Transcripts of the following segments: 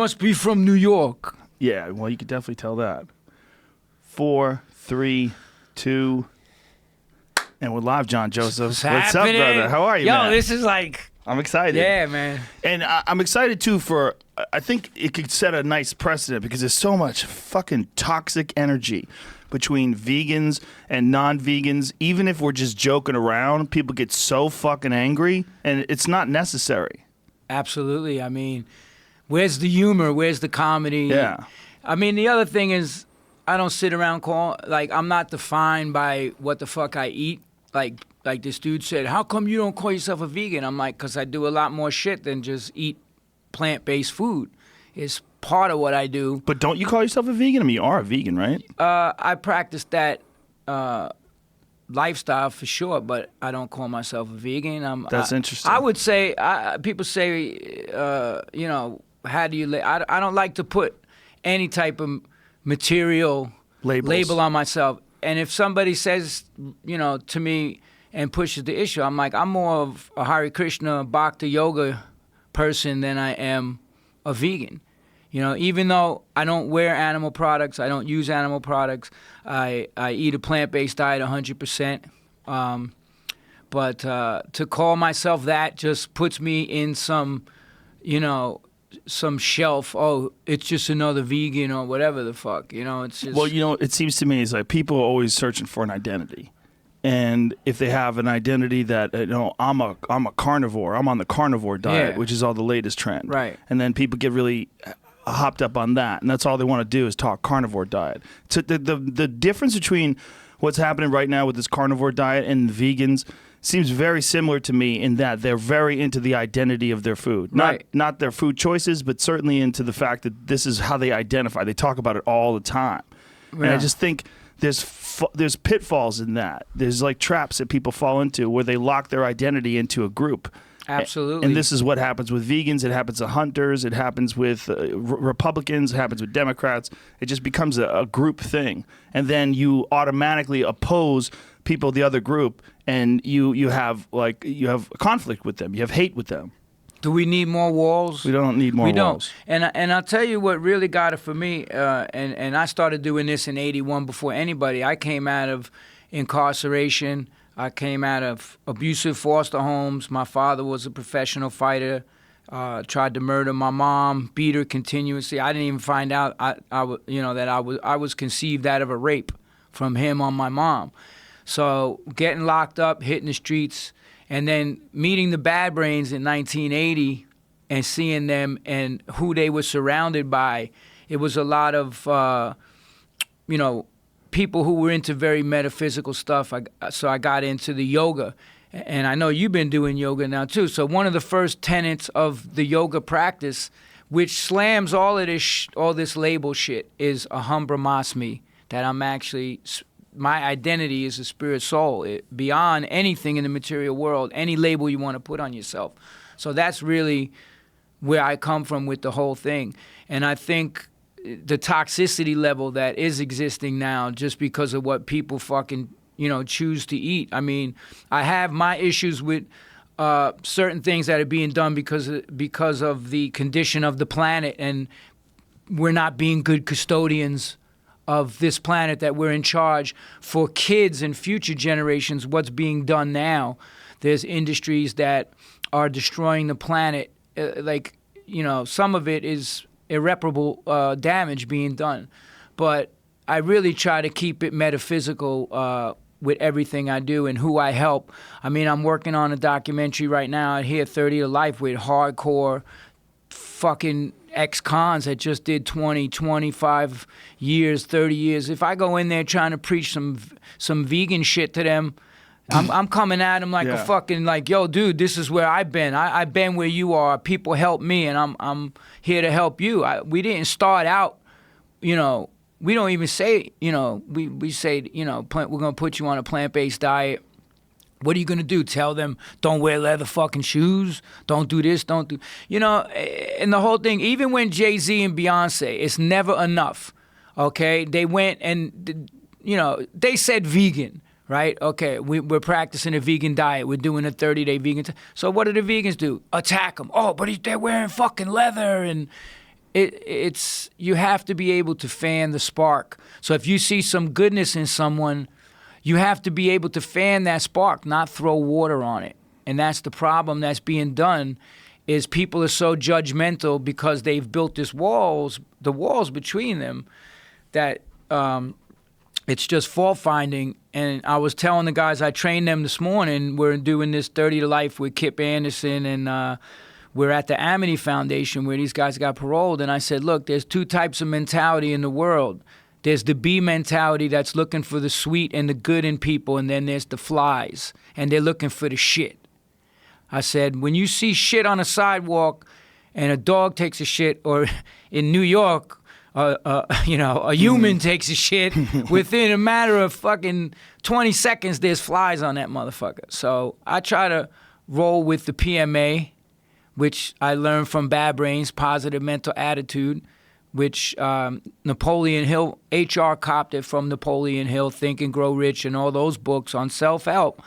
Must be from New York. Yeah, well, you could definitely tell that. 4, 3, 2, and we're live, John Joseph. What's up, brother? How are you, man? Yo, this is like... I'm excited. Yeah, man. And I'm excited, too, for... I think it could set a nice precedent because there's so much fucking toxic energy between vegans and non-vegans. Even if we're just joking around, people get so fucking angry, and it's not necessary. Absolutely. I mean, where's the humor? Where's the comedy? Yeah. I mean, the other thing is, I don't sit around I'm not defined by what the fuck I eat. Like this dude said, how come you don't call yourself a vegan? I'm like, because I do a lot more shit than just eat plant-based food. It's part of what I do. But don't you call yourself a vegan? I mean, you are a vegan, right? I practice that lifestyle for sure, but I don't call myself a vegan. That's interesting. I would say, people say, how do you... I don't like to put any type of material label on myself. And if somebody says, to me and pushes the issue, I'm like, I'm more of a Hare Krishna, Bhakti yoga person than I am a vegan. Even though I don't wear animal products, I don't use animal products, I eat a plant-based diet 100%. But to call myself that just puts me in some shelf. Oh, it's just another vegan or whatever the fuck. It's just... Well, it seems to me it's like people are always searching for an identity. And if they have an identity that, I'm a carnivore, I'm on the carnivore diet, which is all the latest trend. Right. And then people get really hopped up on that, and that's all they want to do is talk carnivore diet. So the difference between what's happening right now with this carnivore diet and the vegans seems very similar to me in that they're very into the identity of their food. Not their food choices, but certainly into the fact that this is how they identify. They talk about it all the time. Yeah. And I just think there's pitfalls in that. There's like traps that people fall into where they lock their identity into a group. Absolutely. And this is what happens with vegans. It happens to hunters. It happens with Republicans. It happens with Democrats. It just becomes a group thing. And then you automatically oppose people of the other group, and you have conflict with them. You have hate with them. Do we need more walls? We don't need more walls. We don't. And I'll tell you what really got it for me, and I started doing this in 81 before anybody. I came out of incarceration. I came out of abusive foster homes. My father was a professional fighter, tried to murder my mom, beat her continuously. I didn't even find out that I was conceived out of a rape from him on my mom. So getting locked up, hitting the streets, and then meeting the Bad Brains in 1980 and seeing them and who they were surrounded by, it was a lot of, people who were into very metaphysical stuff. So I got into the yoga. And I know you've been doing yoga now too. So one of the first tenets of the yoga practice, which slams all this label shit, is Aham Brahmasmi, that I'm actually... My identity is a spirit soul, beyond anything in the material world, any label you want to put on yourself. So that's really where I come from with the whole thing. And I think the toxicity level that is existing now just because of what people fucking, choose to eat. I mean, I have my issues with certain things that are being done because of the condition of the planet, and we're not being good custodians of this planet, that we're in charge for kids and future generations. What's being done now, there's industries that are destroying the planet. Some of it is irreparable damage being done. But I really try to keep it metaphysical with everything I do and who I help. I mean, I'm working on a documentary right now out here, 30 to Life, with hardcore fucking ex-cons that just did 20, 25 years, 30 years. If I go in there trying to preach some vegan shit to them, I'm coming at them like a fucking, yo, dude, this is where I've been. I've been where you are. People help me, and I'm here to help you. We didn't start out, we don't even say, we say, we're going to put you on a plant-based diet. What are you going to do? Tell them, don't wear leather fucking shoes? Don't do this, don't do... and the whole thing, even when Jay-Z and Beyonce, it's never enough, okay? They went and, they said vegan, right? Okay, we're practicing a vegan diet. We're doing a 30-day vegan... So what do the vegans do? Attack them. Oh, but they're wearing fucking leather. And it's you have to be able to fan the spark. So if you see some goodness in someone, you have to be able to fan that spark, not throw water on it. And that's the problem that's being done, is people are so judgmental because they've built the walls between them, that it's just fault finding. And I was telling the guys, I trained them this morning, we're doing this 30 to Life with Kip Anderson, and we're at the Amity Foundation where these guys got paroled. And I said, look, there's two types of mentality in the world. There's the B mentality that's looking for the sweet and the good in people, and then there's the flies, and they're looking for the shit. I said, when you see shit on a sidewalk and a dog takes a shit, or in New York, a human takes a shit, within a matter of fucking 20 seconds, there's flies on that motherfucker. So I try to roll with the PMA, which I learned from Bad Brains, Positive Mental Attitude, which Napoleon Hill, HR copped it from Napoleon Hill, Think and Grow Rich, and all those books on self-help.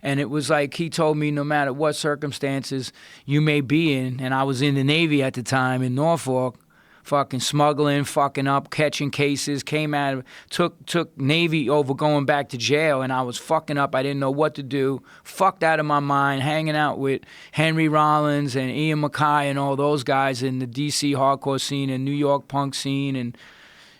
And it was like, he told me no matter what circumstances you may be in, and I was in the Navy at the time in Norfolk, fucking smuggling, fucking up, catching cases, came out of, took Navy over going back to jail, and I was fucking up. I didn't know what to do, fucked out of my mind, hanging out with Henry Rollins and Ian Mckee and all those guys in the DC hardcore scene and New York punk scene, and,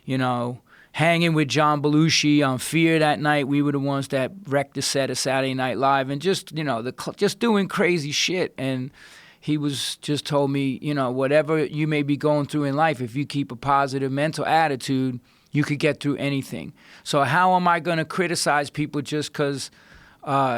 you know, hanging with John Belushi on Fear that night. We were the ones that wrecked the set of Saturday Night Live, and just, you know, just doing crazy shit. And he was just told me, you know, whatever you may be going through in life, if you keep a positive mental attitude, you could get through anything. So how am I going to criticize people just because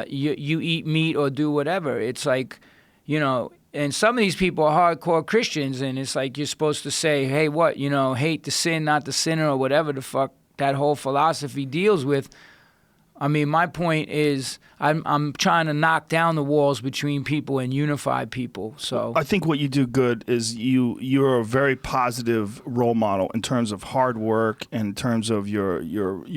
you eat meat or do whatever? It's like, you know, and some of these people are hardcore Christians, and it's like you're supposed to say, hey, what, you know, hate the sin, not the sinner, or whatever the fuck that whole philosophy deals with. I mean, my point is I'm trying to knock down the walls between people and unify people. So I think what you do good is you're a very positive role model in terms of hard work, and in terms of your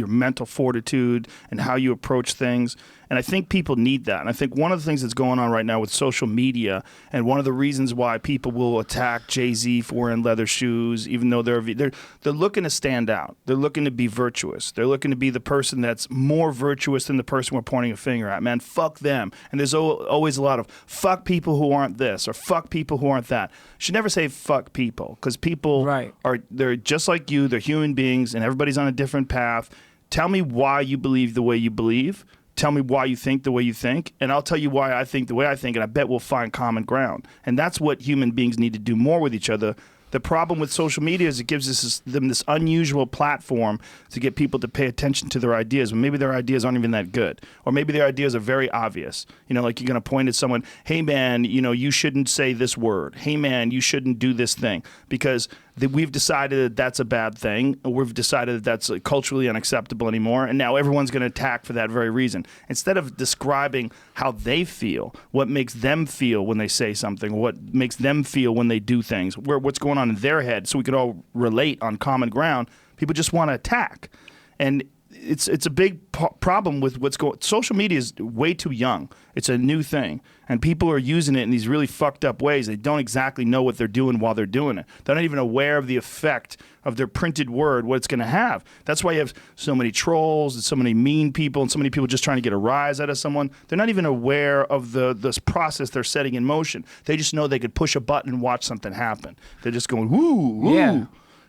mental fortitude and how you approach things. And I think people need that. And I think one of the things that's going on right now with social media, and one of the reasons why people will attack Jay-Z for wearing leather shoes, even though they're looking to stand out. They're looking to be virtuous. They're looking to be the person that's more virtuous than the person we're pointing a finger at. Man, fuck them. And there's always a lot of fuck people who aren't this, or fuck people who aren't that. You should never say fuck people, because people they're just like you. They're human beings, and everybody's on a different path. Tell me why you believe the way you believe. Tell me why you think the way you think, and I'll tell you why I think the way I think, and I bet we'll find common ground. And that's what human beings need to do more with each other. The problem with social media is it gives them this unusual platform to get people to pay attention to their ideas when maybe their ideas aren't even that good, or maybe their ideas are very obvious. You know, like you're going to point at someone, hey man, you know, you shouldn't say this word. Hey man, you shouldn't do this thing, because we've decided that that's a bad thing. We've decided that that's culturally unacceptable anymore, and now everyone's going to attack for that very reason. Instead of describing how they feel, what makes them feel when they say something, what makes them feel when they do things, what's going on in their head, so we could all relate on common ground, people just want to attack. And it's a big problem with what's going. Social media is way too young. It's a new thing, and people are using it in these really fucked up ways. They don't exactly know what they're doing while they're doing it. They're not even aware of the effect of their printed word, what it's going to have. That's why you have so many trolls and so many mean people and so many people just trying to get a rise out of someone. They're not even aware of this process they're setting in motion. They just know they could push a button and watch something happen. They're just going, woo, woo. Yeah.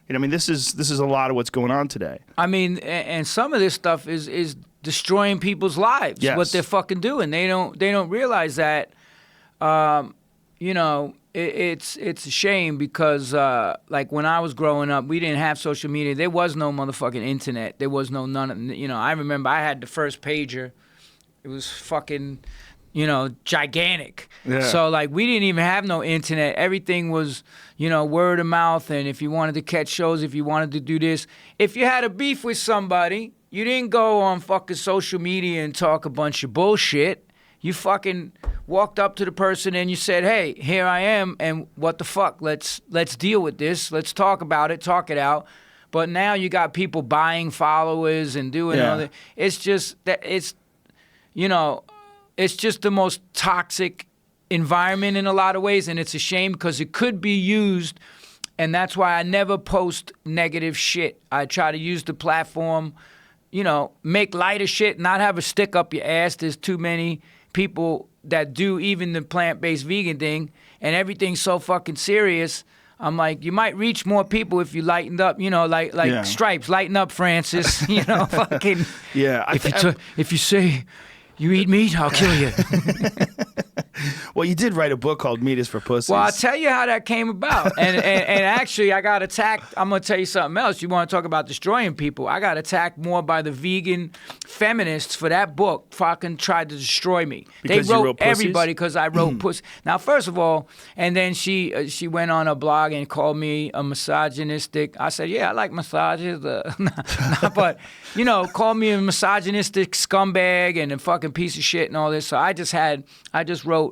You know, I mean, this is a lot of what's going on today. I mean, and some of this stuff is destroying people's lives. Yes. What they're fucking doing. They don't realize that. You know, it's a shame, because like when I was growing up, we didn't have social media. There was no motherfucking internet. There was none. You know, I remember I had the first pager. It was fucking, you know, gigantic. Yeah. So like we didn't even have no internet. Everything was, you know, word of mouth. And if you wanted to catch shows, if you wanted to do this, if you had a beef with somebody, you didn't go on fucking social media and talk a bunch of bullshit. You fucking walked up to the person and you said, hey, here I am, and what the fuck? Let's deal with this. Let's talk about it, talk it out. But now you got people buying followers and doing all that. It's just that it's, you know, it's just the most toxic environment in a lot of ways, and it's a shame because it could be used And that's why I never post negative shit. I try to use the platform, you know, make lighter shit, not have a stick up your ass. There's too many people that do even the plant-based vegan thing, and everything's so fucking serious. I'm like, you might reach more people if you lightened up, you know, like Stripes, lighten up, Francis. You know, fucking. Yeah. If you say you eat meat, I'll kill you. Well, you did write a book called Meat is for Pussies. Well, I'll tell you how that came about. And actually, I got attacked. I'm going to tell you something else. You want to talk about destroying people. I got attacked more by the vegan feminists for that book. Fucking tried to destroy me. Because they you wrote wrote pussies? everybody because I wrote pussy. Now, first of all, and then she went on a blog and called me a misogynistic. I said, yeah, I like massages. But, you know, called me a misogynistic scumbag and a fucking piece of shit and all this. So I just wrote,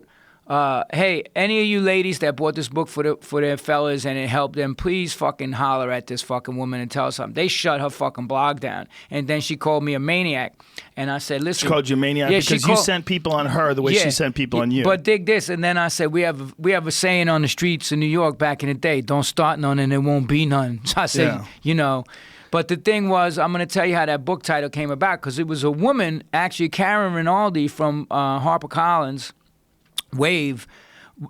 hey, any of you ladies that bought this book for their fellas and it helped them, please fucking holler at this fucking woman and tell her something. They shut her fucking blog down. And then she called me a maniac. And I said, listen. She called you a maniac because you sent people on her the way she sent people on you. But dig this. And then I said, we have a saying on the streets in New York back in the day, don't start none and there won't be none. So I said, you know. But the thing was, I'm going to tell you how that book title came about, because it was a woman, actually Karen Rinaldi from HarperCollins, Wave.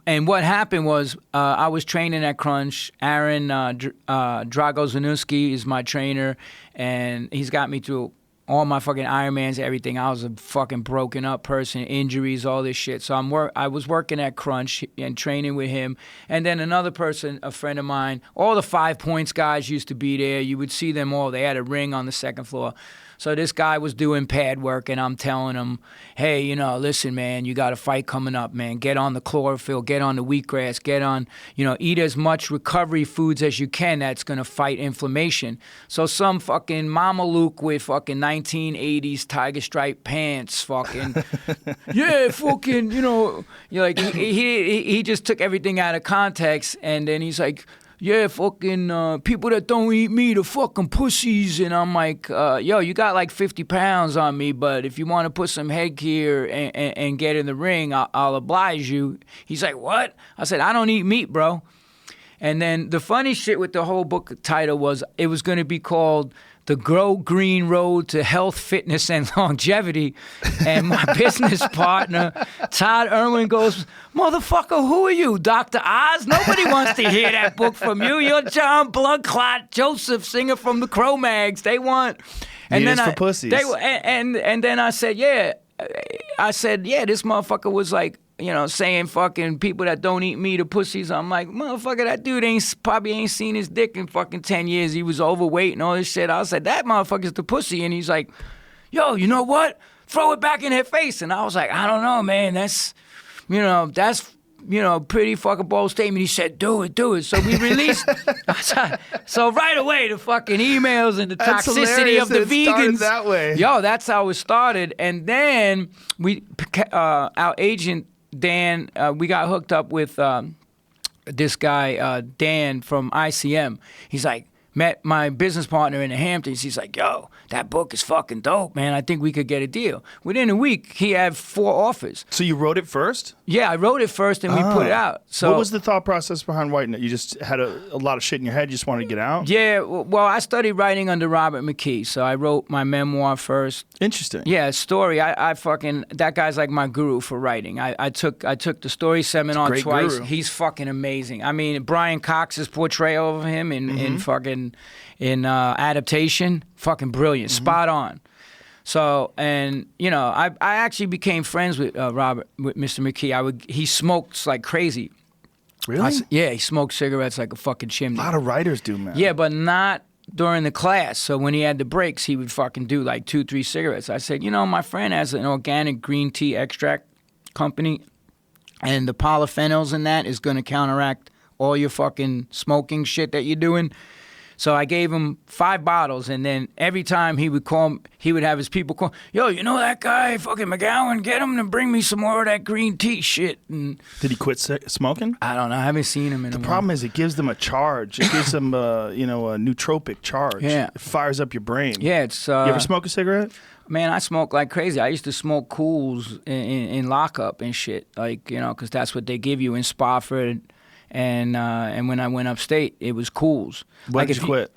And what happened was I was training at Crunch. Aaron Drago-Zanuski is my trainer, and he's got me through all my fucking Ironmans, everything. I was a fucking broken up person, injuries, all this shit. So I was working at Crunch and training with him. And then another person, a friend of mine, all the 5 Points guys used to be there. You would see them all. They had a ring on the second floor. So this guy was doing pad work, and I'm telling him, hey, you know, listen, man, you got a fight coming up, man. Get on the chlorophyll, get on the wheatgrass, get on, you know, eat as much recovery foods as you can that's going to fight inflammation. So some fucking Mama Luke with fucking 1980s tiger stripe pants, fucking, yeah, fucking, you know, like he just took everything out of context, and then he's like, yeah, fucking people that don't eat meat are fucking pussies. And I'm like, yo, you got like 50 pounds on me, but if you want to put some headgear and get in the ring, I'll oblige you. He's like, what? I said, I don't eat meat, bro. And then the funny shit with the whole book title was it was going to be called The Grow Green Road to Health, Fitness, and Longevity. And my business partner, Todd Irwin, goes, motherfucker, who are you, Dr. Oz? Nobody wants to hear that book from you. You're John Bloodclot Joseph, singer from the Cro-Mags. They want... And Meat then is for pussies. And then I said, yeah. I said, yeah, this motherfucker was like, you know, saying fucking people that don't eat meat are pussies. I'm like, motherfucker, that dude probably ain't seen his dick in fucking 10 years. He was overweight and all this shit. I said, that motherfucker's the pussy. And he's like, yo, you know what? Throw it back in her face. And I was like, I don't know, man. That's pretty fucking bold statement. He said, do it. So we released. So right away, the fucking emails and the toxicity of the vegans. That way. Yo, that's how it started. And then our agent, Dan, we got hooked up with this guy, Dan from ICM. He's like, met my business partner in the Hamptons. He's like, yo, that book is fucking dope, man. I think we could get a deal. Within a week, he had 4 offers. So you wrote it first? Yeah, I wrote it first and we put it out. So what was the thought process behind writing it? You just had a lot of shit in your head. You just wanted to get out? Yeah, well, I studied writing under Robert Mckee, so I wrote my memoir first. Interesting. Yeah, story. I fucking, that guy's like my guru for writing. I took the story seminar twice. Guru. He's fucking amazing. I mean, Brian Cox's portrayal of him in fucking Adaptation, fucking brilliant, spot on. So, and you know, I actually became friends with Mr. Mckee. He smokes like crazy. Really? Yeah, he smoked cigarettes like a fucking chimney. A lot of writers do, man. Yeah, but not during the class. So when he had the breaks, he would fucking do like 2-3 cigarettes. I said, you know, my friend has an organic green tea extract company, and the polyphenols in that is going to counteract all your fucking smoking shit that you're doing. So I gave him 5 bottles, and then every time he would call, he would have his people call, yo, you know that guy, fucking McGowan, get him to bring me some more of that green tea shit. And did he quit smoking? I don't know. I haven't seen him in a while. The problem is it gives them a charge. It gives them, a nootropic charge. Yeah. It fires up your brain. Yeah, it's... you ever smoke a cigarette? Man, I smoke like crazy. I used to smoke Cools in lockup and shit, like, you know, because that's what they give you in Spofford And when I went upstate, it was Cools. Why did you quit?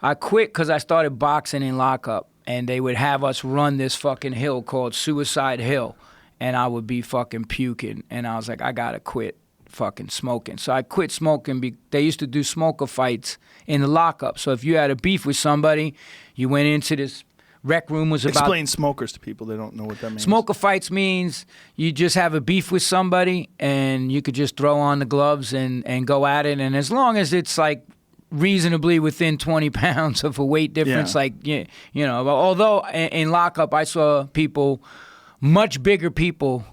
I quit because I started boxing in lockup, and they would have us run this fucking hill called Suicide Hill, and I would be fucking puking, and I was like, I gotta quit fucking smoking. So I quit smoking. They used to do smoker fights in the lockup. So if you had a beef with somebody, you went into this rec room. Was about Explain smokers to people. They don't know what that means. Smoker fights means you just have a beef with somebody, and you could just throw on the gloves and go at it. And as long as it's like reasonably within 20 pounds of a weight difference, Yeah. like, you know, although in lockup I saw people, much bigger people,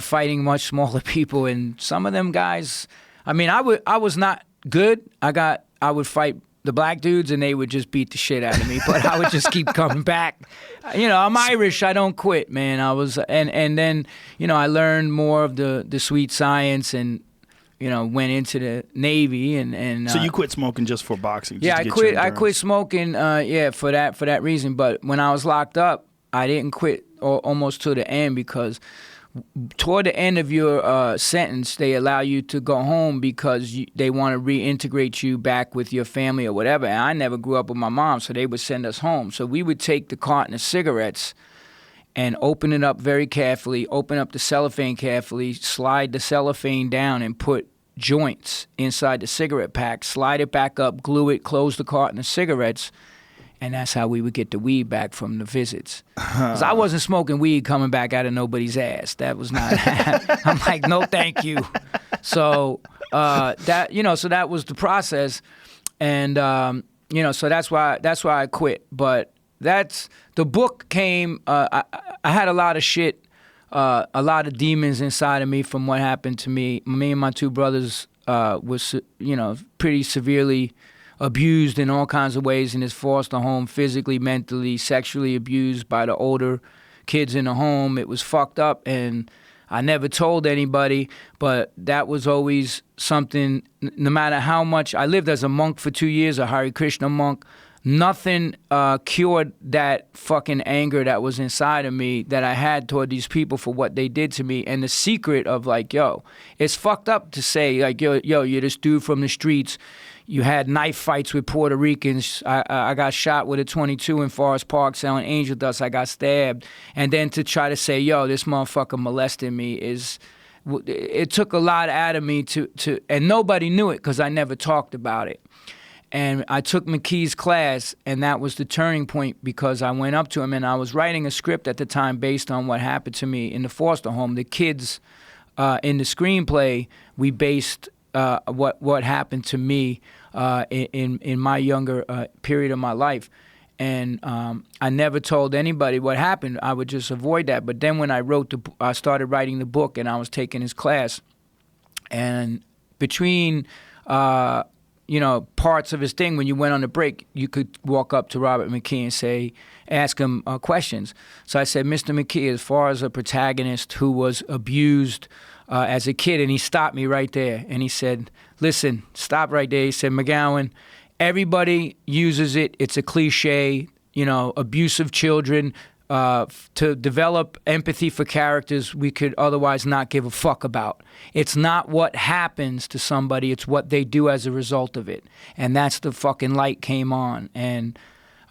fighting much smaller people, and some of them guys, I mean, I was not good. I would fight the black dudes, and they would just beat the shit out of me, but I would just keep coming back. You know, I'm Irish. I don't quit, man. And then, you know, I learned more of the sweet science, and, you know, went into the Navy, and So you quit smoking just for boxing? Just yeah, to get your I endurance. quit smoking, for that reason. But when I was locked up, I didn't quit almost to the end, because toward the end of your sentence, they allow you to go home because they want to reintegrate you back with your family or whatever. And I never grew up with my mom, so they would send us home. So we would take the carton of cigarettes and open it up very carefully, open up the cellophane carefully, slide the cellophane down, and put joints inside the cigarette pack, slide it back up, glue it, close the carton of cigarettes. And that's how we would get the weed back from the visits. Because I wasn't smoking weed coming back out of nobody's ass. That was not. I'm like, no, thank you. So that, you know, so that was the process, and you know, so that's why I quit. But the book came. I had a lot of shit, a lot of demons inside of me from what happened to me. Me and my two brothers was, you know, pretty severely abused in all kinds of ways in his foster home, physically, mentally, sexually abused by the older kids in the home. It was fucked up, and I never told anybody, but that was always something. No matter how much I lived as a monk for 2 years, a Hare Krishna monk, nothing cured that fucking anger that was inside of me that I had toward these people for what they did to me. And the secret of, like, yo, it's fucked up to say, like, yo, you're this dude from the streets. You had knife fights with Puerto Ricans. I got shot with a .22 in Forest Park selling angel dust. I got stabbed. And then to try to say, yo, this motherfucker molested me it took a lot out of me to and nobody knew it because I never talked about it. And I took Mckee's class, and that was the turning point, because I went up to him, and I was writing a script at the time based on what happened to me in the foster home. The kids in the screenplay, we based what happened to me in my younger period of my life. And I never told anybody what happened. I would just avoid that. But then when I started writing the book, and I was taking his class, and between you know, parts of his thing, when you went on a break, you could walk up to Robert Mckee and ask him questions. So I said, Mr. Mckee, as far as a protagonist who was abused as a kid, and he stopped me right there, and he said, listen, stop right there. He said, McGowan, everybody uses it. It's a cliche, you know, abusive children, to develop empathy for characters we could otherwise not give a fuck about. It's not what happens to somebody, it's what they do as a result of it. And that's the fucking light came on. And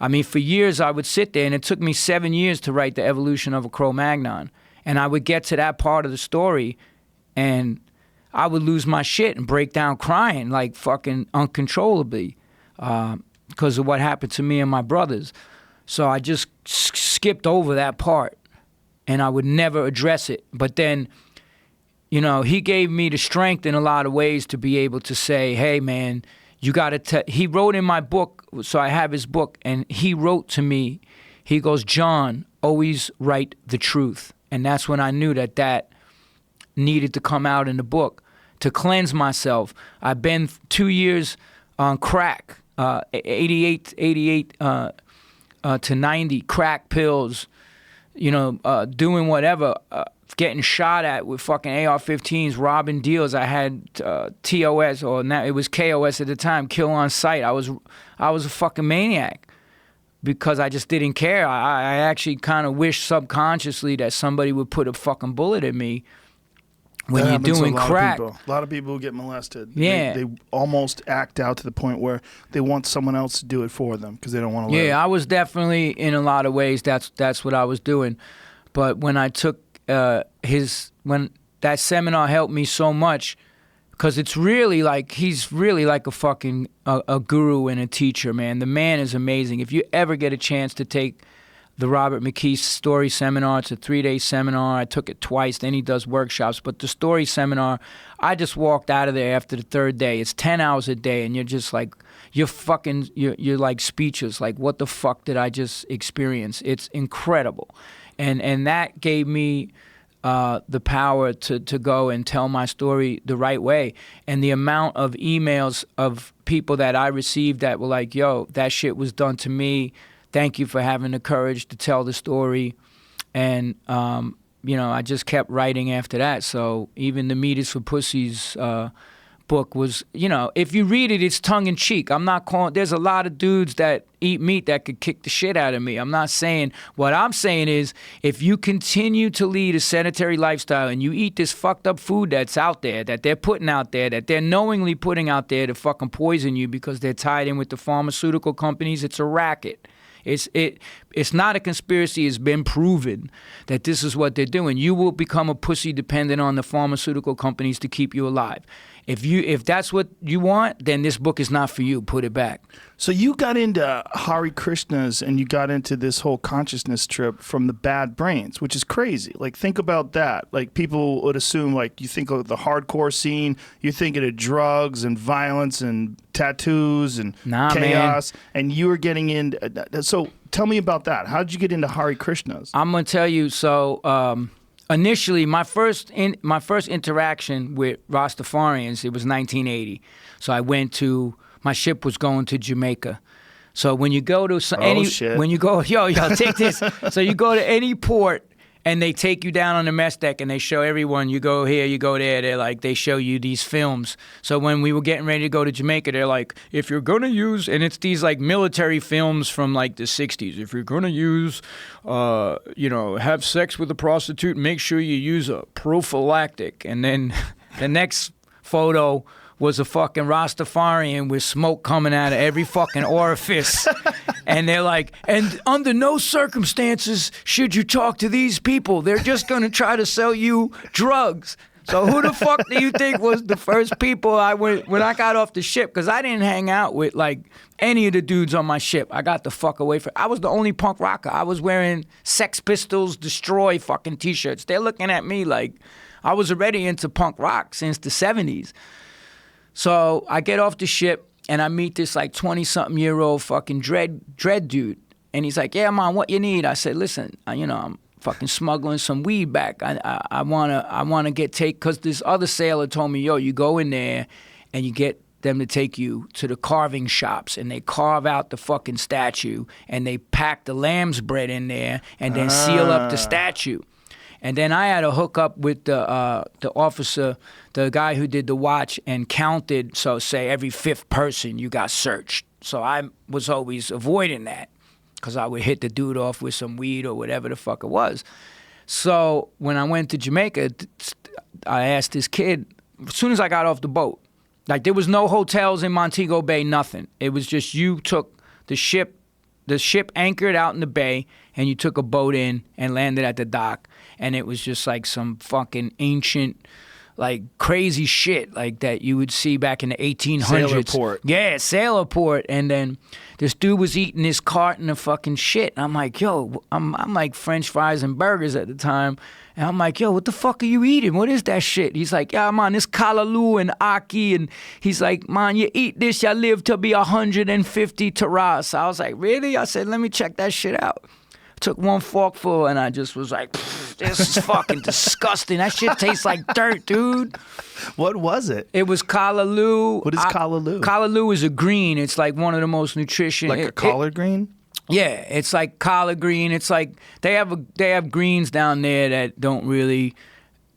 I mean, for years I would sit there, and it took me 7 years to write The Evolution of a Cro-Magnon. And I would get to that part of the story, and I would lose my shit and break down crying like fucking uncontrollably because of what happened to me and my brothers. So I just skipped over that part, and I would never address it. But then, you know, he gave me the strength in a lot of ways to be able to say, hey, man, you got to he wrote in my book, so I have his book, and he wrote to me, he goes, John, always write the truth. And that's when I knew that needed to come out in the book to cleanse myself. I've been 2 years on crack, 88 to 90 crack pills, you know, doing whatever, getting shot at with fucking AR-15s, robbing deals. I had TOS, or now it was KOS at the time, kill on sight. I was a fucking maniac because I just didn't care. I actually kind of wished subconsciously that somebody would put a fucking bullet in me when That you're happens to doing crack. A lot of people who get molested. Yeah. They almost act out to the point where they want someone else to do it for them because they don't want to live. Yeah, I was definitely, in a lot of ways, that's what I was doing. But when I took when that seminar helped me so much, because it's really like, he's really like a fucking a guru and a teacher, man. The man is amazing. If you ever get a chance to take the Robert Mckee story seminar, it's a 3-day seminar. I took it twice. Then he does workshops. But the story seminar, I just walked out of there after the third day. It's 10 hours a day, and you're just like, you're like speechless. Like, what the fuck did I just experience? It's incredible. And that gave me the power to go and tell my story the right way. And the amount of emails of people that I received that were like, yo, that shit was done to me. Thank you for having the courage to tell the story. And, I just kept writing after that. So even the Meat is for Pussies book was, if you read it, it's tongue-in-cheek. I'm not calling, there's a lot of dudes that eat meat that could kick the shit out of me. I'm not saying, what I'm saying is, if you continue to lead a sedentary lifestyle and you eat this fucked up food that's out there, that they're putting out there, that they're knowingly putting out there to fucking poison you because they're tied in with the pharmaceutical companies, it's a racket. It's not a conspiracy. It's been proven that this is what they're doing. You will become a pussy dependent on the pharmaceutical companies to keep you alive. If that's what you want, then this book is not for you. Put it back. So you got into Hare Krishnas and you got into this whole consciousness trip from the Bad Brains, which is crazy. Like, think about that. Like, people would assume, like, you think of the hardcore scene, you're thinking of drugs and violence and tattoos and chaos, and you were getting into. So tell me about that. How did you get into Hare Krishnas? I'm gonna tell you. So initially, my first interaction with Rastafarians, it was 1980. So I went to. My ship was going to Jamaica. So when you go to when you go, take this. So you go to any port and they take you down on the mess deck and they show everyone, you go here, you go there. They're like, they show you these films. So when we were getting ready to go to Jamaica, they're like, if you're going to use, and it's these like military films from like the 60s. If you're going to use, have sex with a prostitute, make sure you use a prophylactic. And then the next photo was a fucking Rastafarian with smoke coming out of every fucking orifice. And they're like, and under no circumstances should you talk to these people. They're just going to try to sell you drugs. So who the fuck do you think was the first people when I got off the ship? Because I didn't hang out with like any of the dudes on my ship. I got the fuck away from. I was the only punk rocker. I was wearing Sex Pistols Destroy fucking t-shirts. They're looking at me like I was already into punk rock since the 70s. So I get off the ship and I meet this like 20-something-year-old fucking dread dude. And he's like, yeah, man, what you need? I said, listen, I'm fucking smuggling some weed back. I wanna get because this other sailor told me, yo, you go in there and you get them to take you to the carving shops and they carve out the fucking statue and they pack the lamb's bread in there and then seal up the statue. And then I had a hookup with the officer, the guy who did the watch, and counted, so say every fifth person you got searched. So I was always avoiding that because I would hit the dude off with some weed or whatever the fuck it was. So when I went to Jamaica, I asked this kid, as soon as I got off the boat, like there was no hotels in Montego Bay, nothing. It was just you took the ship anchored out in the bay, and you took a boat in and landed at the dock. And it was just like some fucking ancient, like crazy shit like that you would see back in the 1800s. Sailor port. Yeah, sailor port. And then this dude was eating this carton of fucking shit. And I'm like, yo, I'm like French fries and burgers at the time. And I'm like, yo, what the fuck are you eating? What is that shit? He's like, yeah, man, this Callaloo and Aki. And he's like, man, you eat this, you live to be 150 taras. I was like, really? I said, let me check that shit out. Took one forkful and I just was like, this is fucking disgusting. That shit tastes like dirt, dude. What was it? It was Callaloo. What is Callaloo? Callaloo is a green. It's like one of the most nutritious. Like a collard green? Yeah, it's like collard green. It's like they have greens down there that don't really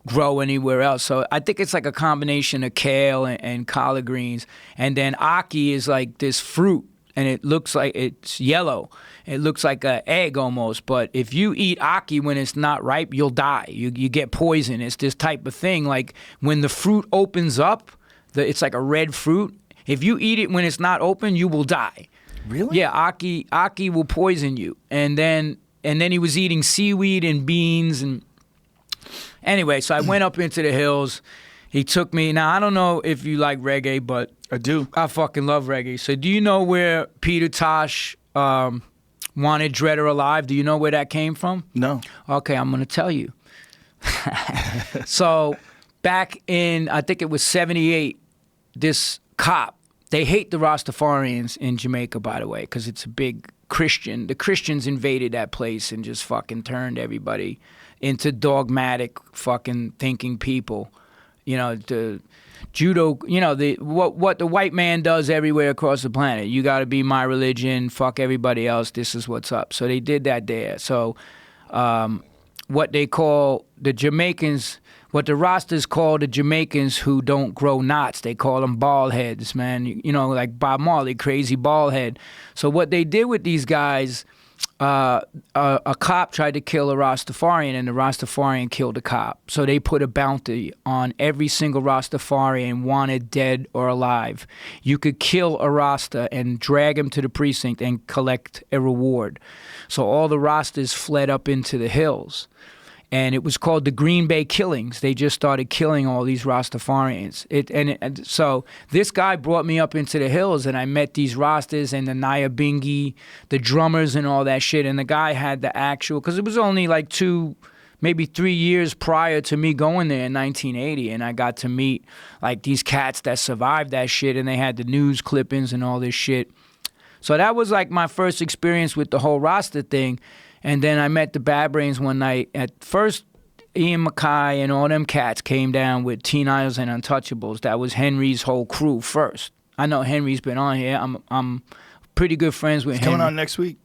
grow anywhere else. So I think it's like a combination of kale and collard greens. And then Aki is like this fruit. and it looks like it's yellow. It looks like an egg almost. But if you eat aki when it's not ripe, you'll die. You get poison. It's this type of thing. Like when the fruit opens up, it's like a red fruit. If you eat it when it's not open, you will die. Really? Yeah, aki will poison you. And then he was eating seaweed and beans and anyway, so I went up into the hills. He took me. Now, I don't know if you like reggae, but I do. I fucking love reggae. So do you know where Peter Tosh wanted Dread or Alive? Do you know where that came from? No. Okay, I'm going to tell you. So back in, I think it was 78, this cop, they hate the Rastafarians in Jamaica, by the way, because it's a big Christian. The Christians invaded that place and just fucking turned everybody into dogmatic fucking thinking people. You know, the judo, you know, what the white man does everywhere across the planet. You got to be my religion, fuck everybody else, this is what's up. So they did that there. So what they call the Jamaicans, what the Rastas call the Jamaicans who don't grow knots, they call them bald heads, man. You know, like Bob Marley, crazy bald head. So what they did with these guys, a cop tried to kill a Rastafarian, and the Rastafarian killed a cop. So they put a bounty on every single Rastafarian, wanted dead or alive. You could kill a Rasta and drag him to the precinct and collect a reward. So all the Rastas fled up into the hills. And it was called the Green Bay Killings. They just started killing all these Rastafarians. And so this guy brought me up into the hills, and I met these Rastas and the Nyabingi, the drummers and all that shit. And the guy had the actual, because it was only like 2, maybe 3 years prior to me going there in 1980, and I got to meet like these cats that survived that shit, and they had the news clippings and all this shit. So that was like my first experience with the whole Rasta thing. And then I met the Bad Brains one night. At first, Ian Mckee and all them cats came down with Teen Idols and Untouchables. That was Henry's whole crew first. I know Henry's been on here. I'm pretty good friends with Henry. Coming on next week.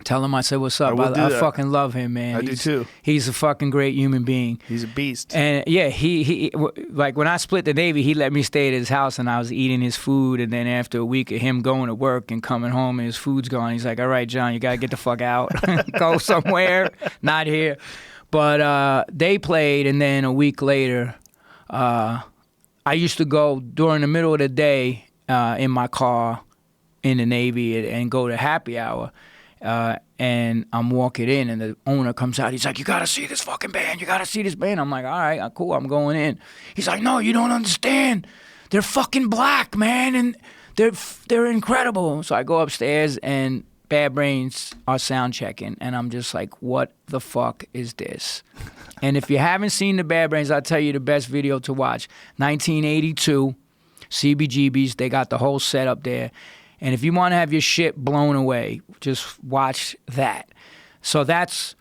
Tell him I said what's up. I fucking love him, man. I do too. He's a fucking great human being. He's a beast. And yeah, he like when I split the Navy, he let me stay at his house, and I was eating his food. And then after a week of him going to work and coming home and his food's gone, he's like, "All right, John, you gotta get the fuck out, go somewhere, not here." But they played, and then a week later, I used to go during the middle of the day in my car in the Navy and go to happy hour. And I'm walking in, and the owner comes out. He's like, "You gotta see this fucking band. You gotta see this band." I'm like, "All right, cool. I'm going in." He's like, "No, you don't understand. They're fucking black, man, and they're incredible." So I go upstairs, and Bad Brains are sound checking, and I'm just like, "What the fuck is this?" And if you haven't seen the Bad Brains, I'll tell you the best video to watch. 1982, CBGB's. They got the whole setup there. And if you want to have your shit blown away, just watch that. So that's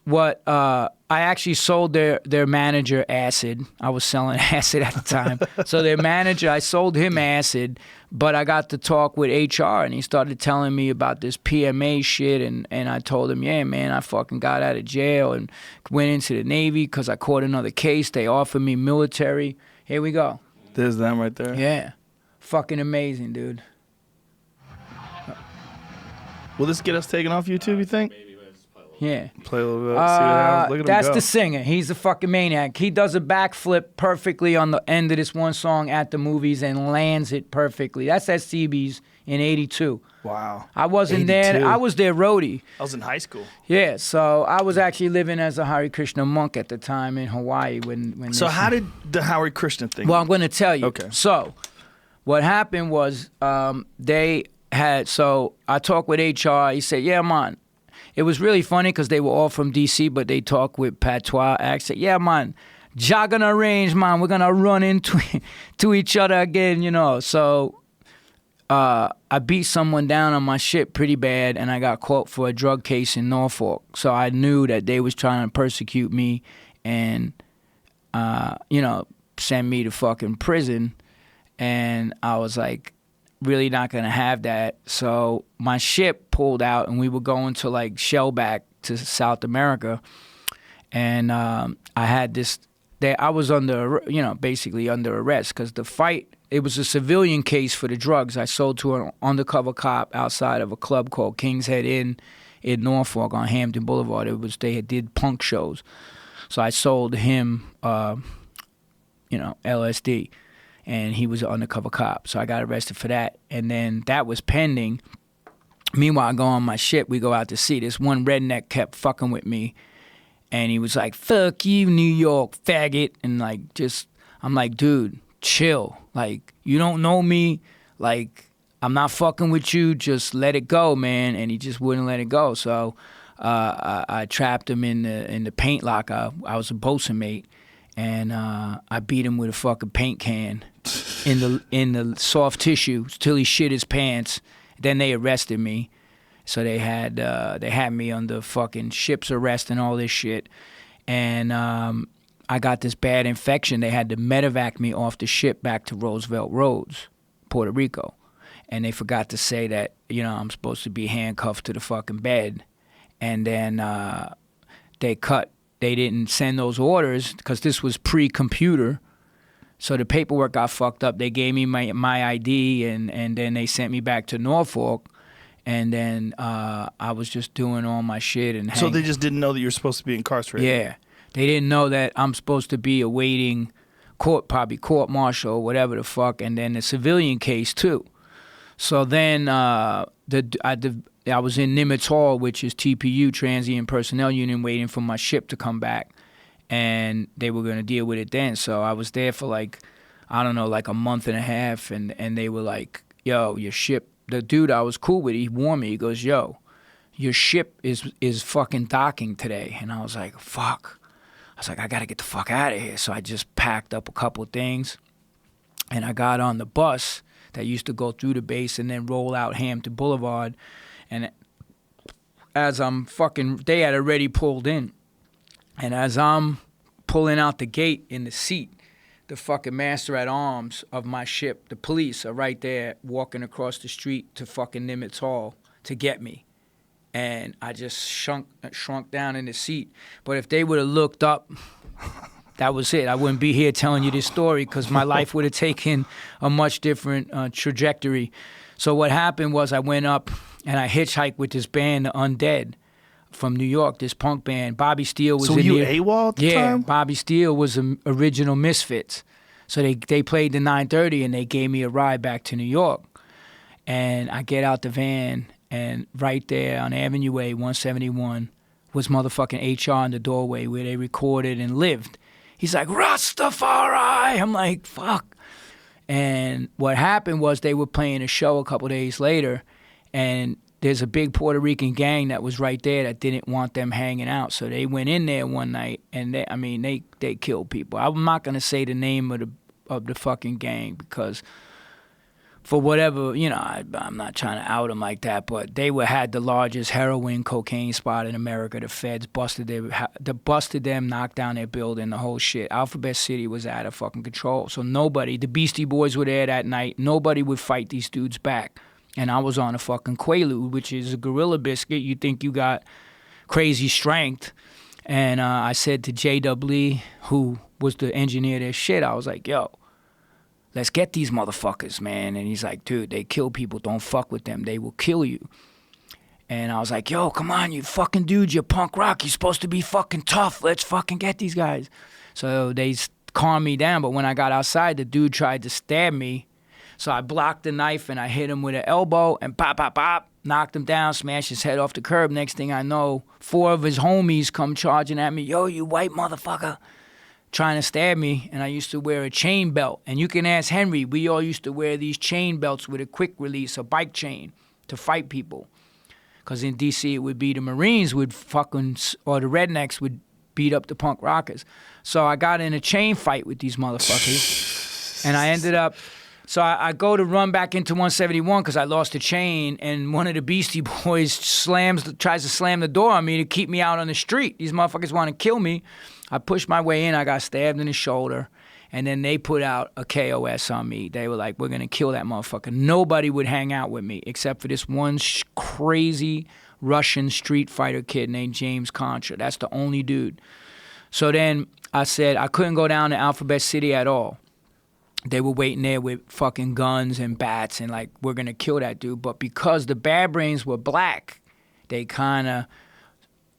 what I actually sold their manager acid. I was selling acid at the time. So their manager, I sold him acid, but I got to talk with HR, and he started telling me about this PMA shit, and I told him, "Yeah, man, I fucking got out of jail and went into the Navy because I caught another case. They offered me military." Here we go. There's them right there. Yeah. Fucking amazing, dude. Will this get us taken off YouTube, you think? Yeah. Play a little bit. See what happens. Look at him That's go. the singer. He's a fucking maniac. He does a backflip perfectly on the end of this one song at the movies and lands it perfectly. That's at CB's in 82. Wow. I wasn't 82. there. I was their roadie. I was in high school. Yeah, so I was actually living as a Hare Krishna monk at the time in Hawaii when So how did the Hare Krishna thing? Well, I'm going to tell you. Okay. So what happened was so I talked with HR. He said, "Yeah, man." It was really funny because they were all from D.C., but they talk with patois accent. "Yeah, man, Jah gonna arrange, man. We're gonna run into to each other again, you know." So I beat someone down on my shit pretty bad, and I got caught for a drug case in Norfolk. So I knew that they was trying to persecute me and, send me to fucking prison. And I was like, really not gonna have that. So my ship pulled out, and we were going to like Shellback to South America, and I had this. I was under, basically under arrest because the fight it was a civilian case for the drugs. I sold to an undercover cop outside of a club called King's Head Inn in Norfolk on Hampton Boulevard. They did punk shows. So I sold him, LSD, and he was an undercover cop. So I got arrested for that. And then that was pending. Meanwhile, I go on my shit. We go out to see. This one redneck kept fucking with me. And he was like, fuck you, New York, faggot. And I'm like, dude, chill. Like, you don't know me. Like, I'm not fucking with you. Just let it go, man. And he just wouldn't let it go. So I trapped him in the paint locker. I was a bosun mate. And I beat him with a fucking paint can in the soft tissue till he shit his pants. Then they arrested me. So they had me under fucking ship's arrest and all this shit. And I got this bad infection. They had to medevac me off the ship back to Roosevelt Roads, Puerto Rico. And they forgot to say that, I'm supposed to be handcuffed to the fucking bed. And then they didn't send those orders because this was pre-computer. So the paperwork got fucked up. They gave me my ID and then they sent me back to Norfolk. And then I was just doing all my shit and So they just didn't know that you were supposed to be incarcerated? Yeah. They didn't know that I'm supposed to be awaiting probably court-martial or whatever the fuck, and then the civilian case too. So then I was in Nimitz Hall, which is TPU, Transient Personnel Union, waiting for my ship to come back. And they were going to deal with it then. So I was there for like a month and a half, and they were like, yo, your ship, the dude I was cool with, he warned me, he goes, yo, your ship is fucking docking today. And I was like, fuck. I was like, I got to get the fuck out of here. So I just packed up a couple of things, and I got on the bus that used to go through the base and then roll out Hampton Boulevard. And as they had already pulled in. And as I'm pulling out the gate in the seat, the fucking master at arms of my ship, the police, are right there walking across the street to fucking Nimitz Hall to get me. And I just shrunk down in the seat. But if they would have looked up, that was it. I wouldn't be here telling you this story because my life would have taken a much different trajectory. So what happened was I went up and I hitchhiked with this band, The Undead, from New York, this punk band. Bobby Steele was so in you there. AWOL at the time? Yeah, Bobby Steele was the original Misfits. So they played the 9:30 and they gave me a ride back to New York. And I get out the van, and right there on Avenue A, 171, was motherfucking HR in the doorway where they recorded and lived. He's like, Rastafari! I'm like, fuck. And what happened was they were playing a show a couple days later, and there's a big Puerto Rican gang that was right there that didn't want them hanging out. So they went in there one night, and they killed people. I'm not going to say the name of the fucking gang because for whatever, I'm not trying to out them like that, but they had the largest heroin, cocaine spot in America. The feds busted them, knocked down their building, the whole shit. Alphabet City was out of fucking control. So the Beastie Boys were there that night. Nobody would fight these dudes back. And I was on a fucking Quaalude, which is a gorilla biscuit. You think you got crazy strength. And I said to J.W. who was the engineer of their shit, I was like, yo, let's get these motherfuckers, man. And he's like, dude, they kill people. Don't fuck with them. They will kill you. And I was like, yo, come on, you fucking dudes. You're punk rock. You're supposed to be fucking tough. Let's fucking get these guys. So they calmed me down. But when I got outside, the dude tried to stab me. So I blocked the knife and I hit him with an elbow and pop, pop, pop, knocked him down, smashed his head off the curb. Next thing I know, 4 of his homies come charging at me. Yo, you white motherfucker. Trying to stab me, and I used to wear a chain belt. And you can ask Henry, we all used to wear these chain belts with a quick release, a bike chain, to fight people. Because in D.C. it would be the Marines or the rednecks would beat up the punk rockers. So I got in a chain fight with these motherfuckers, and I ended up... So I go to run back into 171 because I lost the chain, and one of the Beastie Boys tries to slam the door on me to keep me out on the street. These motherfuckers want to kill me. I pushed my way in. I got stabbed in the shoulder, and then they put out a KOS on me. They were like, we're going to kill that motherfucker. Nobody would hang out with me except for this one crazy Russian street fighter kid named James Contra. That's the only dude. So then I said I couldn't go down to Alphabet City at all. they were waiting there with fucking guns and bats and like, we're gonna kill that dude. But because the Bad Brains were black, they kind of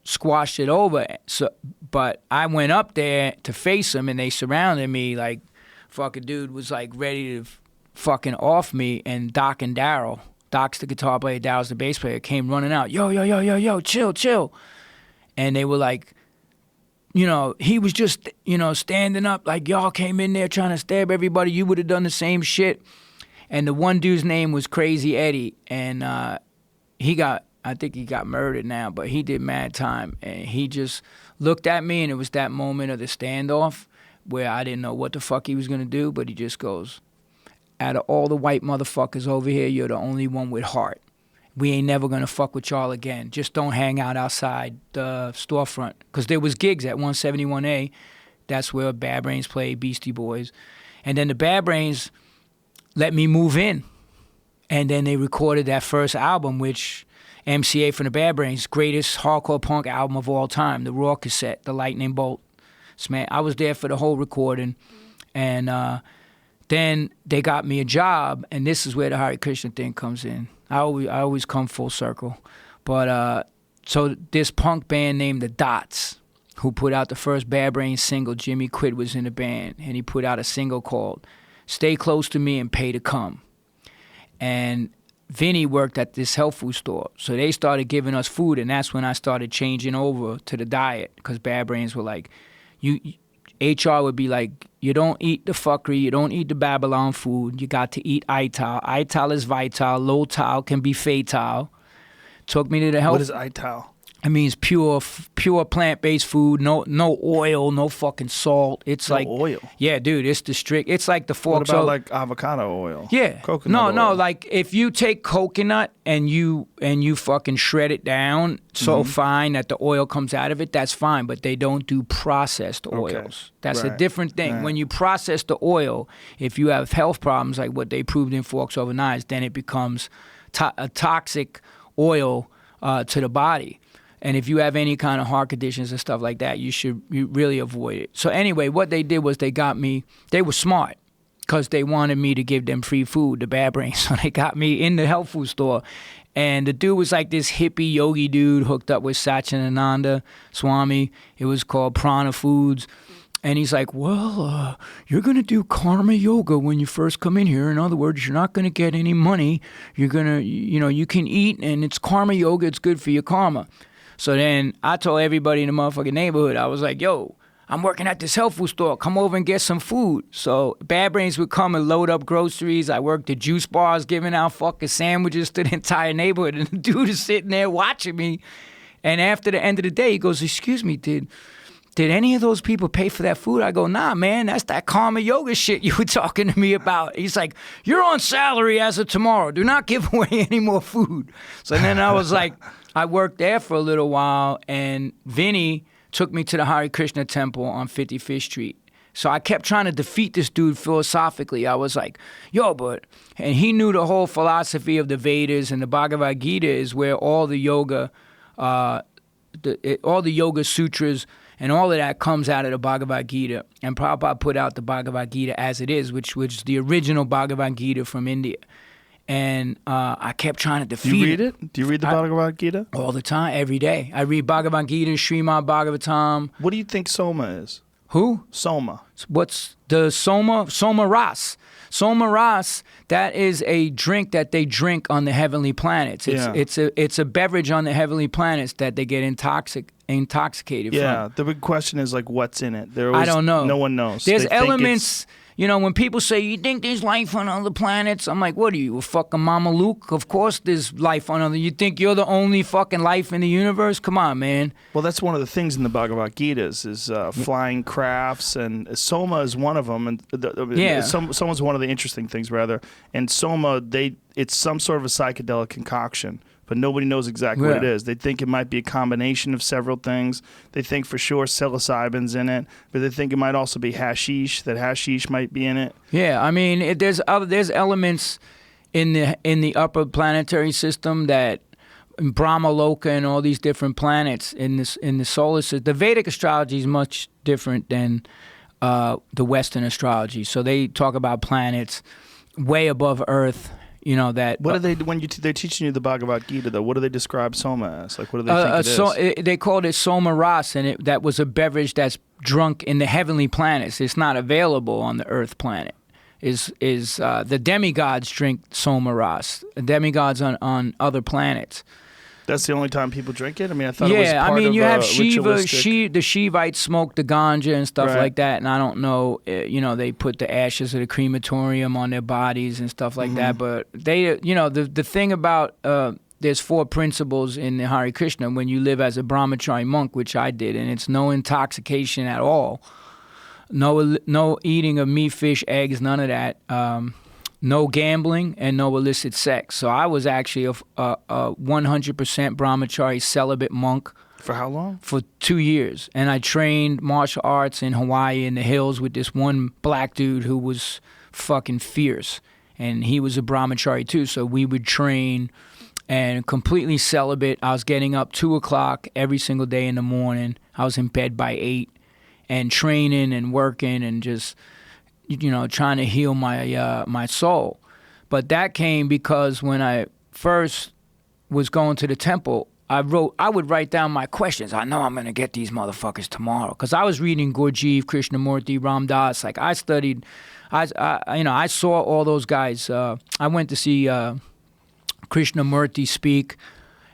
squashed it over. So, but I went up there to face them, and they surrounded me. Like, fucking dude was like ready to fucking off me, and Doc and Daryl, Doc's the guitar player, Daryl's the bass player, came running out. Yo, chill. And they were like, you know, he was just, you know, standing up like, y'all came in there trying to stab everybody. You would have done the same shit. And the one dude's name was Crazy Eddie, and I think he got murdered now, but he did mad time. And he just looked at me, and it was that moment of the standoff where I didn't know what the fuck he was going to do, but he just goes, out of all the white motherfuckers over here, you're the only one with heart. We ain't never going to fuck with y'all again. Just don't hang out outside the storefront. Because there was gigs at 171A. That's where Bad Brains played, Beastie Boys. And then the Bad Brains let me move in. And then they recorded that first album, which MCA from the Bad Brains, greatest hardcore punk album of all time, the Raw cassette, the Lightning Bolt. So, man, I was there for the whole recording. And then they got me a job, and this is where the Hare Krishna thing comes in. I always come full circle. But so this punk band named The Dots, who put out the first Bad Brains single, Jimmy Quid was in the band, and he put out a single called Stay Close to Me and Pay to Come. And Vinny worked at this health food store, so they started giving us food, and that's when I started changing over to the diet, because Bad Brains were like, HR would be like, you don't eat the fuckery, you don't eat the Babylon food, you got to eat ital. Ital is vital, low tal can be fatal. Took me to the health. What is ital? It means pure plant-based food, no oil, no fucking salt. It's No like oil? Yeah, dude, it's the strict. It's like the fork. What about like avocado oil? Yeah. Coconut No, oil? like if you take coconut and you fucking shred it down so fine that the oil comes out of it, that's fine, but they don't do processed oils. That's a Right. different thing. Right. When you process the oil, if you have health problems like what they proved in Forks Over Knives, then it becomes a toxic oil to the body. And if you have any kind of heart conditions and stuff like that, you really avoid it. So anyway, what they did was they were smart, because they wanted me to give them free food, the Bad Brains. So they got me in the health food store. And the dude was like this hippie yogi dude hooked up with Satchidananda Swami. It was called Prana Foods. And he's like, well, you're going to do karma yoga when you first come in here. In other words, you're not going to get any money. You're going to, you can eat, and it's karma yoga. It's good for your karma. So then I told everybody in the motherfucking neighborhood, I was like, yo, I'm working at this health food store. Come over and get some food. So Bad Brains would come and load up groceries. I worked at juice bars, giving out fucking sandwiches to the entire neighborhood. And the dude is sitting there watching me. And after the end of the day, he goes, excuse me, did any of those people pay for that food? I go, nah, man, that's that karma yoga shit you were talking to me about. He's like, you're on salary as of tomorrow. Do not give away any more food. So then I was like, I worked there for a little while, and Vinny took me to the Hare Krishna temple on 55th Street. So I kept trying to defeat this dude philosophically. I was like, yo, and he knew the whole philosophy of the Vedas, and the Bhagavad Gita is where all the yoga, all the yoga sutras and all of that comes out of the Bhagavad Gita. And Prabhupada put out the Bhagavad Gita as it is, which was the original Bhagavad Gita from India. And I kept trying to defeat it. You read it? Do you read the Bhagavad Gita? All the time, every day. I read Bhagavad Gita, Srimad Bhagavatam. What do you think Soma is? Who? Soma. What's the Soma? Soma Ras. Soma Ras, that is a drink that they drink on the heavenly planets. It's a beverage on the heavenly planets that they get intoxicated from. Yeah, the big question is like, what's in it? I don't know. No one knows. There's They think elements. When people say, you think there's life on other planets? I'm like, what are you, a fucking Mama Luke? Of course there's life on other. You think you're the only fucking life in the universe? Come on, man. Well, that's one of the things in the Bhagavad Gita is flying crafts, and Soma is one of them. And Soma's one of the interesting things, rather. And Soma, it's some sort of a psychedelic concoction, but nobody knows exactly what it is. They think it might be a combination of several things. They think for sure psilocybin's in it, but they think it might also be hashish, that hashish might be in it. Yeah, I mean, there's elements in the upper planetary system that Brahmaloka and all these different planets in the solar system. The Vedic astrology is much different than the Western astrology. So they talk about planets way above Earth. You know that. What are they when they're teaching you the Bhagavad Gita though? What do they describe Soma as? Like, what do they think it is? They called it Soma Ras, and that was a beverage that's drunk in the heavenly planets. It's not available on the Earth planet. The demigods drink Soma Ras. The demigods on other planets. That's the only time people drink it? I mean, I thought it was part you of have Shiva, the Shivites smoke the ganja and stuff Right. like that, and I don't know, they put the ashes of the crematorium on their bodies and stuff like that, but they, the thing about, there's 4 principles in the Hare Krishna when you live as a brahmachari monk, which I did, and it's no intoxication at all, no eating of meat, fish, eggs, none of that, no gambling, and no illicit sex. So I was actually a 100% brahmachari celibate monk. For how long? For 2 years. And I trained martial arts in Hawaii in the hills with this one black dude who was fucking fierce. And he was a brahmachari too. So we would train and completely celibate. I was getting up 2 o'clock every single day in the morning. I was in bed by 8 and training and working and just trying to heal my soul. But that came because when I first was going to the temple, I would write down my questions. I know I'm going to get these motherfuckers tomorrow. Because I was reading Gurdjieff, Krishnamurti, Ram Dass. Like, I studied, I saw all those guys. I went to see Krishnamurti speak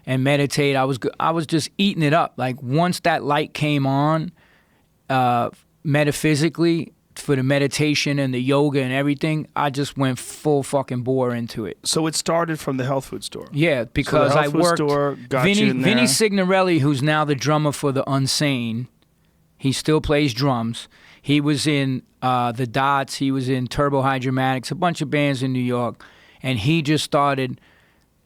and meditate. I was just eating it up. Like, once that light came on, metaphysically, for the meditation and the yoga and everything, I just went full fucking bore into it. So it started from the health food store. Yeah, because so the I health food worked. store got you in there. Vinny Signorelli, who's now the drummer for the Unsane, he still plays drums. He was in the Dots. He was in Turbo Hydramatics, a bunch of bands in New York, and he just started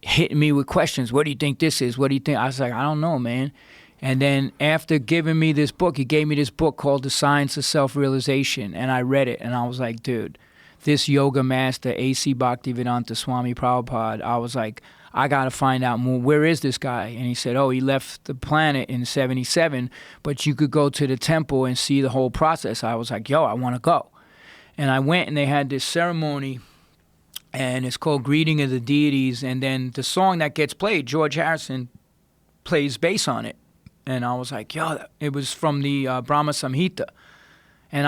hitting me with questions. What do you think this is? What do you think? I was like, I don't know, man. And then after giving me this book, he gave me this book called The Science of Self-Realization, and I read it, and I was like, dude, this yoga master, A.C. Bhaktivedanta Swami Prabhupada, I was like, I got to find out more. Where is this guy? And he said, he left the planet in 77, but you could go to the temple and see the whole process. I was like, I want to go. And I went, and they had this ceremony, and it's called Greeting of the Deities, and then the song that gets played, George Harrison plays bass on it. And I was like, it was from the Brahma Samhita. And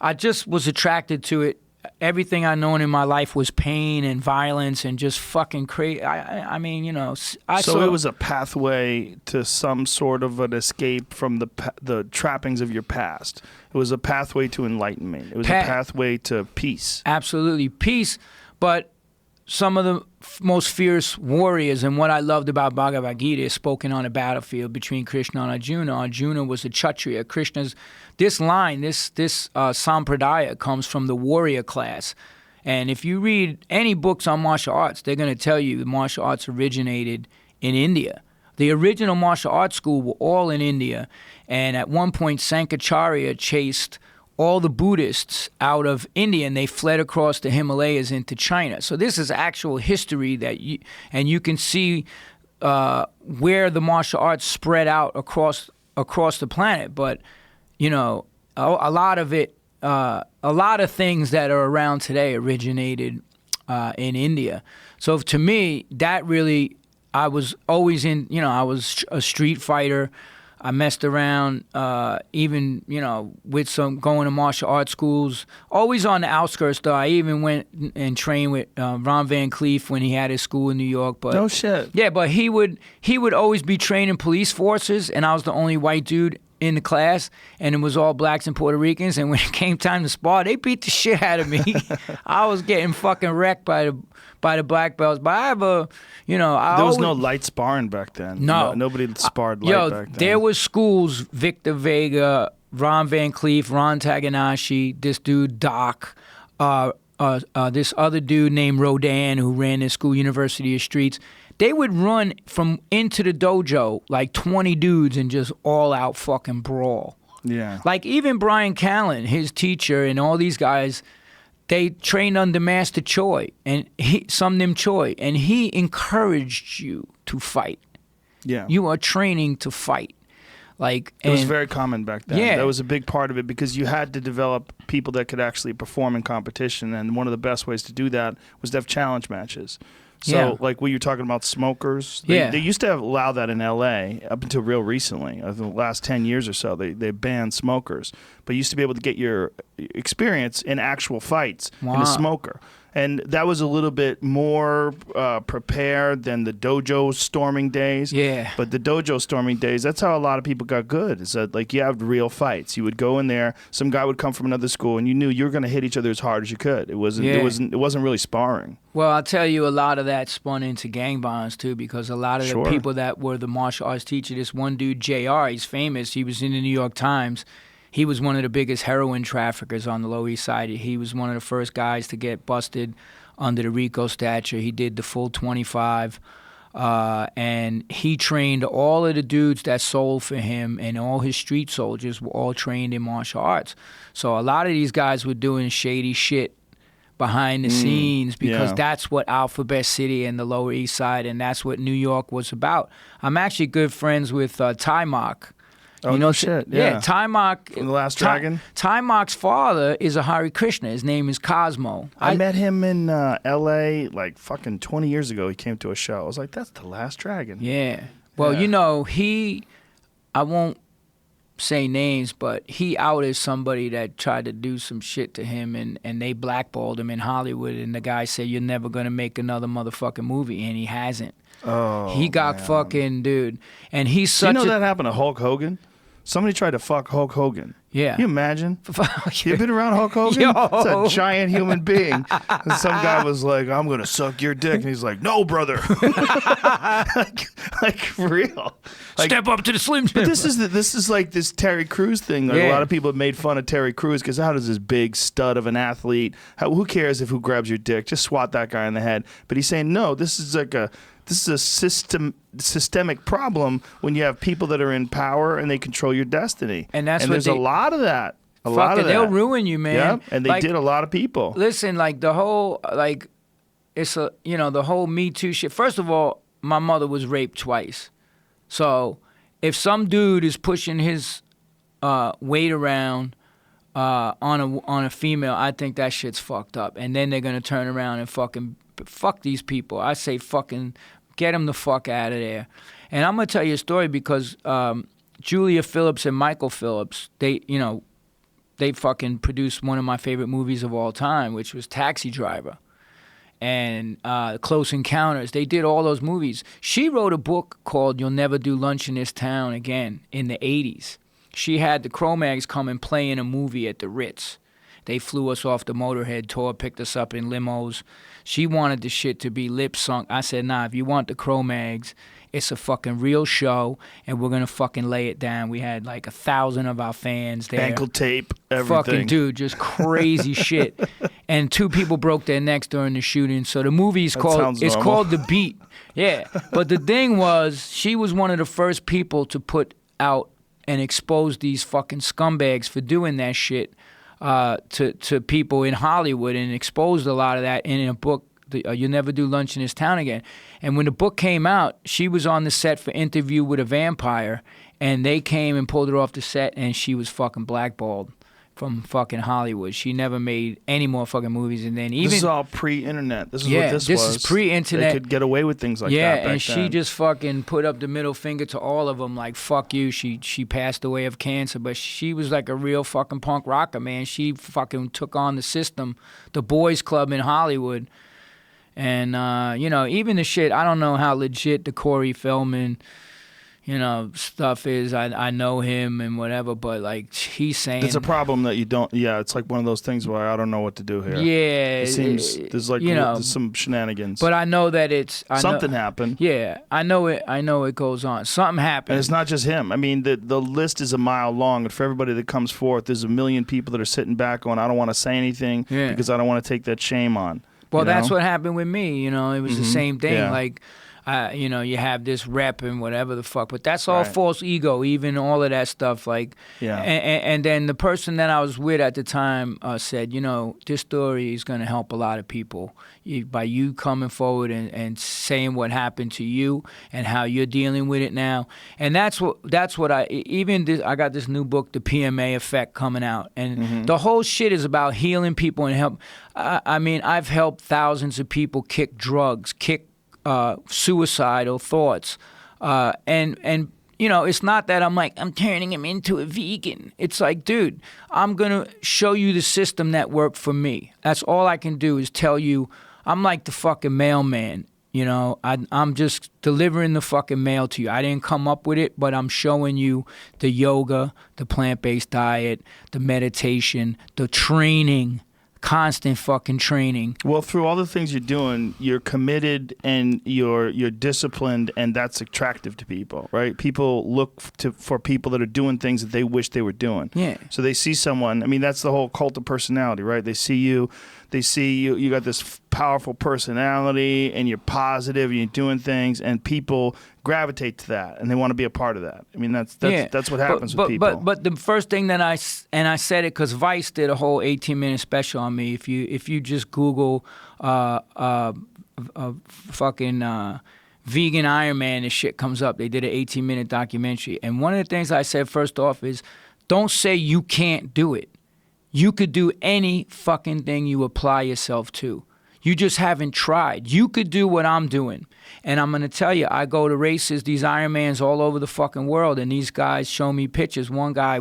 I just was attracted to it. Everything I'd known in my life was pain and violence and just fucking crazy. I mean, So it was a pathway to some sort of an escape from the trappings of your past. It was a pathway to enlightenment. It was a pathway to peace. Absolutely. Peace, but some of the most fierce warriors, and what I loved about Bhagavad Gita is spoken on a battlefield between Krishna and Arjuna. Arjuna was a Kshatriya. Krishna's, this sampradaya comes from the warrior class. And if you read any books on martial arts, they're going to tell you the martial arts originated in India. The original martial arts school were all in India. And at one point, Sankaracharya chased all the Buddhists out of India, and they fled across the Himalayas into China. So this is actual history and you can see where the martial arts spread out across the planet. But a lot of it, a lot of things that are around today originated in India. So to me, that really, I was always in. I was a street fighter. I messed around, even, with going to martial arts schools, always on the outskirts, though. I even went and trained with Ron Van Cleef when he had his school in New York. But no shit. Yeah, but he would always be training police forces, and I was the only white dude in the class, and it was all blacks and Puerto Ricans, and when it came time to spar, they beat the shit out of me. I was getting fucking wrecked by the black belts. But I have there was no light sparring back then. No. Nobody sparred light back then. There was schools, Victor Vega, Ron Van Cleef, Ron Taganashi, this dude Doc, this other dude named Rodan who ran this school, University of Streets. They would run from into the dojo like 20 dudes and just all out fucking brawl. Yeah. Like even Brian Callen, his teacher, and all these guys, they trained under Master Choi and Sumnim Choi, and he encouraged you to fight. Yeah. You are training to fight. Like, It was and- very common back then. Yeah. That was a big part of it because you had to develop people that could actually perform in competition, and one of the best ways to do that was to have challenge matches. So, Yeah. like what you're talking about, smokers. Yeah. They used to allow that in L.A. up until real recently. The last 10 years or so, they banned smokers. But you used to be able to get your experience in actual fights in Wow. a smoker. And that was a little bit more prepared than the dojo storming days. Yeah. But the dojo storming days, that's how a lot of people got good. Is that like you have real fights. You would go in there, some guy would come from another school, and you knew you were going to hit each other as hard as you could. It wasn't. Yeah. It wasn't really sparring. Well, I'll tell you, a lot of that spun into gang violence too, because a lot of Sure. the people that were the martial arts teacher, this one dude, JR, he's famous. He was in the New York Times. He was one of the biggest heroin traffickers on the Lower East Side. He was one of the first guys to get busted under the RICO statute. He did the full 25. And he trained all of the dudes that sold for him, and all his street soldiers were all trained in martial arts. So a lot of these guys were doing shady shit behind the scenes because yeah. that's what Alphabet City and the Lower East Side, and that's what New York was about. I'm actually good friends with Ty Mock. Oh, no shit. Yeah. Ty Mock. From The Last Dragon? Ty Mock's father is a Hare Krishna. His name is Cosmo. I met him in L.A. like fucking 20 years ago. He came to a show. I was like, that's The Last Dragon. Yeah. Well, Yeah. you know, I won't say names, but he outed somebody that tried to do some shit to him, and they blackballed him in Hollywood, and the guy said, you're never going to make another motherfucking movie, and he hasn't. Oh, He got man. fucking, dude. And he's Do such you know a... that happened to Hulk Hogan? Somebody tried to fuck Hulk Hogan. Yeah. Can you imagine? You been around Hulk Hogan? Yo. It's a giant human being. And some guy was like, I'm going to suck your dick. And he's like, no, brother. like for real. Like, Step up to the Slim Jim. but this is like this Terry Crews thing. Like, Yeah. a lot of people have made fun of Terry Crews because how does this big stud of an athlete, who cares if who grabs your dick? Just swat that guy in the head. But he's saying, no, this is a systemic problem when you have people that are in power and they control your destiny. And that's what there's a they- lot of that. A lot of that. They'll ruin you, man. Yeah, and they Like, did a lot of people. Listen, like the whole, like, it's a, you know, the whole Me Too shit. First of all, my mother was raped twice. So if some dude is pushing his weight around on a female, I think that shit's fucked up. And then they're going to turn around and fucking fuck these people. I say fucking get them the fuck out of there. And I'm going to tell you a story because Julia Phillips and Michael Phillips, they fucking produced one of my favorite movies of all time, which was Taxi Driver and Close Encounters. They did all those movies. She wrote a book called You'll Never Do Lunch in This Town Again in the 80s. She had the Cro-Mags come and play in a movie at the Ritz. They flew us off the Motorhead tour, picked us up in limos. She wanted the shit to be lip sunk. I said, nah, if you want the Cro-Mags, it's a fucking real show, and we're gonna fucking lay it down. We had like 1,000 of our fans there. Ankle tape, everything. Fucking dude, just crazy shit. And 2 people broke their necks during the shooting. So the movie's sounds normal. called The Beat. Yeah. But the thing was, she was one of the first people to put out and expose these fucking scumbags for doing that shit to people in Hollywood, and exposed a lot of that in a book. You'll Never Do Lunch in This Town Again. And when the book came out, she was on the set for Interview with a Vampire, and they came and pulled her off the set, and she was fucking blackballed from fucking Hollywood. She never made any more fucking movies, and then even This is all pre-internet. This is Yeah, what this this was. is pre-internet. They could get away with things like yeah, that back and she then. just fucking put up the middle finger to all of them, like fuck you. She passed away of cancer, but she was like a real fucking punk rocker, man. She fucking took on the system, the boys club in Hollywood. And, even the shit, I don't know how legit the Corey Feldman, stuff is. I know him and whatever, but, like, he's saying... It's a problem that you don't... Yeah, it's like one of those things where I don't know what to do here. Yeah. It seems there's like there's some shenanigans. But I know that something happened. Yeah, I know it goes on. Something happened. And it's not just him. I mean, the list is a mile long, and for everybody that comes forth, there's a million people that are sitting back going, I don't want to say anything because I don't want to take that shame on. Well, that's what happened with me. It was the same thing. Yeah. Like, you have this rep and whatever the fuck. But that's all Right. false ego, even all of that stuff. Like, Yeah. and then the person that I was with at the time said, this story is going to help a lot of people by you coming forward and saying what happened to you and how you're dealing with it now. And that's what I got this new book, The PMA Effect, coming out, and the whole shit is about healing people and help. I mean, I've helped thousands of people kick drugs, kick suicidal thoughts, and it's not that I'm turning him into a vegan. It's like, dude, I'm gonna show you the system that worked for me. That's all I can do is tell you. I'm like the fucking mailman. I'm just delivering the fucking mail to you. I didn't come up with it, but I'm showing you the yoga, the plant-based diet, the meditation, the training. Constant fucking training. Well, through all the things you're doing, you're committed and you're disciplined, and that's attractive to people, right? People look for people that are doing things that they wish they were doing. Yeah. So they see someone. I mean, that's the whole cult of personality, right? They see you. You got this powerful personality, and you're positive, and you're doing things, and people gravitate to that, and they want to be a part of that. I mean, that's what happens with people. But the first thing that I said it because Vice did a whole 18-minute special on me. If you just Google fucking vegan Iron Man, this shit comes up. They did an 18-minute documentary, and one of the things I said first off is, don't say you can't do it. You could do any fucking thing you apply yourself to. You just haven't tried. You could do what I'm doing. And I'm going to tell you, I go to races, these Ironmans all over the fucking world, and these guys show me pictures. One guy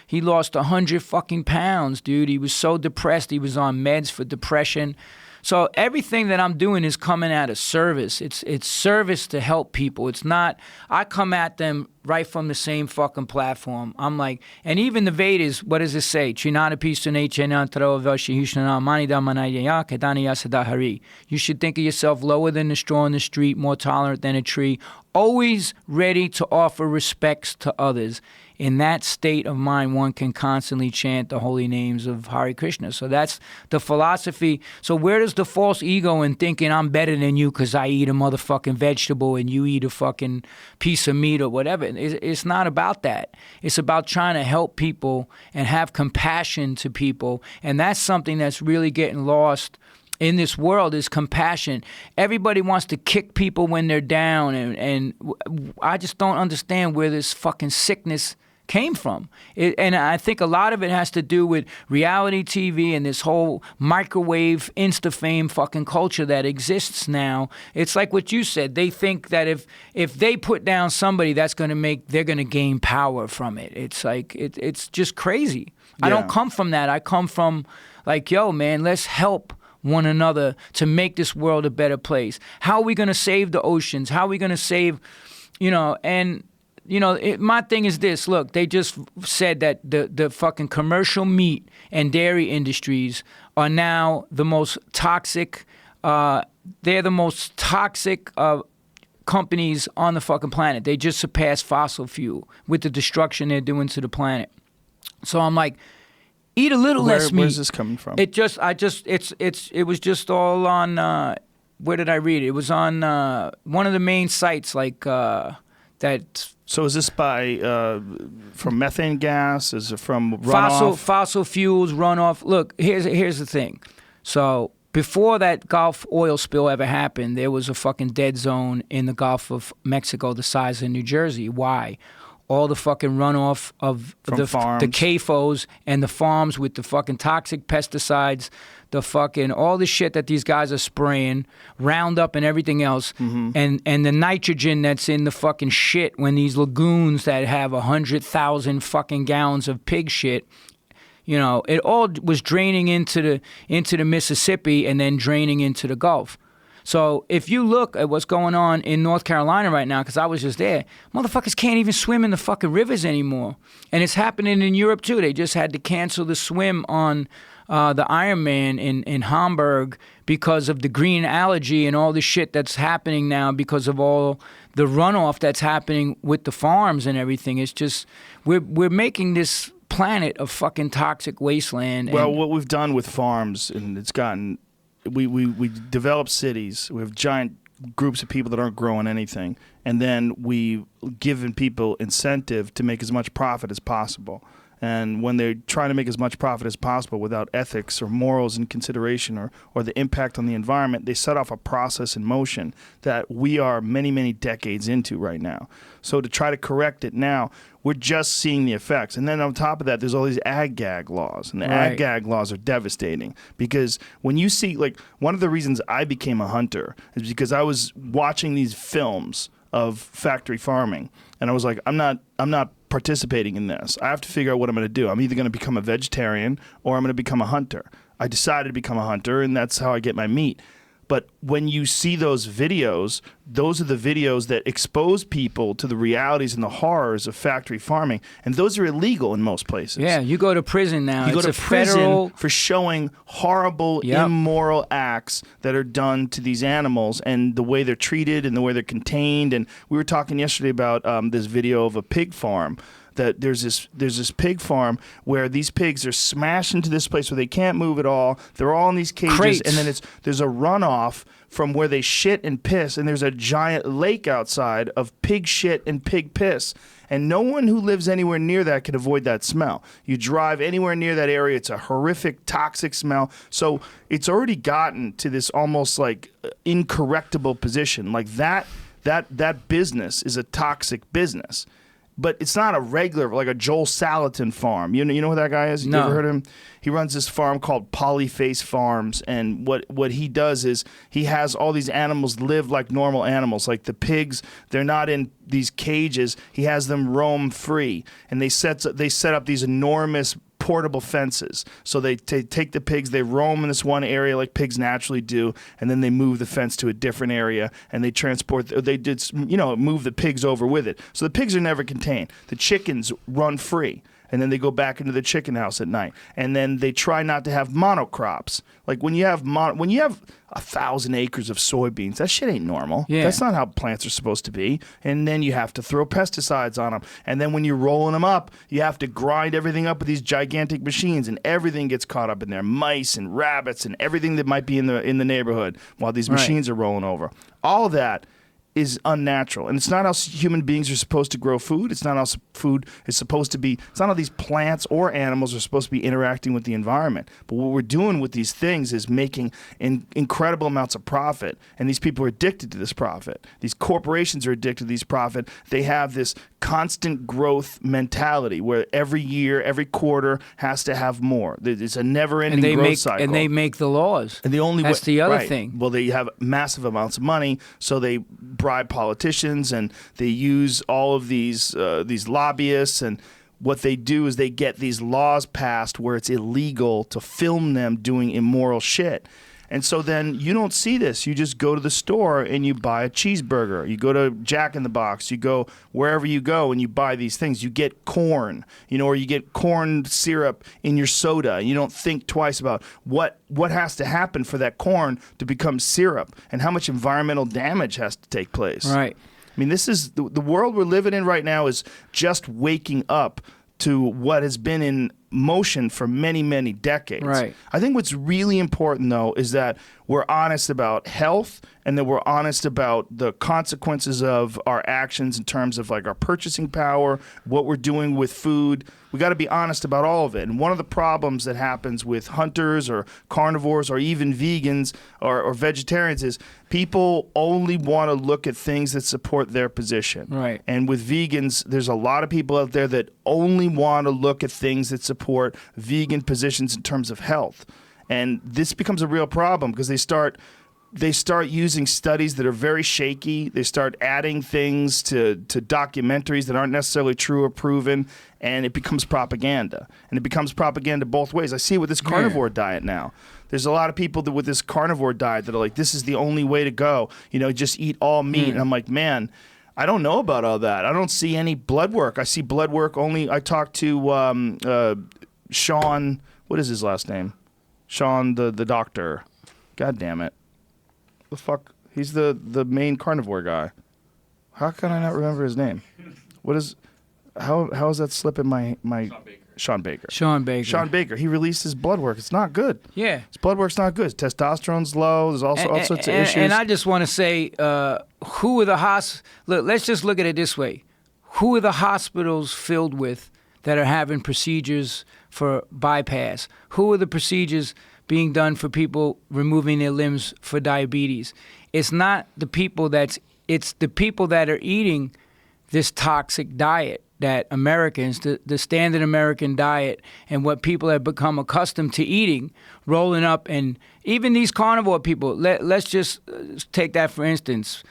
he lost 100 fucking pounds, dude. He was so depressed. He was on meds for depression. So everything that I'm doing is coming out of service. It's service to help people. It's not, I come at them right from the same fucking platform. I'm like, and even the Vedas, what does it say? You should think of yourself lower than the straw in the street, more tolerant than a tree, always ready to offer respects to others. In that state of mind, one can constantly chant the holy names of Hare Krishna. So that's the philosophy. So where does the false ego in thinking I'm better than you because I eat a motherfucking vegetable and you eat a fucking piece of meat or whatever? It's not about that. It's about trying to help people and have compassion to people. And that's something that's really getting lost in this world, is compassion. Everybody wants to kick people when they're down, and I just don't understand where this fucking sickness came from. And I think a lot of it has to do with reality TV and this whole microwave Insta fame fucking culture that exists now. It's like what you said. They think that if they put down somebody, they're going to gain power from it. It's like, it's just crazy. Yeah. I don't come from that. I come from like, yo, man, let's help one another to make this world a better place. How are we going to save the oceans? How are we going to save, my thing is this. Look, they just said that the fucking commercial meat and dairy industries are now the most toxic. They're the most toxic companies on the fucking planet. They just surpassed fossil fuel with the destruction they're doing to the planet. So I'm like, eat a little less meat. Where's this coming from? It was just all on. Where did I read it? It was on one of the main sites, like that. So is this from methane gas? Is it from runoff? Fossil fuels runoff. Look, here's the thing. So before that Gulf oil spill ever happened, there was a fucking dead zone in the Gulf of Mexico the size of New Jersey. Why? All the fucking runoff of the CAFOs and the farms with the fucking toxic pesticides, the fucking all the shit that these guys are spraying, Roundup and everything else, and the nitrogen that's in the fucking shit when these lagoons that have 100,000 fucking gallons of pig shit, it all was draining into the Mississippi and then draining into the Gulf. So if you look at what's going on in North Carolina right now, because I was just there, motherfuckers can't even swim in the fucking rivers anymore. And it's happening in Europe too. They just had to cancel the swim on the Ironman in Hamburg because of the green algae and all the shit that's happening now because of all the runoff that's happening with the farms and everything. It's just, we're making this planet a fucking toxic wasteland. Well, what we've done with farms, and it's gotten... We develop cities. We have giant groups of people that aren't growing anything, and then we've given people incentive to make as much profit as possible. And when they're trying to make as much profit as possible without ethics or morals in consideration or the impact on the environment, they set off a process in motion that we are many, many decades into right now. So to try to correct it now, we're just seeing the effects. And then on top of that, there's all these ag-gag laws. And the ag-gag laws are devastating because when you see, like, one of the reasons I became a hunter is because I was watching these films of factory farming. And I was like, I'm not participating in this. I have to figure out what I'm going to do. I'm either going to become a vegetarian or I'm going to become a hunter. I decided to become a hunter, and that's how I get my meat. But when you see those videos, those are the videos that expose people to the realities and the horrors of factory farming, and those are illegal in most places. Yeah, you go to prison now. You it's go to a prison federal... for showing horrible, immoral acts that are done to these animals and the way they're treated and the way they're contained. And we were talking yesterday about this video of a pig farm. That there's this pig farm where these pigs are smashed into this place where they can't move at all. They're all in these cages, Crates. And then there's a runoff from where they shit and piss, and there's a giant lake outside of pig shit and pig piss. And no one who lives anywhere near that can avoid that smell. You drive anywhere near that area, it's a horrific, toxic smell. So it's already gotten to this almost like incorrectable position. Like that business is a toxic business. But it's not a regular, like a Joel Salatin farm. You know who that guy is? You No. ever heard of him? He runs this farm called Polyface Farms, and what he does is he has all these animals live like normal animals. Like the pigs, they're not in these cages. He has them roam free, and they set up these enormous portable fences. So they take the pigs, they roam in this one area like pigs naturally do, and then they move the fence to a different area, and they move the pigs over with it. So the pigs are never contained. The chickens run free, and then they go back into the chicken house at night. And then they try not to have monocrops. Like when you have 1,000 acres of soybeans, that shit ain't normal. Yeah. That's not how plants are supposed to be. And then you have to throw pesticides on them. And then when you're rolling them up, you have to grind everything up with these gigantic machines, and everything gets caught up in there. Mice and rabbits and everything that might be in the neighborhood while these machines are rolling over. All of that is unnatural, and it's not how human beings are supposed to grow food. It's not how food is supposed to be. It's not how these plants or animals are supposed to be interacting with the environment. But what we're doing with these things is making incredible amounts of profit, and these people are addicted to this profit. These corporations are addicted to these profit. They have this constant growth mentality where every year, every quarter has to have more. It's a never-ending growth cycle. And they make the laws. And That's the other thing. Well, they have massive amounts of money, so they bribe politicians, and they use all of these lobbyists, and what they do is they get these laws passed where it's illegal to film them doing immoral shit. And so then you don't see this. You just go to the store and you buy a cheeseburger. You go to Jack in the Box. You go wherever you go and you buy these things. You get corn, or you get corn syrup in your soda. You don't think twice about what has to happen for that corn to become syrup and how much environmental damage has to take place. Right. I mean, this is the world we're living in right now is just waking up to what has been in motion for many, many decades. Right. I think what's really important, though, is that we're honest about health and that we're honest about the consequences of our actions in terms of like our purchasing power, what we're doing with food. We got to be honest about all of it. And one of the problems that happens with hunters or carnivores or even vegans or vegetarians is people only want to look at things that support their position. Right. And with vegans, there's a lot of people out there that only want to look at things that support vegan positions in terms of health. And this becomes a real problem because they start using studies that are very shaky. They start adding things to documentaries that aren't necessarily true or proven, and it becomes propaganda. And it becomes propaganda both ways. I see it with this carnivore diet now. There's a lot of people with this carnivore diet that are like, this is the only way to go. Just eat all meat. And I'm like, man, I don't know about all that. I don't see any blood work. I see blood work only. I talked to Sean, what is his last name? Sean, the doctor. God damn it. The fuck? He's the main carnivore guy. How can I not remember his name? How is that slipping my Sean Baker. Sean Baker. Sean Baker. He released his blood work. It's not good. Yeah. His blood work's not good. His testosterone's low. There's also all sorts of issues. And I just want to say, who are the look, let's just look at it this way. Who are the hospitals filled with that are having procedures for bypass? Who are the procedures being done for people removing their limbs for diabetes? It's not the people it's the people that are eating this toxic diet that Americans, the standard American diet, and what people have become accustomed to eating, rolling up, and even these carnivore people, let's just take that for instance.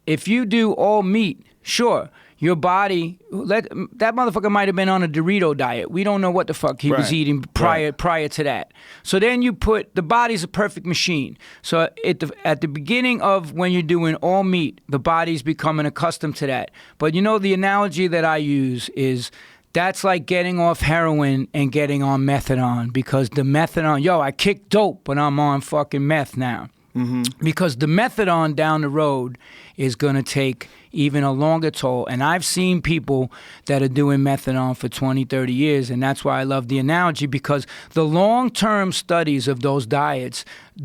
If you do all meat, sure, your body, that motherfucker might have been on a Dorito diet. We don't know what the fuck he was eating prior to that. So then you the body's a perfect machine. So at the beginning of when you're doing all meat, the body's becoming accustomed to that. But you know, the analogy that I use is that's like getting off heroin and getting on methadone, because the methadone, I kicked dope, but I'm on fucking meth now. Mm-hmm. Because the methadone down the road is going to take even a longer toll. And I've seen people that are doing methadone for 20, 30 years, and that's why I love the analogy, because the long-term studies of those diets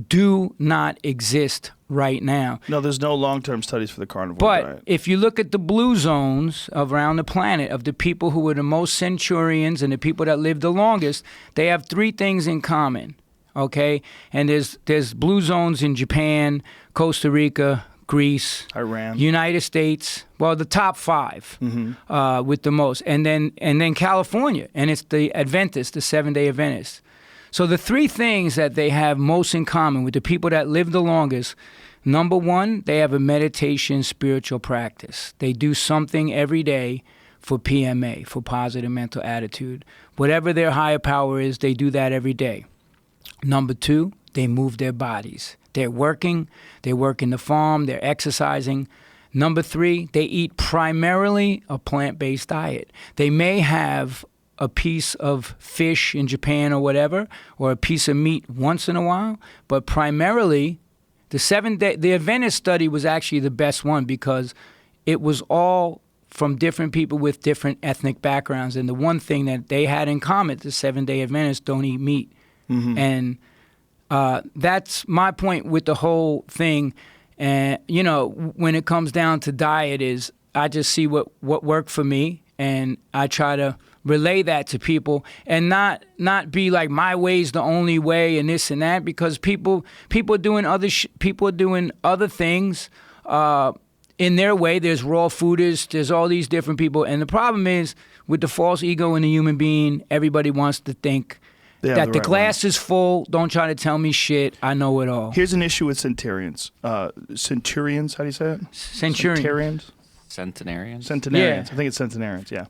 do not exist right now. No, there's no long-term studies for the carnivore diet. But if you look at the blue zones around the planet of the people who are the most centurions and the people that live the longest, they have three things in common. Okay, and there's blue zones in Japan, Costa Rica, Greece, Iran, United States. Well, the top five with the most, and then California, and it's the Adventists, the 7-day Adventists. So the three things that they have most in common with the people that live the longest: number one, they have a meditation spiritual practice. They do something every day for PMA, for positive mental attitude. Whatever their higher power is, they do that every day. Number two, they move their bodies. They're working, they work in the farm, they're exercising. Number three, they eat primarily a plant-based diet. They may have a piece of fish in Japan or whatever, or a piece of meat once in a while, but primarily the Adventist study was actually the best one, because it was all from different people with different ethnic backgrounds. And the one thing that they had in common, the 7-day Adventists don't eat meat. Mm-hmm. And that's my point with the whole thing. And, when it comes down to diet, is I just see what worked for me, and I try to relay that to people, and not be like my way's the only way and this and that, because people are doing other things in their way. There's raw foodists, there's all these different people, and the problem is with the false ego in the human being, everybody wants to think that the glass is full. Don't try to tell me shit. I know it all. Here's an issue with centurions. Centurions, how do you say it? Centurions? Centenarians? Centenarians. Yeah. I think it's centenarians, yeah.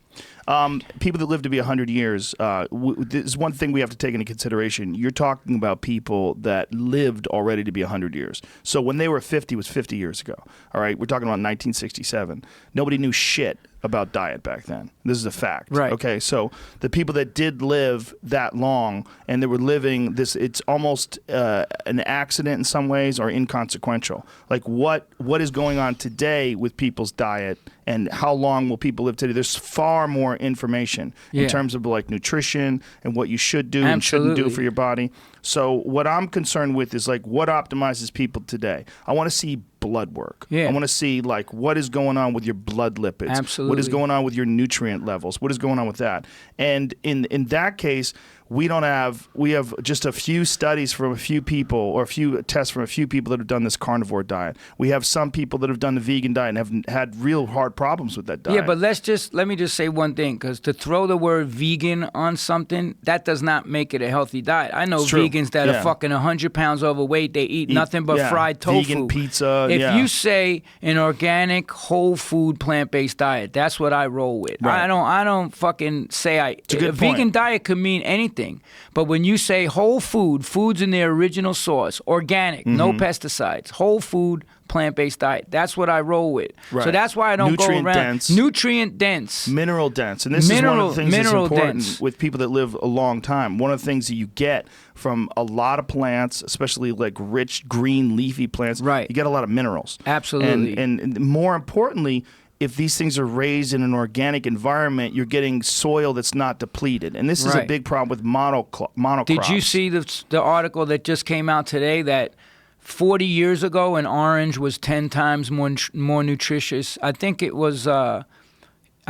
People that live to be 100 years, this is one thing we have to take into consideration. You're talking about people that lived already to be 100 years. So when they were 50 was 50 years ago. All right, we're talking about 1967. Nobody knew shit about diet back then. This is a fact. Right. Okay, so the people that did live that long and they were living this, it's almost an accident in some ways, or inconsequential. Like what is going on today with people's diet, and how long will people live today? There's far more information in terms of like nutrition and what you should do and shouldn't do for your body. So what I'm concerned with is like what optimizes people today. I want to see blood work. I want to see like what is going on with your blood lipids. Absolutely. What is going on with your nutrient levels? What is going on with that? And in that case, we have just a few studies from a few people, or a few tests from a few people that have done this carnivore diet. We have some people that have done the vegan diet and have had real hard problems with that diet. Yeah, but let me just say one thing, because to throw the word vegan on something, that does not make it a healthy diet. I know vegans that are fucking 100 pounds overweight. They eat nothing but fried tofu. Vegan pizza. If you say an organic, whole food, plant-based diet, that's what I roll with. Right. I don't fucking say a vegan diet could mean anything. But when you say whole foods in their original source, organic, no pesticides, whole food, plant-based diet, that's what I roll with. Right. So that's why I don't go around. Nutrient dense. Mineral dense. And this is one of the things that's important with people that live a long time. One of the things that you get from a lot of plants, especially like rich green leafy plants, you get a lot of minerals. Absolutely. And more importantly, if these things are raised in an organic environment, you're getting soil that's not depleted. And this is a big problem with monocrops. Did you see the article that just came out today that 40 years ago an orange was 10 times more nutritious? I think it was I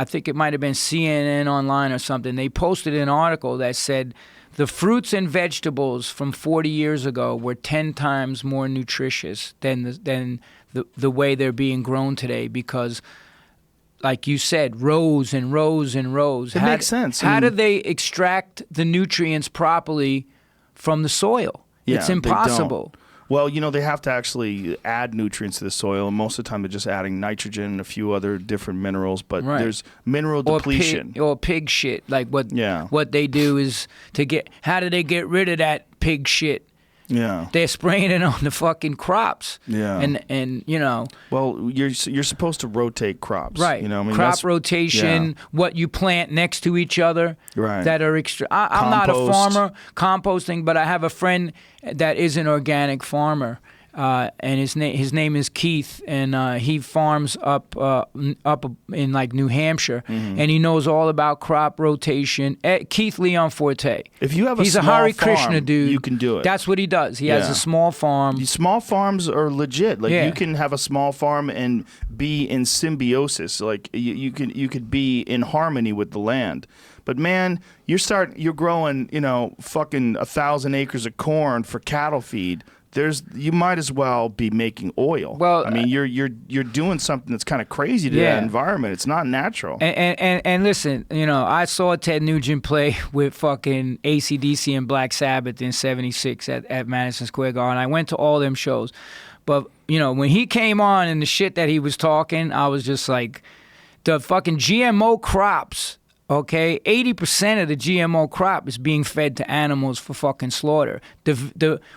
think it might have been CNN Online or something. They posted an article that said the fruits and vegetables from 40 years ago were 10 times more nutritious than the way they're being grown today because, like you said, rows and rows and rows. It makes sense. How do they extract the nutrients properly from the soil? Yeah, it's impossible. Well, you know, they have to actually add nutrients to the soil, and most of the time they're just adding nitrogen and a few other different minerals, but there's mineral depletion. Or pig shit. Like what they do is how do they get rid of that pig shit? Yeah. They're spraying it on the fucking crops. Yeah. And you know. Well, you're supposed to rotate crops. Right. You know, I mean, crop rotation, what you plant next to each other. Right. That are extra. I'm not a farmer, composting, but I have a friend that is an organic farmer. And his name is Keith, and he farms up in like New Hampshire, and he knows all about crop rotation. Keith Leon Forte. If you have he's a a small Hare farm, Krishna dude. you can do it. That's what he does. He has a small farm. Small farms are legit. Like you can have a small farm and be in symbiosis. Like you could be in harmony with the land. But man, you're growing, you know, fucking 1,000 acres of corn for cattle feed. You might as well be making oil. Well, I mean, you're doing something that's kind of crazy to that environment. It's not natural. And listen, you know, I saw Ted Nugent play with fucking AC/DC and Black Sabbath in '76 at Madison Square Garden. I went to all them shows, but you know, when he came on and the shit that he was talking, I was just like, the fucking GMO crops. Okay, 80% of the GMO crop is being fed to animals for fucking slaughter.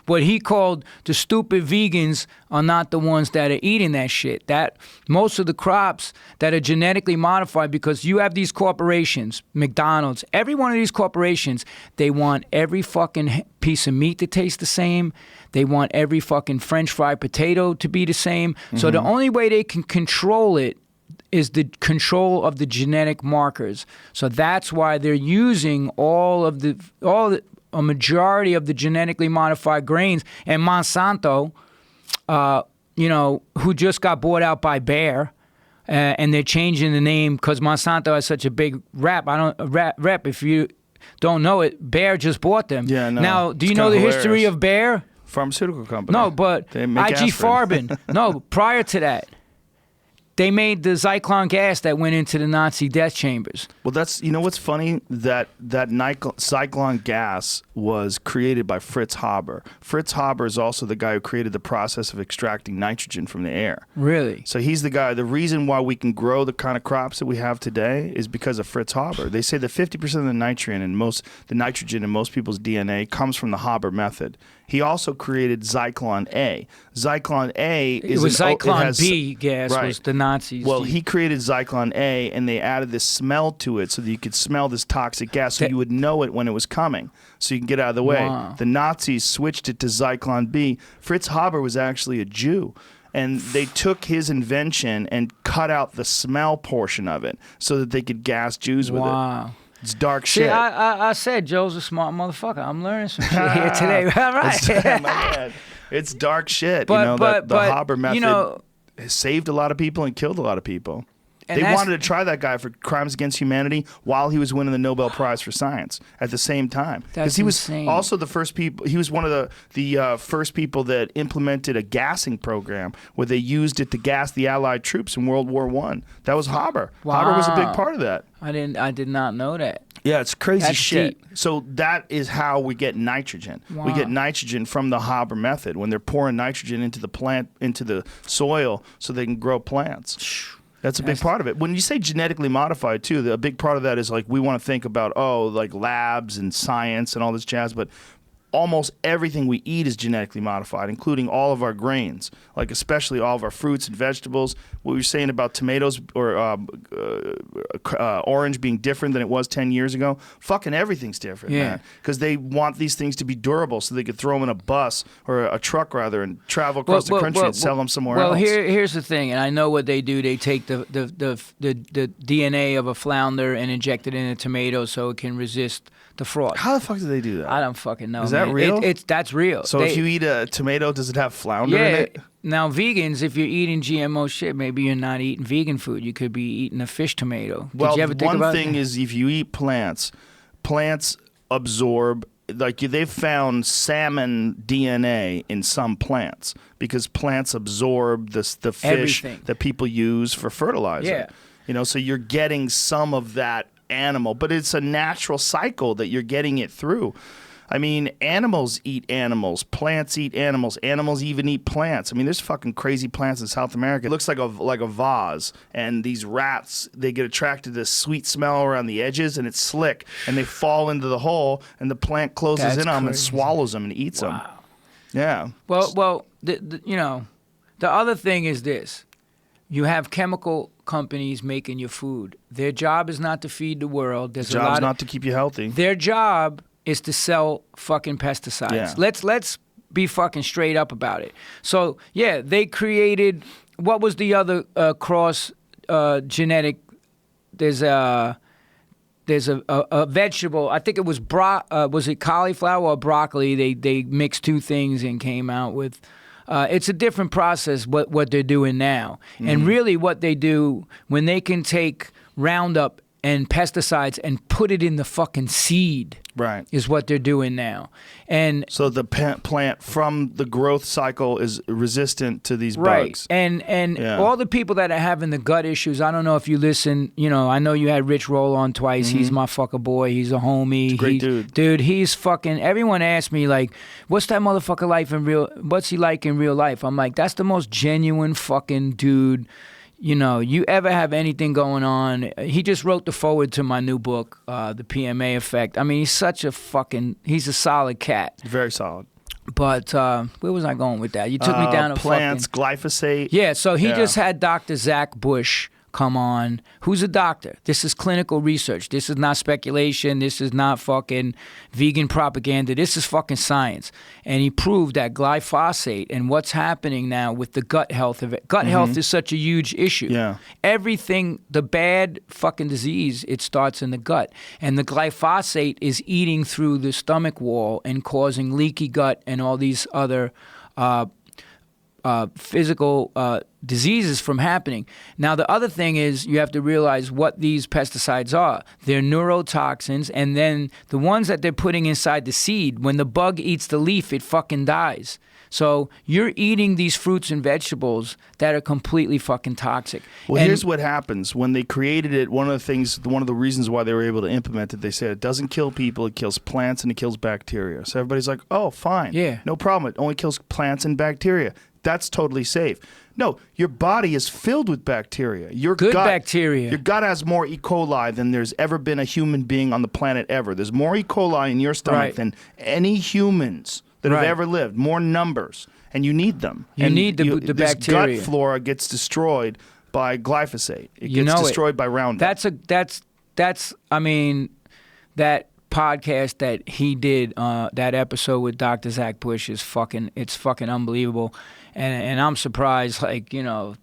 What he called the stupid vegans are not the ones that are eating that shit. That most of the crops that are genetically modified, because you have these corporations, McDonald's, every one of these corporations, they want every fucking piece of meat to taste the same. They want every fucking French fried potato to be the same. So the only way they can control it is the control of the genetic markers. So that's why they're using a majority of the genetically modified grains. And Monsanto, you know, who just got bought out by Bayer, and they're changing the name because Monsanto has such a big rep. If you don't know it, Bayer just bought them. Yeah, no, now, do you know the history of Bayer? Pharmaceutical company. No, but IG Farben. No, prior to that. They made the Zyklon gas that went into the Nazi death chambers. Well, you know what's funny? That Zyklon gas was created by Fritz Haber. Fritz Haber is also the guy who created the process of extracting nitrogen from the air. Really? So he's the guy. The reason why we can grow the kind of crops that we have today is because of Fritz Haber. They say that 50% of the nitrogen in most people's DNA comes from the Haber method. He also created Zyklon A. Zyklon A is Zyklon B gas was the Nazis. Well, he created Zyklon A, and they added this smell to it so that you could smell this toxic gas, so you would know it when it was coming, so you can get out of the way. Wow. The Nazis switched it to Zyklon B. Fritz Haber was actually a Jew, and they took his invention and cut out the smell portion of it so that they could gas Jews with it. Wow. It's dark shit. See, I said Joe's a smart motherfucker. I'm learning some shit here today. All right. It's dark shit. But, you know, but, the Haber method, you know, saved a lot of people and killed a lot of people. And they wanted to try that guy for crimes against humanity while he was winning the Nobel Prize for Science at the same time. Because he was insane. also the first people. He was one of the first people that implemented a gassing program where they used it to gas the Allied troops in World War I. That was Haber. Wow. Haber was a big part of that. I did not know that. Yeah, it's crazy That's shit. deep. So that is how we get nitrogen. Wow. We get nitrogen from the Haber method when they're pouring nitrogen into the soil so they can grow plants. That's a big part of it. When you say genetically modified too, a big part of that is like we want to think about like labs and science and all this jazz, but almost everything we eat is genetically modified, including all of our grains, like especially all of our fruits and vegetables. What you're saying about tomatoes or orange being different than it was 10 years ago, fucking everything's different, man. Because they want these things to be durable so they could throw them in a bus or a truck rather and travel across the country and sell them somewhere else. Well, here's the thing, and I know what they do. They take the DNA of a flounder and inject it in a tomato so it can resist the fraud. How the fuck do they do that? I don't fucking know. Is that real? That's real. So if you eat a tomato, does it have flounder in it? Now, vegans, if you're eating GMO shit, maybe you're not eating vegan food. You could be eating a fish tomato. Did you ever think about one thing is if you eat plants absorb, like they've found salmon DNA in some plants because plants absorb the fish Everything that people use for fertilizer. Yeah. You know, so you're getting some of that animal, but it's a natural cycle that you're getting it through. I mean, animals eat animals, plants eat animals, animals even eat plants. I mean, there's fucking crazy plants in South America. It looks like a vase, and these rats, they get attracted to the sweet smell around the edges, and it's slick, and they fall into the hole, and the plant closes in on them and swallows them and eats them. Yeah. Well, the other thing is this. You have chemical companies making your food. Their job is not to feed the world. Their job is not to keep you healthy. Their job is to sell fucking pesticides. Yeah. Let's be fucking straight up about it. So, yeah, they created, what was the other cross genetic, there's a vegetable, I think it was was it cauliflower or broccoli? They mixed two things and came out with, it's a different process what they're doing now. And really what they do, when they can take Roundup and pesticides and put it in the fucking seed, right, is what they're doing now. And so the plant from the growth cycle is resistant to these bugs. And all the people that are having the gut issues, I don't know if you listen, I know you had Rich Roll on twice. He's my fucker boy. He's a homie. He's a great dude. Dude, he's fucking, everyone asks me like, what's that motherfucker what's he like in real life? I'm like, that's the most genuine fucking dude. You ever have anything going on. He just wrote the foreword to my new book, The PMA Effect. I mean, he's a solid cat. Very solid. But where was I going with that? You took me down a plants, glyphosate. Yeah, so he just had Dr. Zach Bush come on, who's a doctor. This is clinical research. This is not speculation. This is not fucking vegan propaganda. This is fucking science. And he proved that glyphosate and what's happening now with the gut health of it. Gut health is such a huge issue. Yeah. Everything, the bad fucking disease, it starts in the gut. And the glyphosate is eating through the stomach wall and causing leaky gut and all these other physical diseases from happening. Now, the other thing is you have to realize what these pesticides are. They're neurotoxins, and then the ones that they're putting inside the seed, when the bug eats the leaf, it fucking dies. So you're eating these fruits and vegetables that are completely fucking toxic. Well, here's what happens. When they created it, one of the reasons why they were able to implement it, they said it doesn't kill people, it kills plants, and it kills bacteria. So everybody's like, oh, fine. Yeah. No problem. It only kills plants and bacteria. That's totally safe. No, your body is filled with bacteria. Bacteria. Your gut has more E. coli than there's ever been a human being on the planet ever. There's more E. coli in your stomach than any humans that have ever lived. More numbers. And you need them. You need the this bacteria. Gut flora gets destroyed by glyphosate. It gets destroyed by Roundup. That's I mean, that podcast that he did, that episode with Dr. Zach Bush is fucking unbelievable. And I'm surprised, motherfuckers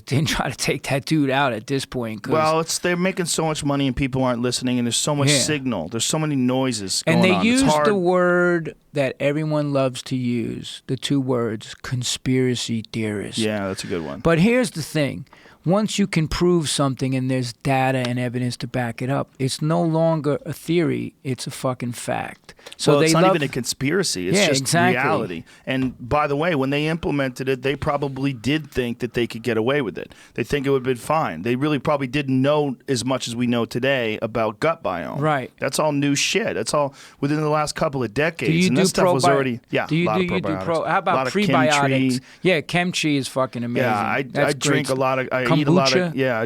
didn't try to take that dude out at this point. Well, they're making so much money and people aren't listening, and there's so much signal. There's so many noises going on. And they use the word that everyone loves to use, the two words, conspiracy theorists. Yeah, that's a good one. But here's the thing. Once you can prove something and there's data and evidence to back it up, it's no longer a theory, it's a fucking fact. So it's not even a conspiracy, it's just exactly. reality. And by the way, when they implemented it, they probably did think that they could get away with it. They think it would have been fine. They really probably didn't know as much as we know today about gut biome. Right. That's all new shit. That's all within the last couple of decades. Do you and do that stuff was already how about prebiotics? Yeah, kimchi is fucking amazing. Yeah, I drink a lot of I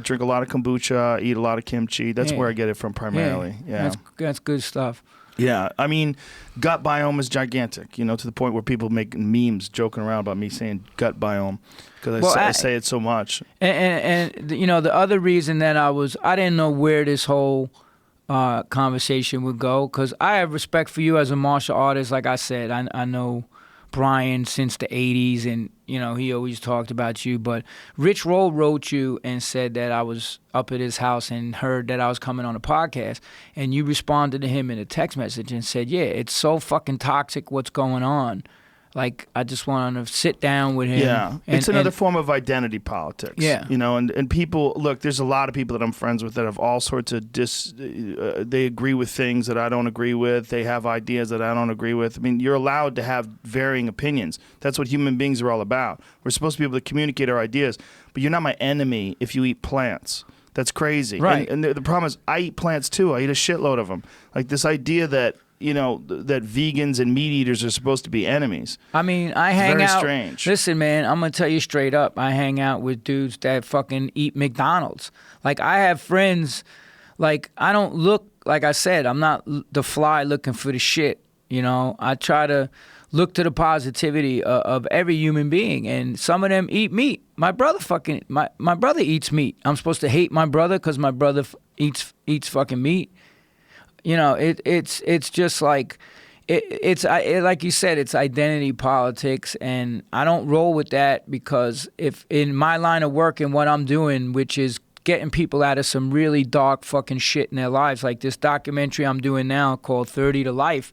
drink a lot of kombucha, I eat a lot of kimchi. That's where I get it from primarily. Yeah. That's good stuff. Yeah, I mean, gut biome is gigantic, to the point where people make memes joking around about me saying gut biome because I say it so much. And the other reason that I didn't know where this whole conversation would go, because I have respect for you as a martial artist. Like I said, I know Brian since the 80s, and he always talked about you. But Rich Roll wrote you and said that I was up at his house and heard that I was coming on a podcast, and you responded to him in a text message and said, yeah, it's so fucking toxic what's going on. Like, I just want to sit down with him. Yeah, it's another form of identity politics. Yeah. And people, look, there's a lot of people that I'm friends with that have all sorts of they agree with things that I don't agree with. They have ideas that I don't agree with. I mean, you're allowed to have varying opinions. That's what human beings are all about. We're supposed to be able to communicate our ideas, but you're not my enemy if you eat plants. That's crazy. Right. And the problem is I eat plants too. I eat a shitload of them. Like this idea that that vegans and meat eaters are supposed to be enemies. I mean, I hang out. Very strange. Listen, man, I'm gonna tell you straight up. I hang out with dudes that fucking eat McDonald's. Like, I have friends. Like, I don't look, like I said, I'm not the fly looking for the shit. I try to look to the positivity of every human being, and some of them eat meat. My brother my brother eats meat. I'm supposed to hate my brother because my brother eats fucking meat. It's just like it's like you said, it's identity politics, and I don't roll with that, because if in my line of work and what I'm doing, which is getting people out of some really dark fucking shit in their lives, like this documentary I'm doing now called 30 to Life,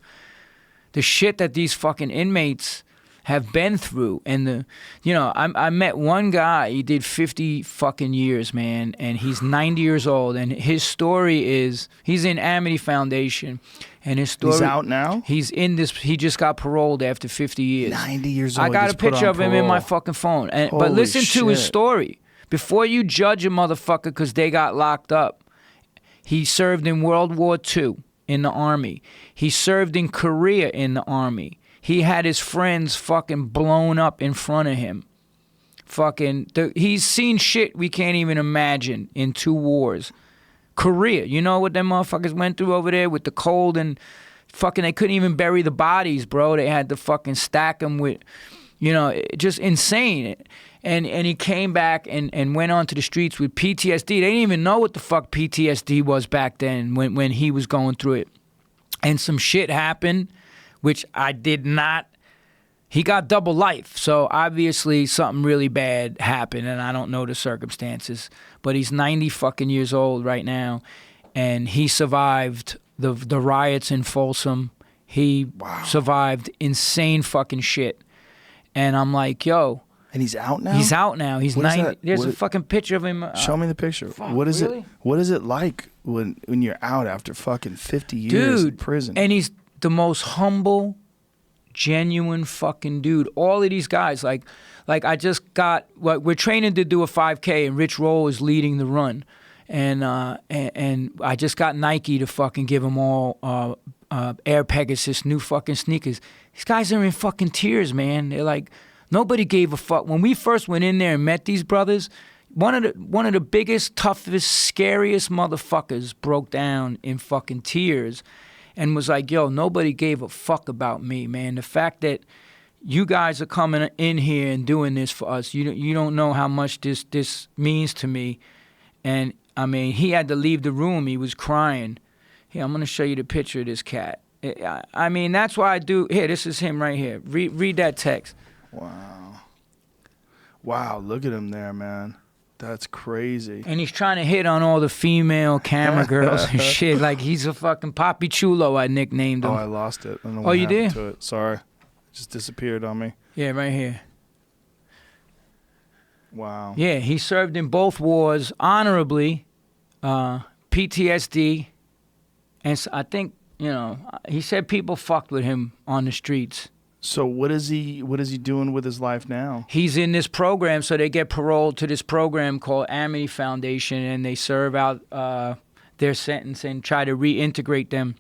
the shit that these fucking inmates have been through. And I met one guy, he did 50 fucking years, man, and he's 90 years old, and his story is, he's in Amity Foundation, and his story, he's out now? He just got paroled after 50 years. 90 years old. I got a picture of him in my fucking phone. But listen to his story. Before you judge a motherfucker because they got locked up, he served in World War II in the Army. He served in Korea in the Army. He had his friends fucking blown up in front of him. He's seen shit we can't even imagine in 2 wars. Korea, you know what them motherfuckers went through over there with the cold, and fucking they couldn't even bury the bodies, bro. They had to fucking stack them with, just insane. And he came back and went onto the streets with PTSD. They didn't even know what the fuck PTSD was back then when he was going through it. And some shit happened, which I did not. He got double life, so obviously something really bad happened, and I don't know the circumstances. But he's 90 fucking years old right now, and he survived the riots in Folsom. He survived insane fucking shit. And I'm like, yo. And he's out now? He's out now. He's 90. There's a fucking picture of him. Show me the picture. What is really? What is it like when you're out after fucking 50 years in prison? And he's the most humble, genuine fucking dude. All of these guys, like I just got, we're training to do a 5K, and Rich Roll is leading the run, and I just got Nike to fucking give them all Air Pegasus new fucking sneakers. These guys are in fucking tears, man. They're like, nobody gave a fuck. When we first went in there and met these brothers, one of the biggest, toughest, scariest motherfuckers broke down in fucking tears and was like, yo, nobody gave a fuck about me, man. The fact that you guys are coming in here and doing this for us, you don't know how much this means to me. And, I mean, he had to leave the room. He was crying. Here, I'm going to show you the picture of this cat. I mean, that's why I do. Here, this is him right here. Read that text. Wow, look at him there, man. That's crazy. And he's trying to hit on all the female camera girls and shit. Like, he's a fucking Papi Chulo, I nicknamed him. Oh, I lost it. I don't know what you happened did? to it. Sorry. It just disappeared on me. Yeah, right here. Wow. Yeah, he served in both wars honorably, PTSD, and so I think, he said people fucked with him on the streets. So what is he doing with his life now? He's in this program, so they get paroled to this program called Amity Foundation, and they serve out their sentence and try to reintegrate them.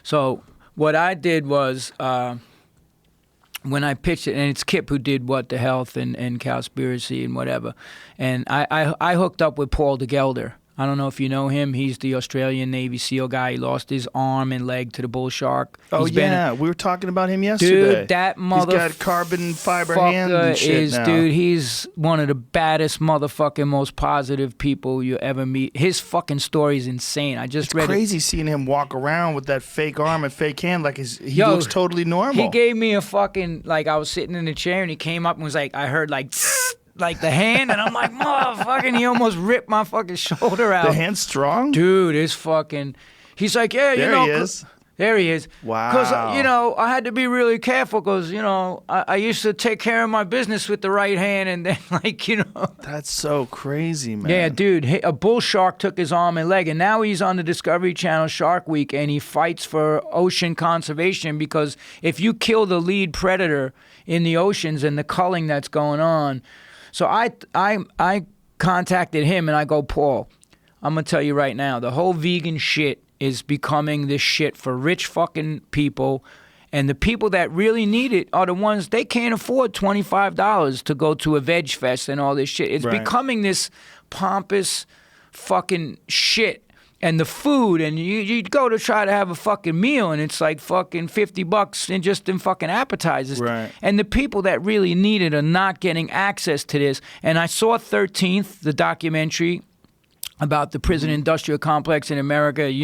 So what I did was, when I pitched it, and it's Kip who did What the Health and Cowspiracy and whatever, and I hooked up with Paul DeGelder. I don't know if you know him. He's the Australian Navy SEAL guy. He lost his arm and leg to the bull shark. Oh, yeah. We were talking about him yesterday. Dude, that motherfucker He's got carbon fiber hands and shit now. Dude, he's one of the baddest motherfucking most positive people you ever meet. His fucking story is insane. I just read it. It's crazy seeing him walk around with that fake arm and fake hand like he looks totally normal. He gave me a fucking, like, I was sitting in the chair and he came up and was like, I heard like the hand, and I'm like, motherfucking, he almost ripped my fucking shoulder out. The hand's strong? Dude, it's fucking, he's like, yeah, there he is. There he is. Wow. Because, I had to be really careful because, I used to take care of my business with the right hand and then, That's so crazy, man. Yeah, dude, a bull shark took his arm and leg, and now he's on the Discovery Channel Shark Week, and he fights for ocean conservation because if you kill the lead predator in the oceans and the culling that's going on. So I contacted him, and I go, Paul, I'm going to tell you right now, the whole vegan shit is becoming this shit for rich fucking people, and the people that really need it are the ones, they can't afford $25 to go to a veg fest and all this shit. It's becoming this pompous fucking shit. And the food, and you go to try to have a fucking meal, and it's like fucking $50 in just in fucking appetizers. Right. And the people that really need it are not getting access to this. And I saw 13th, the documentary about the prison industrial complex in America. Did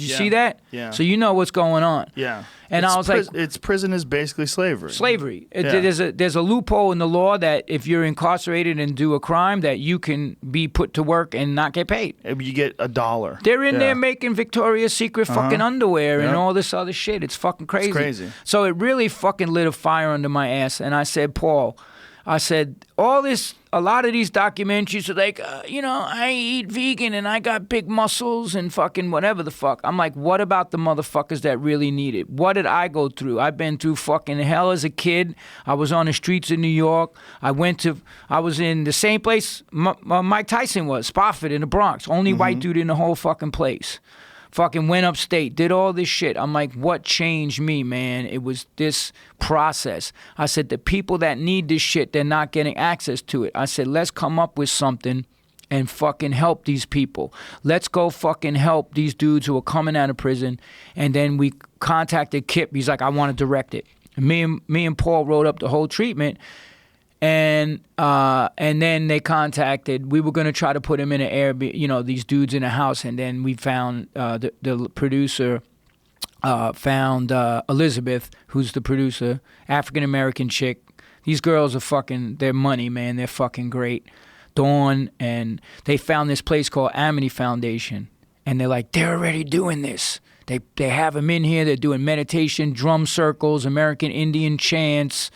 you see that? Yeah. So you know what's going on. Yeah. And I was like, it's prison is basically slavery. Slavery. Yeah. There's a loophole in the law that if you're incarcerated and do a crime, that you can be put to work and not get paid. You get $1. They're in there making Victoria's Secret fucking underwear and all this other shit. It's fucking crazy. It's crazy. So it really fucking lit a fire under my ass. And I said, Paul, a lot of these documentaries are like, I eat vegan and I got big muscles and fucking whatever the fuck. I'm like, what about the motherfuckers that really need it? What did I go through? I've been through fucking hell as a kid. I was on the streets of New York. I was in the same place Mike Tyson was, Spofford in the Bronx. Only white dude in the whole fucking place. Fucking went upstate, did all this shit. I'm like, what changed me, man? It was this process. I said, the people that need this shit, they're not getting access to it. I said, let's come up with something and fucking help these people. Let's go fucking help these dudes who are coming out of prison. And then we contacted Kip. He's like, I want to direct it. And me and Paul wrote up the whole treatment. And then they contacted. We were going to try to put him in an Airbnb, these dudes in a house. And then we found the producer found Elizabeth, who's the producer, African American chick. These girls are fucking. They're money, man. They're fucking great. Dawn, and they found this place called Amity Foundation, and they're like, they're already doing this. They have them in here. They're doing meditation, drum circles, American Indian chants.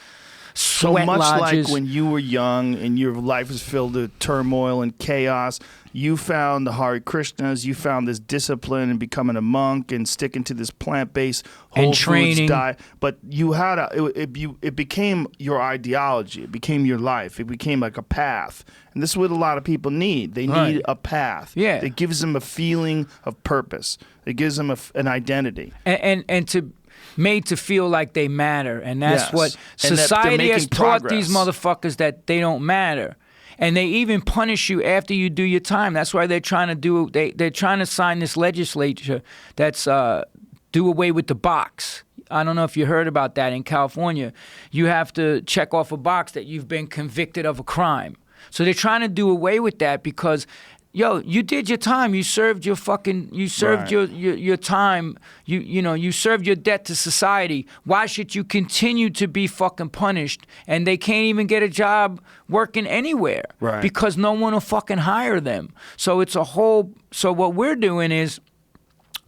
So Sweat much lodges. like when you were young and your life was filled with turmoil and chaos, you found the Hare Krishnas, you found this discipline and becoming a monk and sticking to this plant-based whole foods diet. But you had it became your ideology. It became your life. It became like a path. And this is what a lot of people need. They need a path. Yeah. It gives them a feeling of purpose. It gives them an identity. And to made to feel like they matter, and that's what and society has taught progress. these motherfuckers, that they don't matter. And they even punish you after you do your time. That's why they're trying to they're trying to sign this legislature that's do away with the box. I don't know if you heard about that in California. You have to check off a box that you've been convicted of a crime. So they're trying to do away with that because, you did your time. You served your your time. You served your debt to society. Why should you continue to be fucking punished? And they can't even get a job working anywhere because no one will fucking hire them. So so what we're doing is,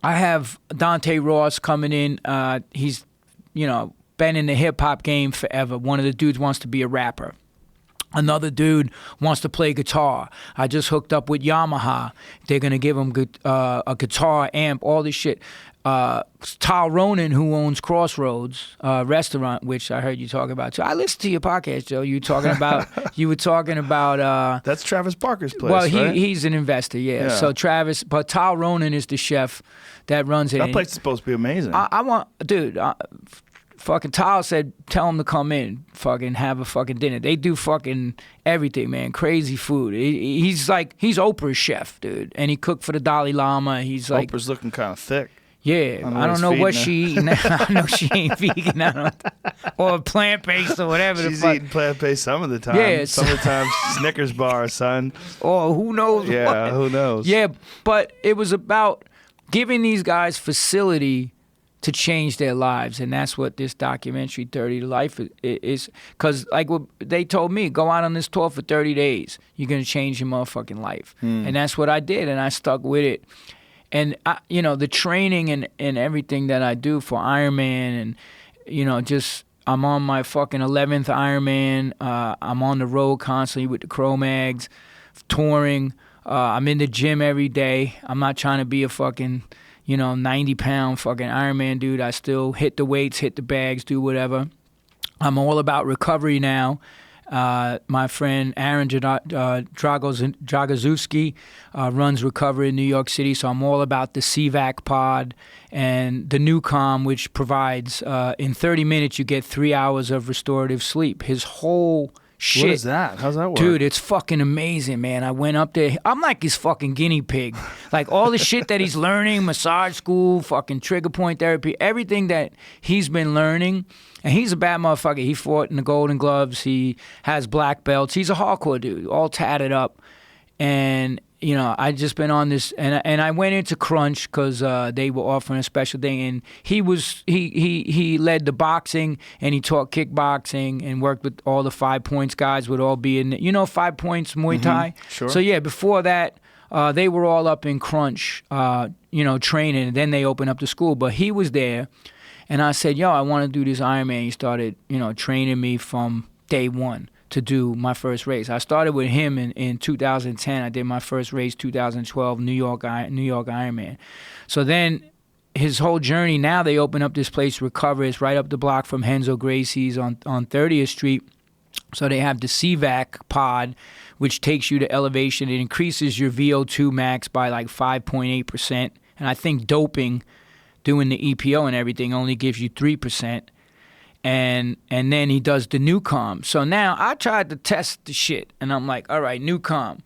I have Dante Ross coming in. He's, been in the hip hop game forever. One of the dudes wants to be a rapper. Another dude wants to play guitar. I just hooked up with Yamaha. They're going to give him a guitar, amp, all this shit. Tal Ronan, who owns Crossroads restaurant, which I heard you talk about too. I listened to your podcast, Joe. You were talking about. That's Travis Barker's place. Well, right? he's an investor, yeah. So Travis, but Tal Ronan is the chef that runs it. That place is supposed to be amazing. I want, dude. fucking Tyler said, tell him to come in, fucking have a fucking dinner. They do fucking everything, man. Crazy food. He's Oprah's chef, dude. And he cooked for the Dalai Lama. He's like, Oprah's looking kind of thick. yeah, I don't know what she eating. I know she ain't vegan. Or plant-based or whatever. She's the fuck. eating plant-based some of the time. Yeah, some of the time, Snickers bar, son. Or who knows Yeah, what. who knows? Yeah, but it was about giving these guys facility to change their lives, and that's what this documentary 30 to Life is. Because like what they told me, go out on this tour for 30 days. You're going to change your motherfucking life. And that's what I did, and I stuck with it. And, the training and everything that I do for Ironman and, just I'm on my fucking 11th Ironman. I'm on the road constantly with the Cro-Mags, touring. I'm in the gym every day. I'm not trying to be a fucking 90-pound fucking Ironman dude. I still hit the weights, hit the bags, do whatever. I'm all about recovery now. My friend Aaron Dragozewski runs recovery in New York City, so I'm all about the CVAC pod and the Newcom, which provides, in 30 minutes, you get 3 hours of restorative sleep. His whole shit. What is that? How's that work? Dude, it's fucking amazing, man. I went up there. I'm like his fucking guinea pig. Like all the shit that he's learning, massage school, fucking trigger point therapy, everything that he's been learning. And he's a bad motherfucker. He fought in the Golden Gloves. He has black belts. He's a hardcore dude, all tatted up. And, I just been on this, and I went into Crunch because they were offering a special thing. And he led the boxing, and he taught kickboxing and worked with all the 5 Points guys would all be in, 5 Points Muay Thai? Sure. So, yeah, before that, they were all up in Crunch, training, and then they opened up the school. But he was there. And I said, yo, I want to do this Ironman. He started, training me from day one to do my first race. I started with him in 2010. I did my first race, 2012, New York Ironman. So then his whole journey, now they open up this place, Recover. It's right up the block from Henzo Gracie's on 30th Street. So they have the CVAC pod, which takes you to elevation. It increases your VO2 max by like 5.8%. And I think doping, doing the EPO and everything, only gives you 3%. And then he does the Newcom. So now I tried to test the shit, and I'm like, all right, Newcom.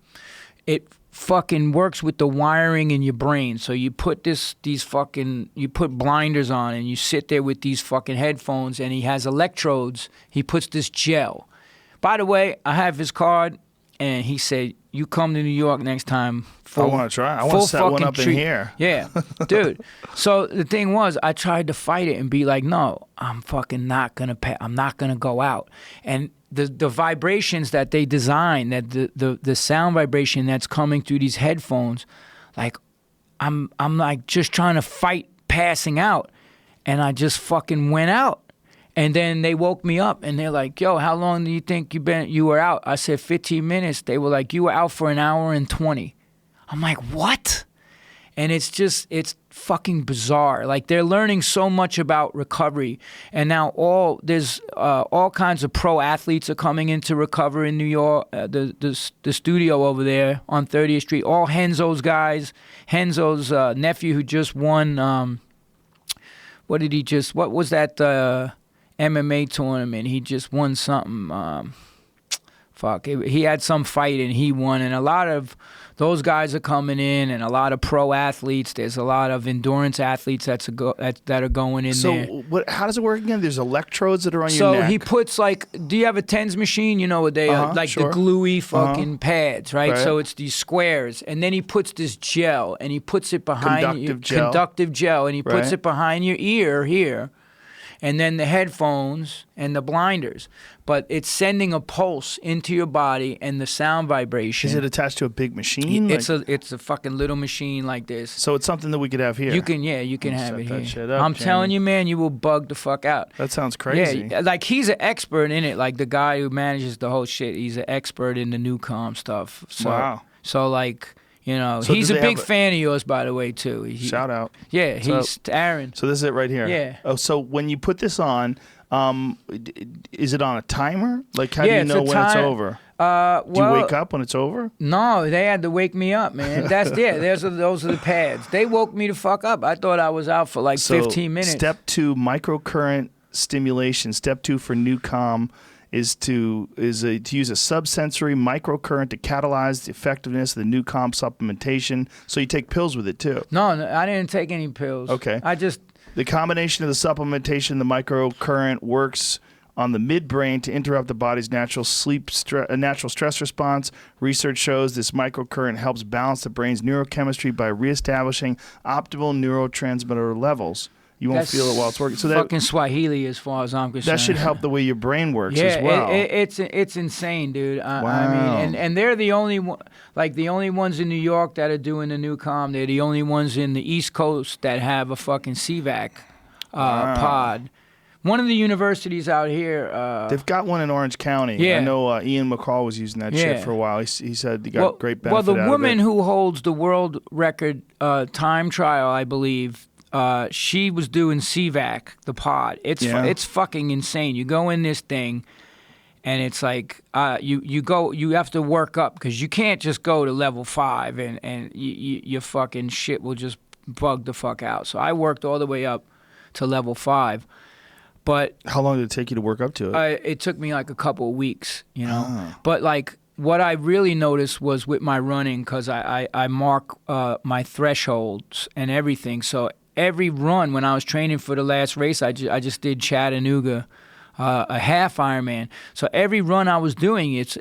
It fucking works with the wiring in your brain. So you put you put blinders on, and you sit there with these fucking headphones, and he has electrodes. He puts this gel. By the way, I have his card, and he said, you come to New York next time. I want to try. I want to set one up in here. Yeah, dude. So the thing was, I tried to fight it and be like, no, I'm fucking not gonna I'm not gonna go out. And the vibrations that they design, that the sound vibration that's coming through these headphones, like I'm like just trying to fight passing out, and I just fucking went out. And then they woke me up, and they're like, yo, how long do you think you were out? I said 15 minutes. They were like, you were out for 1 hour and 20. I'm like, what? And it's fucking bizarre. Like, they're learning so much about recovery. And now there's all kinds of pro athletes are coming into Recover in New York, the studio over there on 30th Street. All Henzo's guys. Henzo's nephew who just won, what was that MMA tournament? He just won something. He had some fight and he won. And a lot of those guys are coming in, and a lot of pro athletes. There's a lot of endurance athletes that are going in there. So how does it work again? There's electrodes that are on your So neck. he puts do you have a TENS machine? You know what they are, like sure. the gluey fucking pads, right? Right? So it's these squares, and then he puts this gel, and he puts it behind conductive gel, and he puts it behind your ear here. And then the headphones and the blinders. But it's sending a pulse into your body and the sound vibration. Is it attached to a big machine? It's a fucking little machine like this. So it's something that we could have here. You can have it set that here. shit up, I'm Jamie. telling you, man, you will bug the fuck out. That sounds crazy. Yeah, like he's an expert in it. Like the guy who manages the whole shit, he's an expert in the Newcom stuff. So, wow. So like, so do he's a they big have fan of yours, by the way, too. Shout out. Yeah, he's Aaron. So this is it right here. Yeah. Oh, so when you put this on, is it on a timer? Like, how do you know when it's over? Do you wake up when it's over? No, they had to wake me up, man. Those are the pads. They woke me the fuck up. I thought I was out for like 15 minutes. Step 2, microcurrent stimulation. Step 2 for NuCalm is to use a subsensory microcurrent to catalyze the effectiveness of the NuCalm supplementation. So you take pills with it too. No, I didn't take any pills. Okay. The combination of the supplementation, the microcurrent works on the midbrain to interrupt the body's natural stress response. Research shows this microcurrent helps balance the brain's neurochemistry by reestablishing optimal neurotransmitter levels. You won't feel it while it's working. So fucking Swahili, as far as I'm concerned. That should help the way your brain works as well. It's insane, dude. Wow. I mean, and they're the only ones in New York that are doing the NuCalm. They're the only ones in the East Coast that have a fucking CVAC pod. One of the universities out here. They've got one in Orange County. Yeah. I know Ian McCall was using that shit for a while. He said he got great benefit out of it. Well, the woman who holds the world record time trial, I believe, she was doing CVAC, the pod. It's fucking insane. You go in this thing, and it's like you have to work up because you can't just go to level 5 and your fucking shit will just bug the fuck out. So I worked all the way up to level 5. But how long did it take you to work up to it? It took me like a couple of weeks, you know. But like what I really noticed was with my running, because I mark my thresholds and everything. So every run, when I was training for the last race, I just did Chattanooga, a half Ironman. So every run I was doing, it's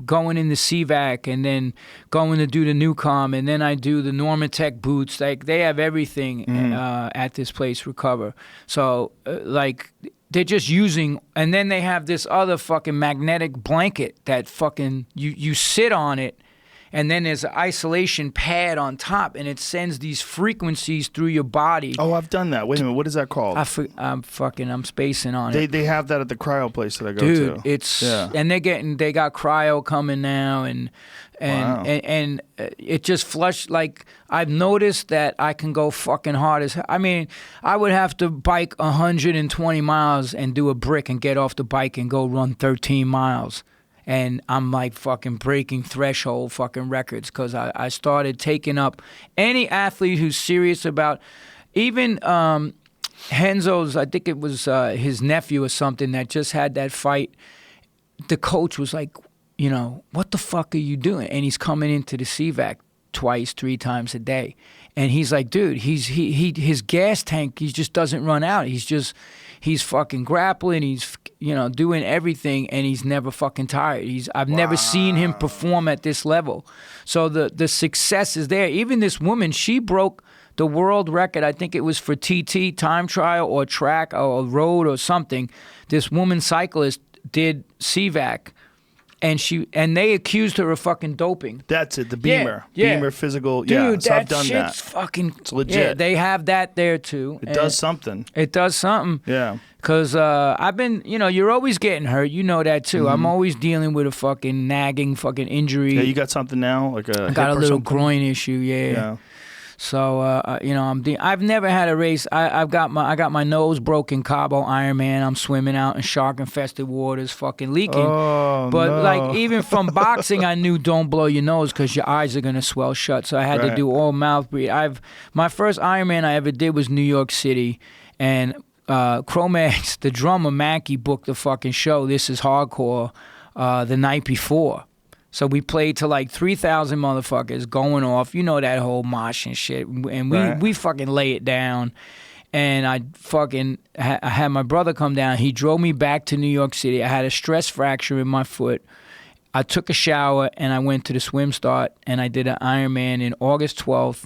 going in the CVAC and then going to do the NuCalm, and then I do the Normatec boots. Like they have everything at this place, Recover. So like they're just using, and then they have this other fucking magnetic blanket that fucking you sit on it. And then there's an isolation pad on top, and it sends these frequencies through your body. Oh, I've done that. Wait a minute, what is that called? I'm spacing on it. They have that at the cryo place that I go to. Dude, it's and they got cryo coming now, and it just flushed. Like I've noticed that I can go fucking hard as. I mean, I would have to bike 120 miles and do a brick and get off the bike and go run 13 miles. And I'm like fucking breaking threshold fucking records because I started taking up any athlete who's serious about, even Henzo's, I think it was his nephew or something that just had that fight. The coach was like, you know, what the fuck are you doing? And he's coming into the CVAC twice, 3 times a day. And he's like, dude, his gas tank, he just doesn't run out. He's fucking grappling. He's, you know, doing everything, and he's never fucking tired. I've never seen him perform at this level. So the success is there. Even this woman, she broke the world record. I think it was for TT, time trial or track or road or something. This woman cyclist did CVAC. And they accused her of fucking doping. That's it, the Beamer. Yeah. Beamer physical. Dude, so I've done that. Fucking, it's legit. Yeah, they have that there too. It does something. It does something. Yeah. Because I've been, you know, you're always getting hurt. You know that too. I'm always dealing with a fucking nagging fucking injury. Yeah, you got something now? Like I got a little groin issue, yeah. So you know, I've never had a race. I got my nose broken, Cabo Ironman. I'm swimming out in shark infested waters, fucking leaking. But like even from boxing, I knew don't blow your nose because your eyes are gonna swell shut. So I had to do all mouth breathe. My first Ironman I ever did was New York City, and Cro-Mags, the drummer Mckee, booked the fucking show. This is hardcore the night before. So we played to like 3,000 motherfuckers going off. You know that whole mosh and shit. And we fucking lay it down. And I had my brother come down. He drove me back to New York City. I had a stress fracture in my foot. I took a shower and I went to the swim start. And I did an Ironman in August 12th,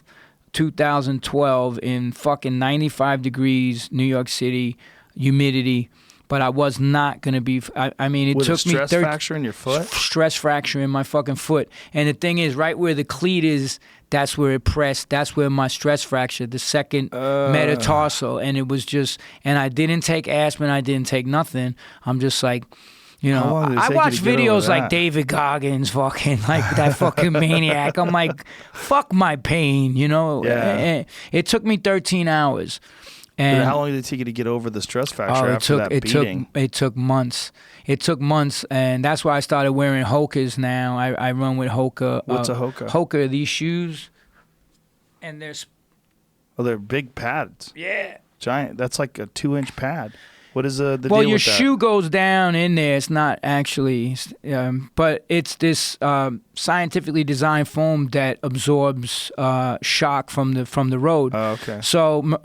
2012 in fucking 95 degrees, New York City, humidity. But I was not going to be, I mean, it took me... With a stress fracture in your foot? Stress fracture in my fucking foot. And the thing is, right where the cleat is, that's where it pressed. That's where my stress fracture, the second metatarsal. And it was just, and I didn't take aspirin, I didn't take nothing. I'm just like, you know, I watch videos like David Goggins, fucking, like that fucking maniac. I'm like, fuck my pain, you know? Yeah. It took me 13 hours. And how long did it take you to get over the stress fracture after that beating? It took months. It took months, and that's why I started wearing Hokas now. I run with Hoka. What's a Hoka? Hoka are these shoes, and they're big pads. Yeah. Giant. That's like a 2-inch pad. What is the deal Well, with your that? shoe goes down in there. It's not actually, but it's this scientifically designed foam that absorbs shock from the road. Oh, okay. So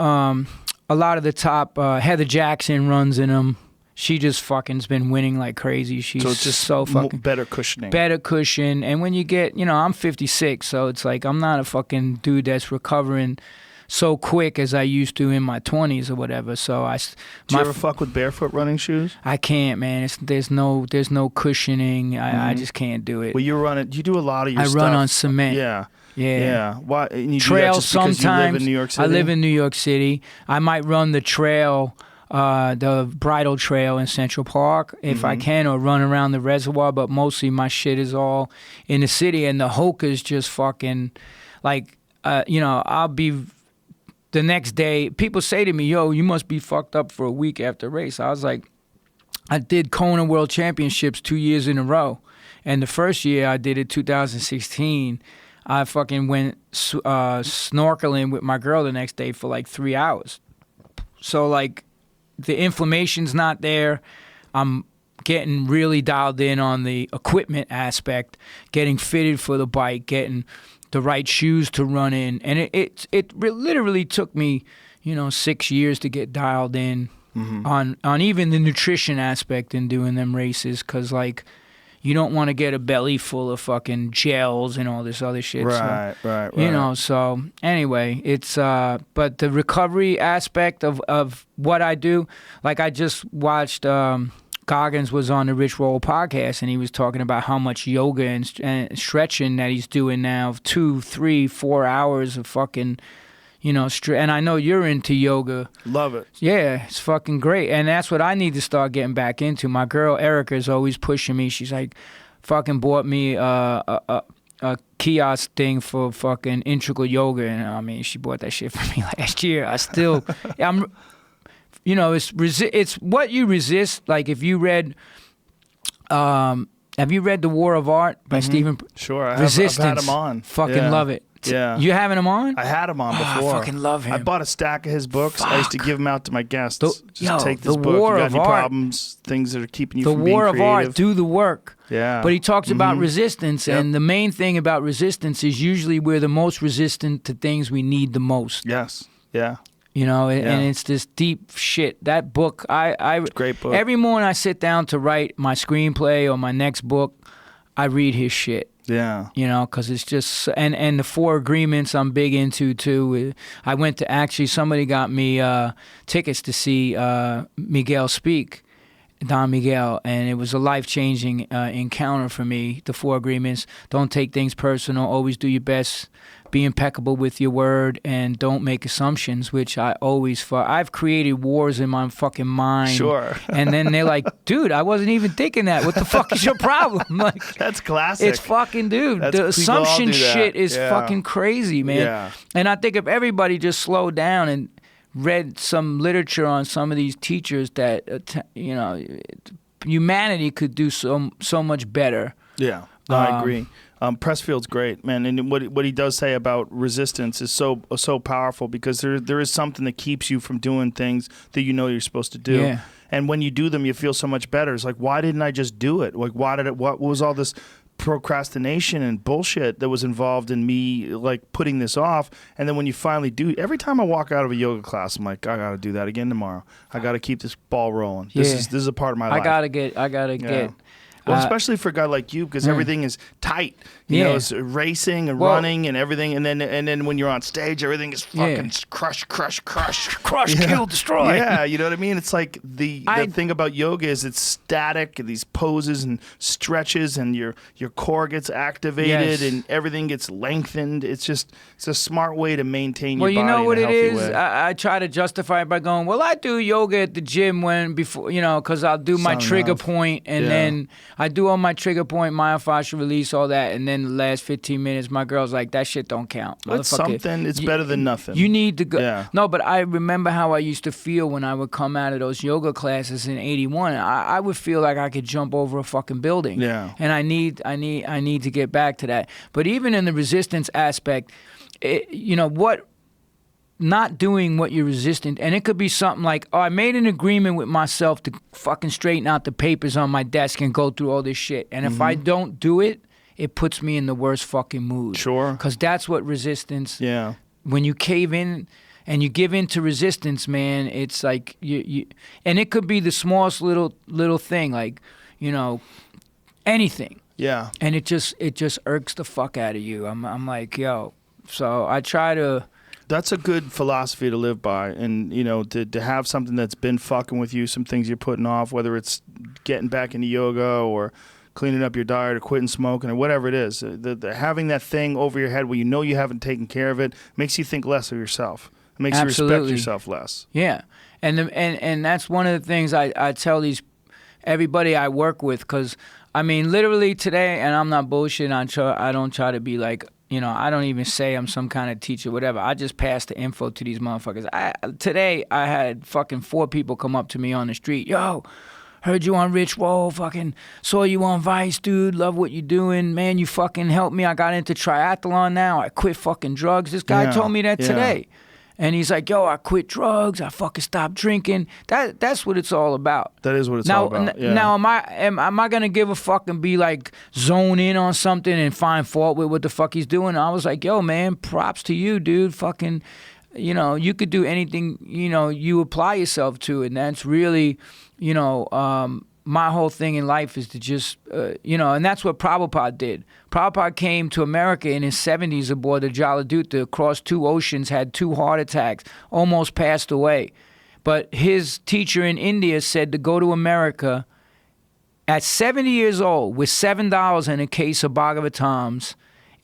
a lot of the top, Heather Jackson runs in them. She just fucking's been winning like crazy. She's So it's just so fucking better cushioning. better cushion. And when you get, I'm 56, so it's like I'm not a fucking dude that's recovering so quick as I used to in my 20s or whatever. So Do you ever fuck with barefoot running shoes? I can't, man. There's no cushioning. I just can't do it. Well, you do a lot of your I stuff. run on cement. Yeah. Yeah. Yeah. Why? And you Trail do that just because sometimes. you live in New York City? I live in New York City. I might run the trail, the bridle trail in Central Park if I can, or run around the reservoir, but mostly my shit is all in the city. And the Hoka's just fucking like, I'll be the next day. People say to me, yo, you must be fucked up for a week after a race. I was like, I did Kona World Championships 2 years in a row. And the first year I did it, 2016, I fucking went snorkeling with my girl the next day for like 3 hours. So like the inflammation's not there. I'm getting really dialed in on the equipment aspect, getting fitted for the bike, getting the right shoes to run in. And it literally took me, 6 years to get dialed in on even the nutrition aspect in doing them races, because like you don't want to get a belly full of fucking gels and all this other shit. Right. So anyway, it's but the recovery aspect of what I do, like I just watched Goggins was on the Rich Roll podcast, and he was talking about how much yoga and stretching that he's doing now, 2, 3, 4 hours of fucking, and I know you're into yoga. Love it. Yeah, it's fucking great. And that's what I need to start getting back into. My girl Erica is always pushing me. She's like, fucking bought me a kiosk thing for fucking integral yoga. And I mean, she bought that shit for me last year. It's what you resist. Like if you read, have you read The War of Art by Stephen? Sure, I've Resistance. had him on. Fucking love it. Yeah. You having him on? I had him on before. I fucking love him. I bought a stack of his books. I used to give them out to my guests. Take this The book. War You got of any Art. problems, things that are keeping you The from being War creative. of Art, do the work. Yeah. But he talks about resistance, Yep. and the main thing about resistance is usually we're the most resistant to things we need the most. Yes. Yeah. And it's this deep shit. That book, Great book. Every morning I sit down to write my screenplay or my next book, I read his shit. Yeah. Because it's just, and the 4 agreements I'm big into too. I went to, actually, somebody got me tickets to see Miguel speak, Don Miguel, and it was a life-changing encounter for me. The 4 agreements: don't take things personal, always do your best, be impeccable with your word, and don't make assumptions, which I always I've created wars in my fucking mind. Sure. And then they're like, dude, I wasn't even thinking that. What the fuck is your problem? Like, That's classic. it's fucking, dude. That's- The people all assumption do that. shit is Yeah. fucking crazy, man. Yeah. And I think if everybody just slowed down and read some literature on some of these teachers that, humanity could do so much better. Yeah. No, I agree. Pressfield's great, man, and what he does say about resistance is so powerful, because there is something that keeps you from doing things that you're supposed to do. Yeah. And when you do them, you feel so much better. It's like, why didn't I just do it? Like, what was all this procrastination and bullshit that was involved in me, like, putting this off? And then when you finally do, every time I walk out of a yoga class, I'm like, I got to do that again tomorrow. I got to keep this ball rolling. This is a part of my life. I gotta get. Well, especially for a guy like you, because everything is tight. You know, it's racing and running and everything, and then when you're on stage, everything is fucking crush, Kill, destroy. Yeah, you know what I mean? It's like the thing about yoga is it's static, and these poses and stretches, and your core gets activated, and everything gets lengthened. It's a smart way to maintain your body. Well, you know what in a it healthy is? way. I try to justify it by going, well, I do yoga at the gym because I'll do my trigger point, and then I do all my trigger point, myofascial release, all that, and then the last 15 minutes, my girl's like, that shit don't count. It's something. It's better than nothing. You need to go. Yeah. No, but I remember how I used to feel when I would come out of those yoga classes in '81. I would feel like I could jump over a fucking building. Yeah. And I need to get back to that. But even in the resistance aspect, what not doing what you're resistant, and it could be something like, oh, I made an agreement with myself to fucking straighten out the papers on my desk and go through all this shit. And if I don't do it, it puts me in the worst fucking mood. Sure. Because that's what resistance, Yeah. when you cave in and you give in to resistance, man, it's like you and it could be the smallest little thing, like, you know, anything. Yeah. And it just irks the fuck out of you. I'm like, yo. So I try to. That's a good philosophy to live by, and you know, to have something that's been fucking with you, some things you're putting off, whether it's getting back into yoga or cleaning up your diet or quitting smoking or whatever it is. The having that thing over your head where you know you haven't taken care of it makes you think less of yourself. It makes you respect yourself less. Yeah, and that's one of the things I tell everybody I work with, because I mean, literally today, and I'm not bullshitting. I don't try to be like, you know, I don't even say I'm some kind of teacher, whatever. I just pass the info to these motherfuckers. Today, I had fucking 4 people come up to me on the street. Yo, heard you on Rich Roll, fucking saw you on Vice, dude. Love what you're doing. Man, you fucking helped me. I got into triathlon now. I quit fucking drugs. This guy told me that today. And he's like, yo, I quit drugs. I fucking stopped drinking. That's what it's all about. That is what it's all about. Yeah. Now, am I going to give a fuck and be like zone in on something and find fault with what the fuck he's doing? I was like, yo, man, props to you, dude. Fucking, you know, you could do anything, you know, you apply yourself to it. And that's really, you know, my whole thing in life is to just, you know, and that's what Prabhupada did. Prabhupada came to America in his 70s aboard the Callaloo, across 2 oceans, had 2 heart attacks, almost passed away. But his teacher in India said to go to America at 70 years old with $7 and a case of Bhagavatams,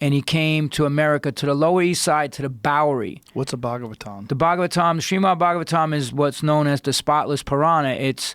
and he came to America, to the Lower East Side, to the Bowery. What's a Bhagavatam? The Bhagavatam, Srimad Bhagavatam, is what's known as the spotless Purana. It's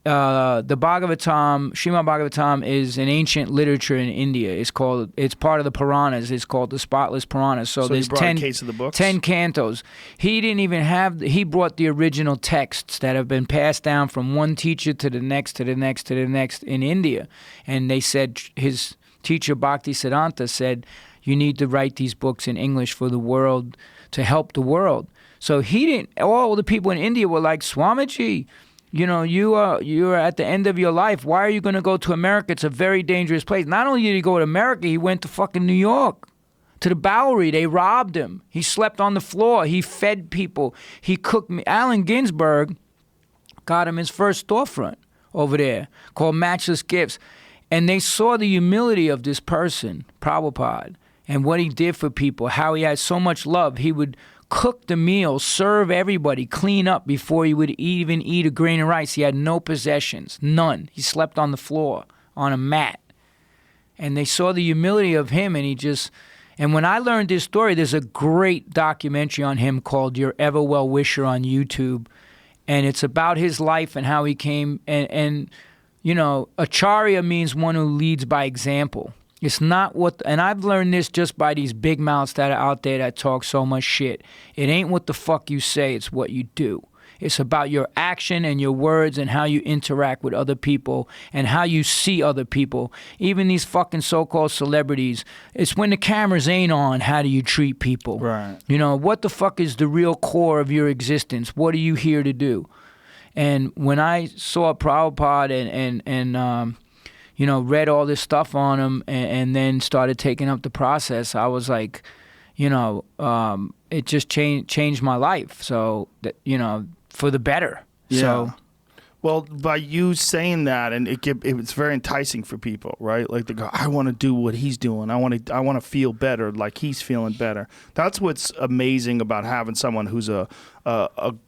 the Bhagavatam, Srimad Bhagavatam, is an ancient literature in India. It's part of the Puranas. It's called the spotless Puranas. So there's you brought a case of the books? 10 cantos. He didn't even have, he brought the original texts that have been passed down from one teacher to the next, to the next, to the next in India. And they said, his teacher Bhakti Siddhanta said, you need to write these books in English for the world, to help the world. So he didn't, all the people in India were like, Swamiji, you know, you're at the end of your life. Why are you going to go to America? It's a very dangerous place. Not only did he go to America, he went to fucking New York, to the Bowery. They robbed him. He slept on the floor. He fed people. He cooked me. Allen Ginsberg got him his first storefront over there called Matchless Gifts. And they saw the humility of this person, Prabhupada, and what he did for people, how he had so much love. He would cook the meal, serve everybody, clean up before he would even eat a grain of rice. He had no possessions, none. He slept on the floor, on a mat. And they saw the humility of him, and and when I learned this story, there's a great documentary on him called Your Ever Well Wisher on YouTube. And it's about his life and how he came, and you know, Acharya means one who leads by example. It's not what, and I've learned this just by these big mouths that are out there that talk so much shit. It ain't what the fuck you say, it's what you do. It's about your action and your words and how you interact with other people and how you see other people. Even these fucking so-called celebrities, it's when the cameras ain't on, how do you treat people? Right. You know, what the fuck is the real core of your existence? What are you here to do? And when I saw Prabhupada and you know, read all this stuff on him and then started taking up the process, I was like, you know, it just changed my life. So, that, you know, for the better. Yeah. So, well, by you saying that, and it's very enticing for people, right? Like they go, I want to do what he's doing. I want to feel better, like he's feeling better. That's what's amazing about having someone who's a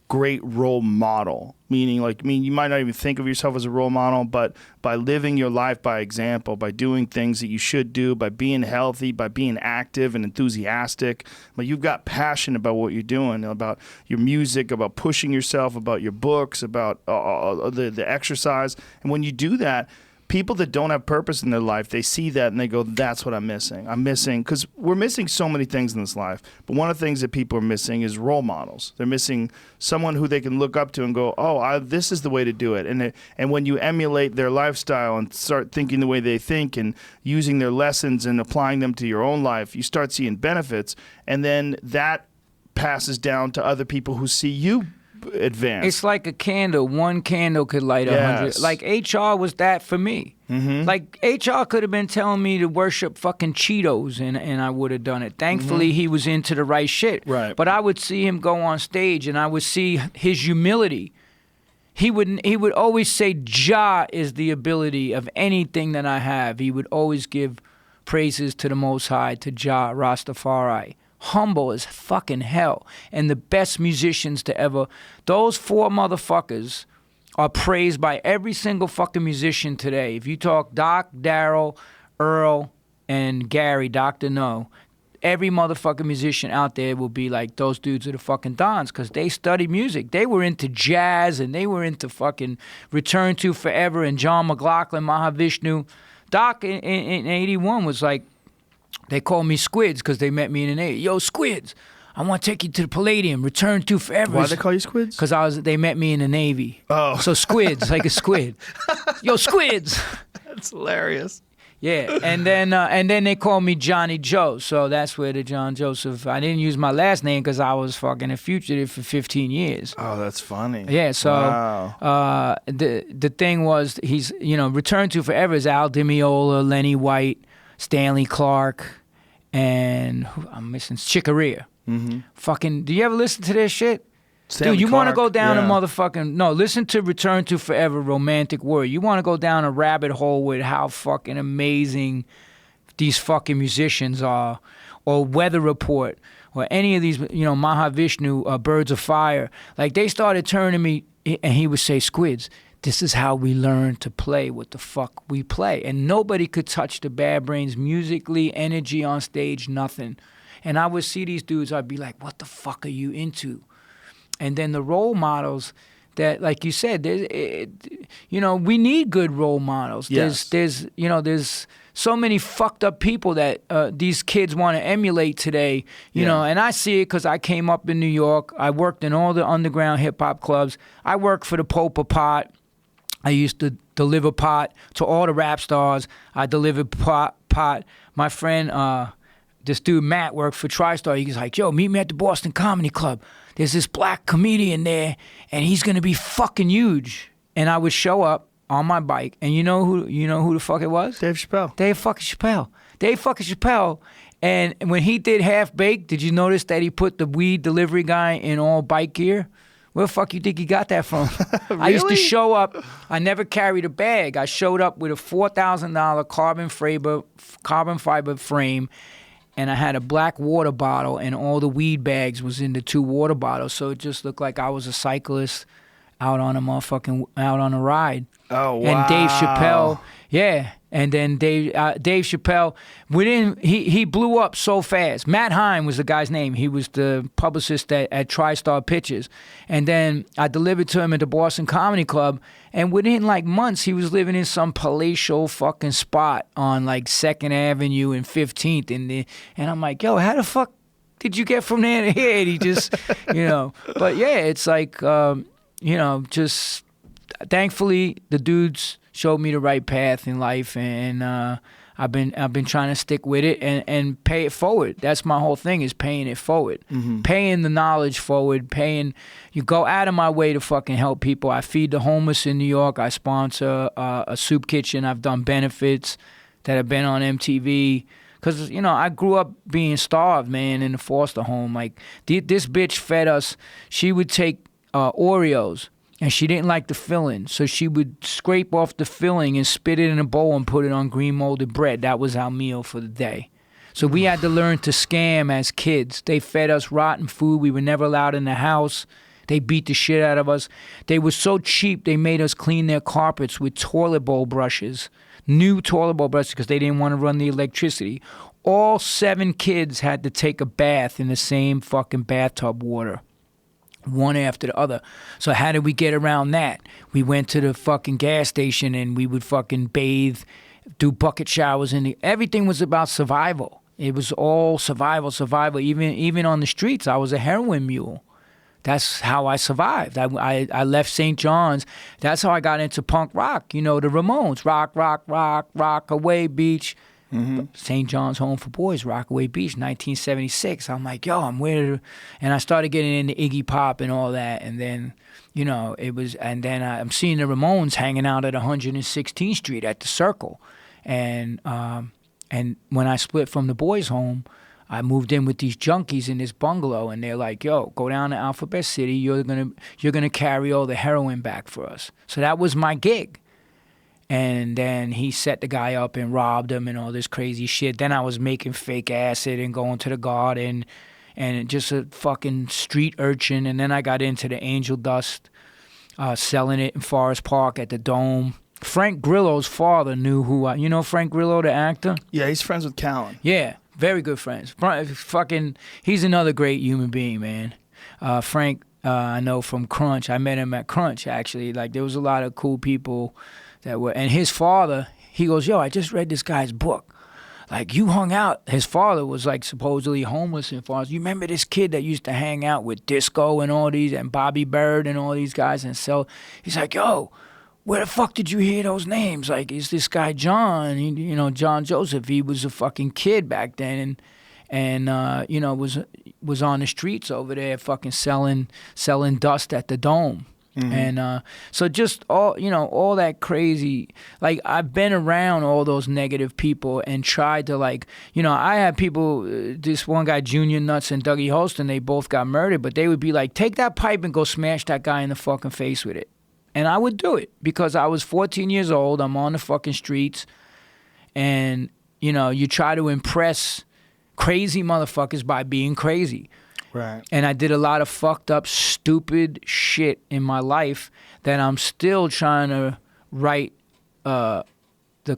great role model. Meaning, you might not even think of yourself as a role model, but by living your life by example, by doing things that you should do, by being healthy, by being active and enthusiastic, but you've got passion about what you're doing, about your music, about pushing yourself, about your books, about the exercise. And when you do that, people that don't have purpose in their life, they see that and they go, that's what I'm missing. Because we're missing so many things in this life. But one of the things that people are missing is role models. They're missing someone who they can look up to and go, oh, this is the way to do it. And when you emulate their lifestyle and start thinking the way they think and using their lessons and applying them to your own life, you start seeing benefits. And then that passes down to other people who see you advance. It's like a candle. One candle could light 100. Yes. Like HR was that for me. Mm-hmm. Like HR could have been telling me to worship fucking Cheetos, and I would have done it. Thankfully, he was into the right shit. Right. But I would see him go on stage, and I would see his humility. He would always say, "Jah is the ability of anything that I have." He would always give praises to the Most High, to Jah Rastafari. Humble as fucking hell, and the best musicians to ever. Those 4 motherfuckers are praised by every single fucking musician today. If you talk Doc, Daryl, Earl, and Gary, Dr. No, every motherfucking musician out there will be like, those dudes are the fucking dons, because they studied music. They were into jazz, and they were into fucking Return to Forever and John McLaughlin, Mahavishnu. Doc in 81 was like, they called me Squids because they met me in the Navy. Yo, Squids, I want to take you to the Palladium. Return to Forever. Why they call you Squids? Because they met me in the Navy. Oh. So Squids, like a squid. Yo, Squids. That's hilarious. Yeah, and then they called me Johnny Joe. So that's where the John Joseph. I didn't use my last name because I was fucking a fugitive for 15 years. Oh, that's funny. Yeah, so wow. The thing was, he's, Return to Forever is Al Di Meola, Lenny White, Stanley Clark, and I'm missing Chicorea. Mm-hmm. Fucking, do you ever listen to this shit? Stanley Dude, you want to Clark, go down yeah. a motherfucking... No, listen to Return to Forever, Romantic Word. You want to go down a rabbit hole with how fucking amazing these fucking musicians are, or Weather Report, or any of these, Mahavishnu, Birds of Fire. Like, they started turning me, and he would say, Squids, this is how we learn to play what the fuck we play. And nobody could touch the Bad Brains musically, energy on stage, nothing. And I would see these dudes, I'd be like, what the fuck are you into? And then the role models that, like you said, we need good role models. Yes. There's so many fucked up people that these kids want to emulate today, you know, and I see it because I came up in New York. I worked in all the underground hip-hop clubs. I worked for the Pope of Pot. I used to deliver pot to all the rap stars. I delivered pot. My friend, this dude Matt, worked for TriStar. He was like, yo, meet me at the Boston Comedy Club. There's this black comedian there, and he's gonna be fucking huge. And I would show up on my bike, and you know who the fuck it was? Dave Chappelle. Dave fucking Chappelle. And when he did Half Baked, did you notice that he put the weed delivery guy in all bike gear? Where the fuck you think he got that from? Really? I used to show up. I never carried a bag. I showed up with a $4,000 carbon fiber frame, and I had a black water bottle, and all the weed bags was in the 2 water bottles, so it just looked like I was a cyclist out on a ride. Oh, wow. And Dave Chappelle, yeah. And then Dave Chappelle, he blew up so fast. Matt Heim was the guy's name. He was the publicist at TriStar Pictures. And then I delivered to him at the Boston Comedy Club, and within like months, he was living in some palatial fucking spot on like 2nd Avenue and 15th. And I'm like, yo, how the fuck did you get from there to here? And he just, But yeah, it's like, just thankfully the dudes showed me the right path in life, and I've been trying to stick with it and pay it forward. That's my whole thing, is paying it forward, paying the knowledge forward, you go out of my way to fucking help people. I feed the homeless in New York. I sponsor a soup kitchen. I've done benefits that have been on MTV. Because, I grew up being starved, man, in the foster home. Like, this bitch fed us. She would take Oreos, and she didn't like the filling, so she would scrape off the filling and spit it in a bowl and put it on green molded bread. That was our meal for the day. So we had to learn to scam as kids. They fed us rotten food. We were never allowed in the house. They beat the shit out of us. They were so cheap, they made us clean their carpets with toilet bowl brushes, new toilet bowl brushes, because they didn't want to run the electricity. All 7 kids had to take a bath in the same fucking bathtub water, one after the other. So how did we get around that? We went to the fucking gas station, and we would fucking bathe, do bucket showers, and everything was about survival. It was all survival. Even on the streets, I was a heroin mule. That's how I survived. I left St. John's. That's how I got into punk rock. The Ramones. Rock away, beach. St. John's Home for Boys, Rockaway Beach, 1976. I'm like, yo, I'm with, and I started getting into Iggy Pop and all that, and then, you know, it was, and then I'm seeing the Ramones hanging out at 116th Street at the Circle, and when I split from the boys' home, I moved in with these junkies in this bungalow, and they're like, yo, go down to Alphabet City. You're gonna carry all the heroin back for us. So that was my gig. And then he set the guy up and robbed him and all this crazy shit. Then I was making fake acid and going to the garden and just a fucking street urchin. And then I got into the angel dust, selling it in Forest Park at the Dome. Frank Grillo's father knew who I... You know Frank Grillo, the actor? Yeah, he's friends with Callan. Yeah, very good friends. He's another great human being, man. Frank, I know from Crunch. I met him at Crunch, actually. Like, there was a lot of cool people... And his father, he goes, yo, I just read this guy's book. Like, you hung out. His father was, like, supposedly homeless in Forest. You remember this kid that used to hang out with Disco and all these, and Bobby Bird and all these guys and sell? He's like, yo, where the fuck did you hear those names? Like, is this guy John? You know, John Joseph. He was a fucking kid back then, and you know, was on the streets over there fucking selling dust at the Dome. And so just all that crazy, like, I've been around all those negative people and tried to, like, you know, I had people, this one guy, Junior Nuts and Dougie Holston, they both got murdered, but they would be like, take that pipe and go smash that guy in the fucking face with it. And I would do it because I was 14 years old. I'm on the fucking streets. And, you know, you try to impress crazy motherfuckers by being crazy. Right. And I did a lot of fucked up, stupid shit in my life that I'm still trying to write the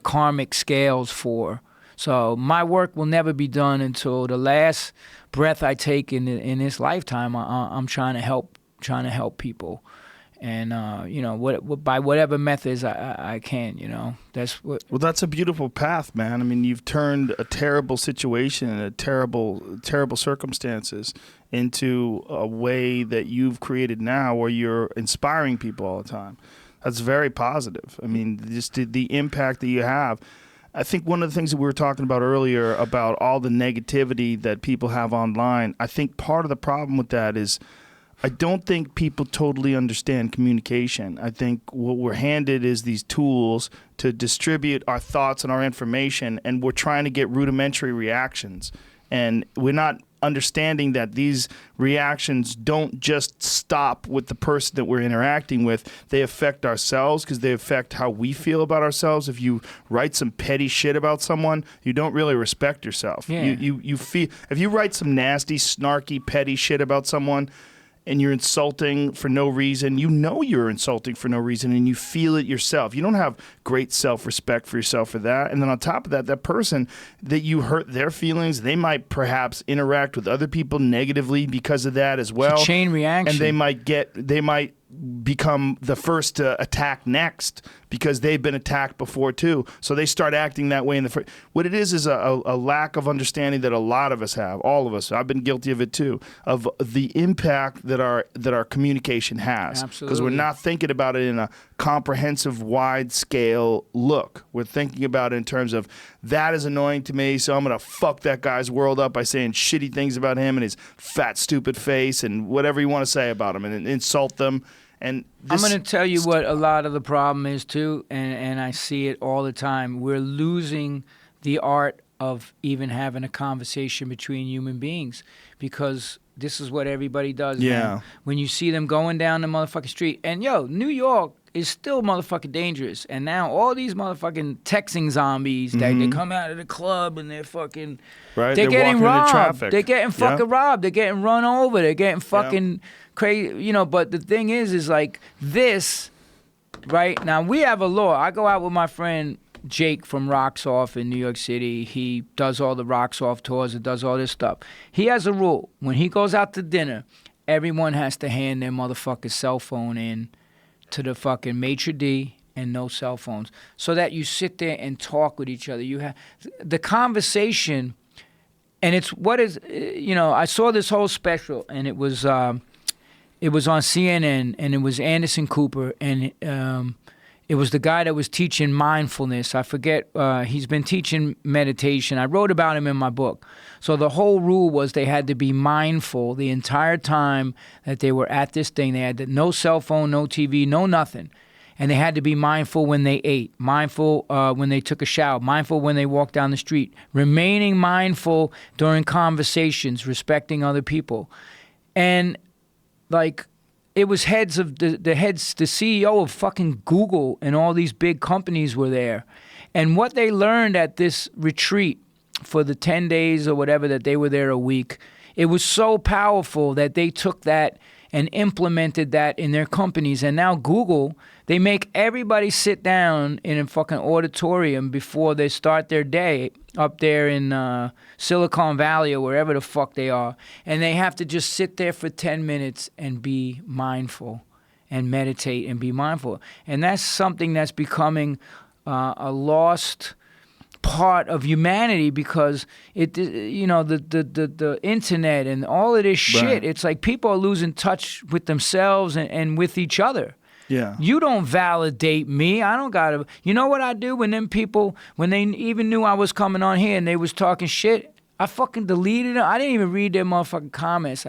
karmic scales for. So my work will never be done until the last breath I take in this lifetime. I'm trying to help people, and you know, by whatever methods I can. You know, that's what. Well, that's a beautiful path, man. I mean, you've turned a terrible situation and a terrible circumstances into a way that you've created now where you're inspiring people all the time. That's very positive. I mean, just the impact that you have. I think one of the things that we were talking about earlier about all the negativity that people have online, I think part of the problem with that is I don't think people totally understand communication. I think what we're handed is these tools to distribute our thoughts and our information, and we're trying to get rudimentary reactions. And we're not understanding that these reactions don't just stop with the person that we're interacting with. They affect ourselves because they affect how we feel about ourselves. If you write some petty shit about someone, you don't really respect yourself. Yeah. You feel, if you write some nasty, snarky, petty shit about someone and you're insulting for no reason, you know you're insulting for no reason, and you feel it yourself. You don't have great self-respect for yourself for that. And then on top of that, that person that you hurt their feelings, they might perhaps interact with other people negatively because of that as well. It's a chain reaction. And they might become the first to attack next because they've been attacked before too. So they start acting that way in the first. What it is a lack of understanding that a lot of us have, all of us. I've been guilty of it too, of the impact that our communication has. Absolutely. Because we're not thinking about it in a comprehensive, wide scale look. We're thinking about it in terms of that is annoying to me, so I'm gonna fuck that guy's world up by saying shitty things about him and his fat, stupid face and whatever you want to say about him and insult them. And I'm going to tell you what a lot of the problem is too, and I see it all the time. We're losing the art of even having a conversation between human beings because this is what everybody does. Yeah. Man. When you see them going down the motherfucking street, and New York is still motherfucking dangerous. And now all these motherfucking texting zombies that they come out of the club and they're fucking, right. They're getting walking into robbed. traffic. They're getting fucking robbed. They're getting run over. They're getting fucking crazy. You know, but the thing is like this, right? Now we have a law. I go out with my friend Jake from Rocks Off in New York City. He does all the Rocks Off tours and does all this stuff. He has a rule. When he goes out to dinner, everyone has to hand their motherfucking cell phone in to the fucking maitre d' and no cell phones, so that you sit there and talk with each other. You have the conversation, and it's what is, you know, I saw this whole special, and it was on CNN, and it was Anderson Cooper, and It was the guy that was teaching mindfulness. I forget. He's been teaching meditation. I wrote about him in my book. So the whole rule was they had to be mindful the entire time that they were at this thing. They had no cell phone, no TV, no nothing. And they had to be mindful when they ate, mindful when they took a shower, mindful when they walked down the street, remaining mindful during conversations, respecting other people. And like, it was heads of the CEO of fucking Google and all these big companies were there. And what they learned at this retreat for the 10 days or whatever that they were there a week, it was so powerful that they took that and implemented that in their companies. And now Google, they make everybody sit down in a fucking auditorium before they start their day up there in Silicon Valley or wherever the fuck they are. And they have to just sit there for 10 minutes and be mindful and meditate and be mindful. And that's something that's becoming a lost part of humanity because the internet and all of this shit, Right. It's like people are losing touch with themselves and with each other. Yeah. You don't validate me. I don't gotta. You know what I do when them people, when they even knew I was coming on here and they was talking shit, I fucking deleted them. I didn't even read their motherfucking comments.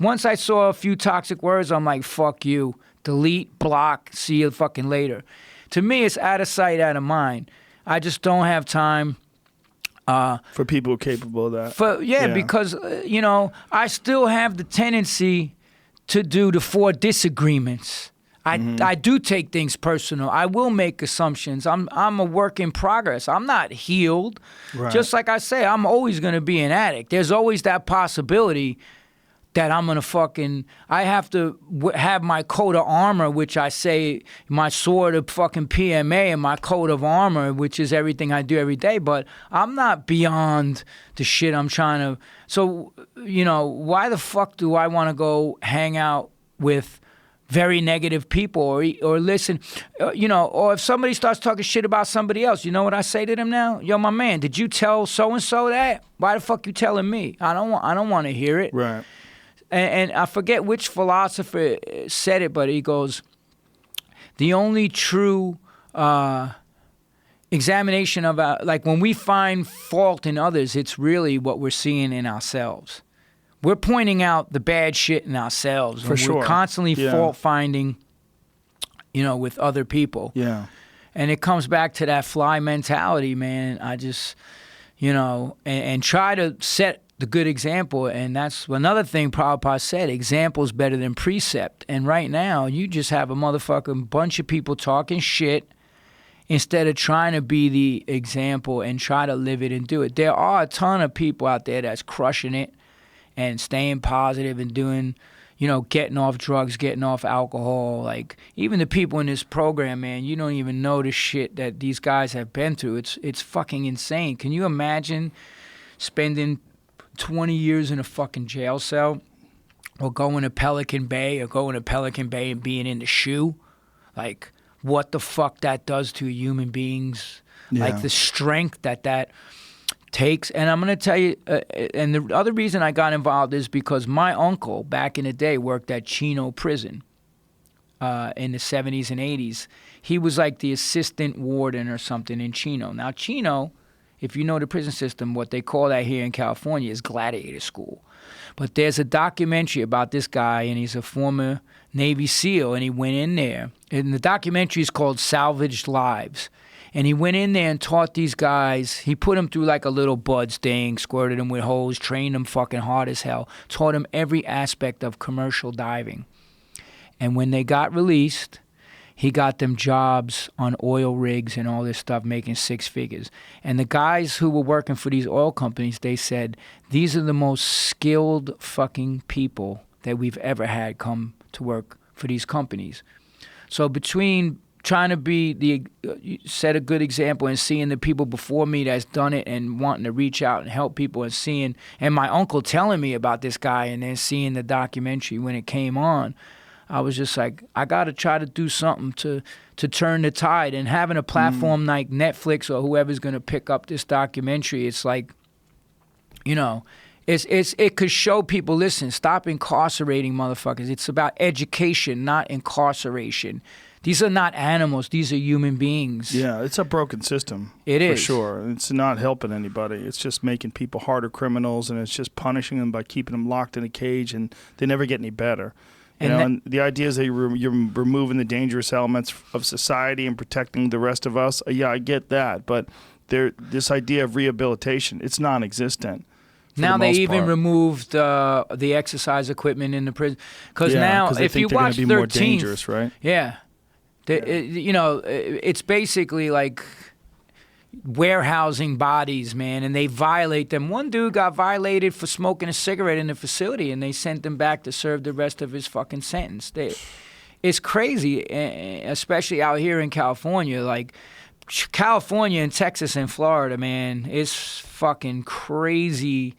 Once I saw a few toxic words, I'm like, fuck you. Delete, block, see you fucking later. To me, it's out of sight, out of mind. I just don't have time. For people capable of that. Because, I still have the tendency to do the 4 disagreements. I do take things personal. I will make assumptions. I'm a work in progress. I'm not healed. Right. Just like I say, I'm always going to be an addict. There's always that possibility that I'm going to fucking, I have to have my coat of armor, which I say, my sword of fucking PMA and my coat of armor, which is everything I do every day. But I'm not beyond the shit I'm trying to, so, why the fuck do I want to go hang out with very negative people or listen, or if somebody starts talking shit about somebody else, you know what I say to them now? Yo, my man, did you tell so-and-so that? Why the fuck you telling me? I don't want to hear it. Right. And I forget which philosopher said it, but he goes, the only true examination of like when we find fault in others, it's really what we're seeing in ourselves. We're pointing out the bad shit in ourselves. For sure. We're constantly fault finding, with other people. Yeah. And it comes back to that fly mentality, man. I just, and try to set the good example. And that's another thing Prabhupada said, example is better than precept. And right now, you just have a motherfucking bunch of people talking shit instead of trying to be the example and try to live it and do it. There are a ton of people out there that's crushing it and staying positive and doing, getting off drugs, getting off alcohol. Like, even the people in this program, man, you don't even know the shit that these guys have been through. It's fucking insane. Can you imagine spending 20 years in a fucking jail cell or going to Pelican Bay and being in the shoe? Like, what the fuck that does to human beings? Yeah. Like, the strength that takes. And I'm going to tell you, and the other reason I got involved is because my uncle back in the day worked at Chino Prison in the 70s and 80s. He was like the assistant warden or something in Chino. Now, Chino, if you know the prison system, what they call that here in California is gladiator school. But there's a documentary about this guy, and he's a former Navy SEAL, and he went in there. And the documentary is called Salvaged Lives. And he went in there and taught these guys. He put them through like a little buds thing, squirted them with hose, trained them fucking hard as hell, taught them every aspect of commercial diving. And when they got released, he got them jobs on oil rigs and all this stuff, making 6 figures. And the guys who were working for these oil companies, they said, these are the most skilled fucking people that we've ever had come to work for these companies. So between trying to set a good example and seeing the people before me that's done it and wanting to reach out and help people and my uncle telling me about this guy and then seeing the documentary when it came on, I was just like, I got to try to do something to turn the tide. And having a platform like Netflix or whoever's going to pick up this documentary, it's like, it could show people, listen, stop incarcerating motherfuckers. It's about education, not incarceration. These are not animals. These are human beings. Yeah, it's a broken system. It is. For sure. It's not helping anybody. It's just making people harder criminals, and it's just punishing them by keeping them locked in a cage, and they never get any better. And the idea is that you're removing the dangerous elements of society and protecting the rest of us. Yeah, I get that. But this idea of rehabilitation, it's non-existent. Now they even removed the exercise equipment in the prison. Because now, if you watch 13th, more dangerous, right? Yeah. It's basically like warehousing bodies, man, and they violate them. One dude got violated for smoking a cigarette in the facility, and they sent him back to serve the rest of his fucking sentence. It's crazy, especially out here in California. Like, California and Texas and Florida, man, it's fucking crazy,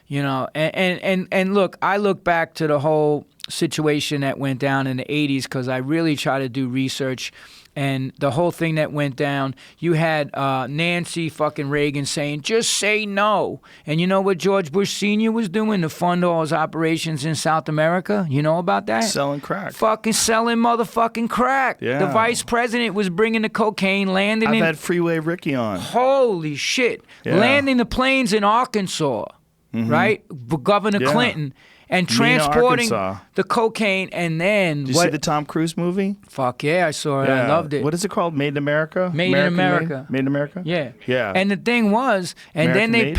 And look, I look back to the whole situation that went down in the 80s because I really try to do research. And the whole thing that went down, you had Nancy fucking Reagan saying, just say no. And you know what George Bush Sr. was doing to fund all his operations in South America? You know about that? Selling crack. Fucking selling motherfucking crack. Yeah. The vice president was bringing the cocaine, landing I've had Freeway Ricky on. Holy shit. Yeah. Landing the planes in Arkansas, right? Governor Clinton. And transporting the cocaine, and then... Did you see the Tom Cruise movie? Fuck yeah, I saw it. Yeah. I loved it. What is it called? Made in America? Made in America. Made in America? Yeah. Yeah. And the thing was, and American then made?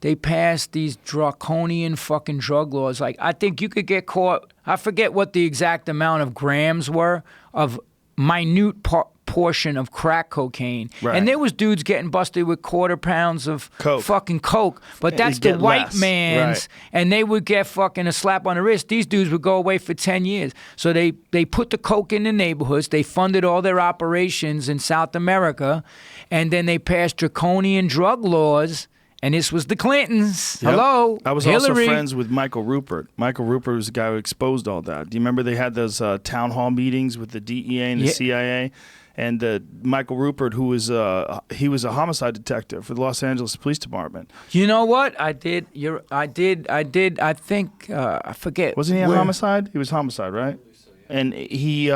they passed these draconian fucking drug laws. Like, I think you could get caught... I forget what the exact amount of grams were of minute portion of crack cocaine. Right. And there was dudes getting busted with quarter pounds of fucking coke. But that's the white man's. Right. And they would get fucking a slap on the wrist. These dudes would go away for 10 years. So they put the coke in the neighborhoods. They funded all their operations in South America. And then they passed draconian drug laws. And this was the Clintons. Yep. Hello, I was Hillary. also friends with Michael Rupert. Michael Rupert was the guy who exposed all that. Do you remember they had those town hall meetings with the DEA and the CIA? And Michael Rupert, who was he was a homicide detective for the Los Angeles Police Department. You know what? I did. I think I forget. Wasn't he a homicide? He was homicide, right? And he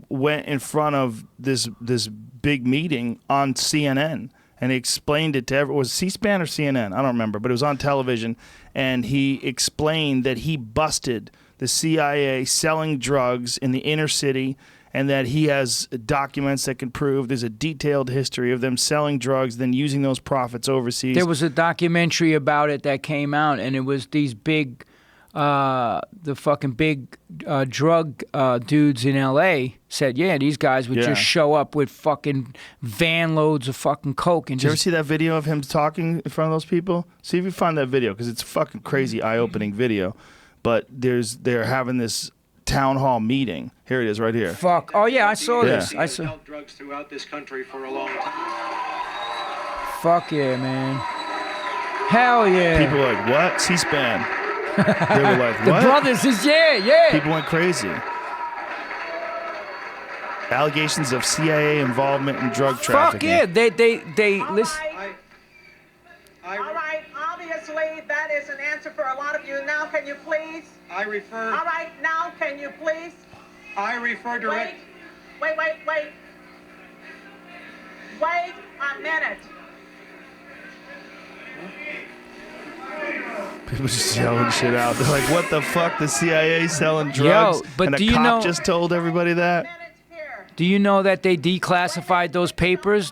went in front of this big meeting on CNN. And he explained it to everyone. Was it C-SPAN or CNN? I don't remember, but it was on television. And he explained that he busted the CIA selling drugs in the inner city, and that he has documents that can prove there's a detailed history of them selling drugs, then using those profits overseas. There was a documentary about it that came out, and it was these big, the fucking big drug dudes in L.A. said, yeah, these guys would just show up with fucking van loads of fucking coke. And Did you ever see that video of him talking in front of those people? See if you find that video, because it's a fucking crazy, eye-opening video. But they're having this town hall meeting. Here it is, right here. Fuck. Oh yeah, I saw this. I saw. Held drugs throughout this country for a long time. Fuck yeah, man. Hell yeah. People were like, what? C-SPAN. They were like, what? The brothers is yeah. People went crazy. Allegations of CIA involvement in drug trafficking. Fuck yeah. They listen. All right, obviously that is an answer for a lot of you. Now can you please? I refer. All right, now can you please? I refer direct. Wait a minute. People just yelling shit out. They're like, what the fuck? The CIA selling drugs? Yo, but and do a you cop know, just told everybody that? Do you know that they declassified those papers?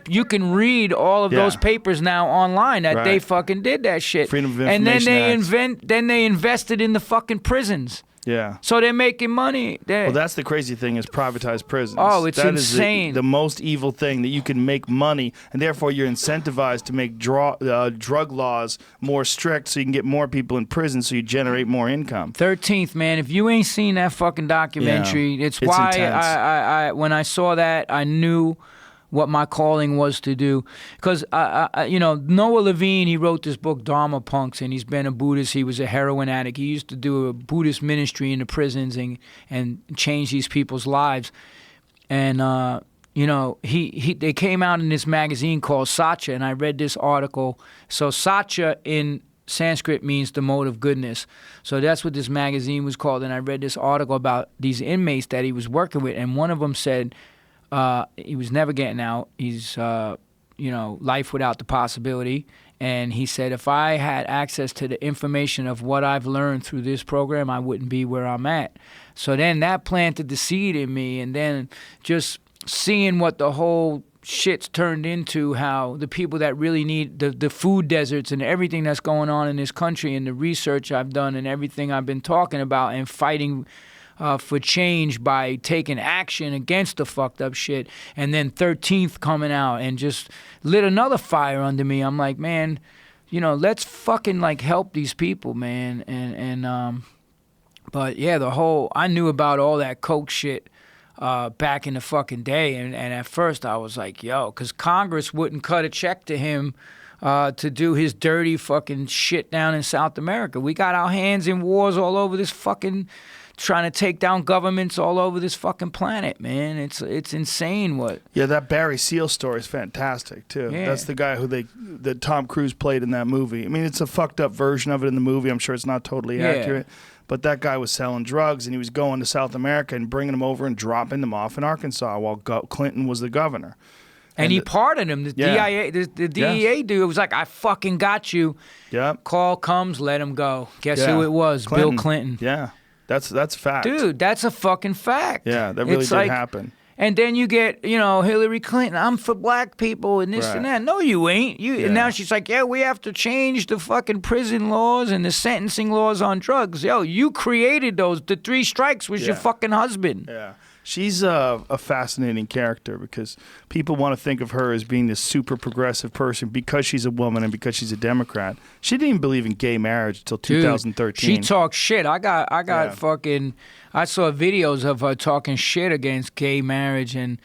You can read all of those papers now online that they fucking did that shit. Freedom of and Information then they invested in the fucking prisons. Yeah. So they're making money. Well, that's the crazy thing is privatized prisons. Oh, it's that insane. Is the most evil thing, that you can make money, and therefore you're incentivized to make drug laws more strict so you can get more people in prison so you generate more income. 13th, man. If you ain't seen that fucking documentary, it's why intense. I when I saw that, I knew what my calling was to do. Because, Noah Levine, he wrote this book, Dharma Punks, and he's been a Buddhist. He was a heroin addict. He used to do a Buddhist ministry in the prisons and change these people's lives. And, they came out in this magazine called Satya, and I read this article. So Satya in Sanskrit means the mode of goodness. So that's what this magazine was called. And I read this article about these inmates that he was working with, and one of them said he was never getting out. He's, life without the possibility. And he said, if I had access to the information of what I've learned through this program, I wouldn't be where I'm at. So then that planted the seed in me, and then just seeing what the whole shit's turned into, how the people that really need the food deserts and everything that's going on in this country, and the research I've done and everything I've been talking about and fighting for change by taking action against the fucked up shit, and then 13th coming out and just lit another fire under me. I'm like, man, let's fucking help these people, man. But yeah, I knew about all that coke shit back in the fucking day, and at first I was like, yo, because Congress wouldn't cut a check to him to do his dirty fucking shit down in South America. We got our hands in wars all over this fucking, trying to take down governments all over this fucking planet, man. It's insane what. Yeah, that Barry Seal story is fantastic too. Yeah. That's the guy that Tom Cruise played in that movie. I mean, it's a fucked up version of it in the movie. I'm sure it's not totally accurate. But that guy was selling drugs, and he was going to South America and bringing them over and dropping them off in Arkansas while Clinton was the governor. And he pardoned him. The DEA dude was like, I fucking got you. Yep. Call comes, let him go. Guess who it was? Clinton. Bill Clinton. Yeah. That's fact. Dude, that's a fucking fact. Yeah, that really did happen. And then you get, Hillary Clinton, I'm for black people and this and that. No, you ain't. And now she's like, yeah, we have to change the fucking prison laws and the sentencing laws on drugs. Yo, you created those. The 3 strikes was your fucking husband. Yeah. She's a fascinating character because people want to think of her as being this super progressive person because she's a woman and because she's a Democrat. She didn't even believe in gay marriage until 2013. She talked shit. I got fucking. I saw videos of her talking shit against gay marriage and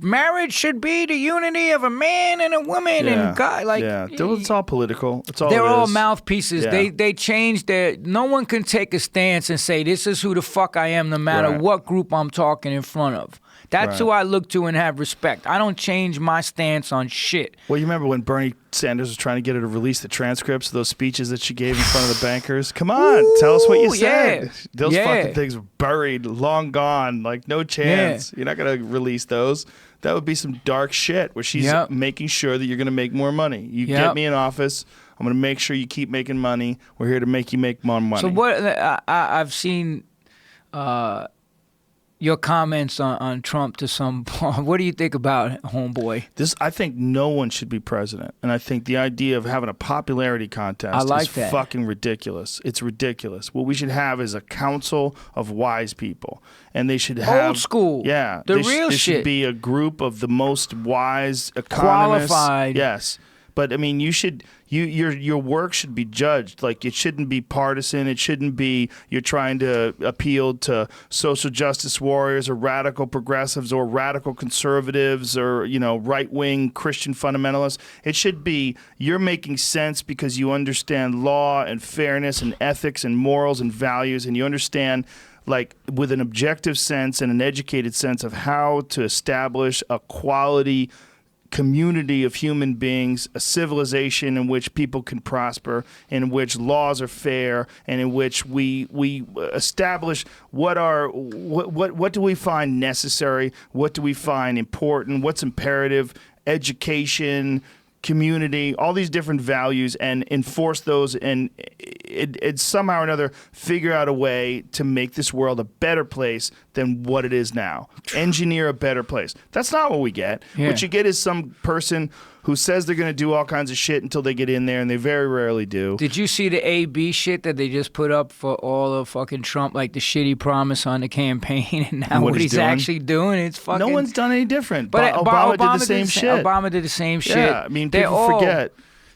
marriage should be the unity of a man and a woman and God. It's all political. It's all. They're it all is. mouthpieces. Yeah. They changed their. No one can take a stance and say this is who the fuck I am, no matter what group I'm talking in front of. That's who I look to and have respect. I don't change my stance on shit. Well, you remember when Bernie Sanders was trying to get her to release the transcripts of those speeches that she gave in front of the bankers? Come on, tell us what you said. Yeah. Those fucking things were buried, long gone, like no chance. You're not going to release those. That would be some dark shit where she's making sure that you're going to make more money. You get me in office, I'm going to make sure you keep making money. We're here to make you make more money. So what I've seen your comments on Trump to some point. What do you think about it, homeboy? I think no one should be president. And I think the idea of having a popularity contest is fucking ridiculous. It's ridiculous. What we should have is a council of wise people. And they should have... Old school. Yeah. The real shit. Should be a group of the most wise economists. Qualified. Yes. But I mean, your work should be judged. Like, it shouldn't be partisan. It shouldn't be you're trying to appeal to social justice warriors or radical progressives or radical conservatives or right wing Christian fundamentalists. It should be you're making sense because you understand law and fairness and ethics and morals and values, and you understand, like, with an objective sense and an educated sense of how to establish a quality community of human beings, a civilization in which people can prosper, in which laws are fair, and in which we establish what do we find necessary, what do we find important, what's imperative, education, community, all these different values, and enforce those, and it somehow or another figure out a way to make this world a better place than what it is now. Engineer a better place. That's not what we get. Yeah. What you get is some person who says they're going to do all kinds of shit until they get in there, and they very rarely do. Did you see the AB shit that they just put up for all of fucking Trump, like the shit he promised on the campaign, and now what he's doing? Actually doing? It's fucking... No one's done any different. But Obama did the same shit. Obama did the same shit. Yeah, I mean, people forget.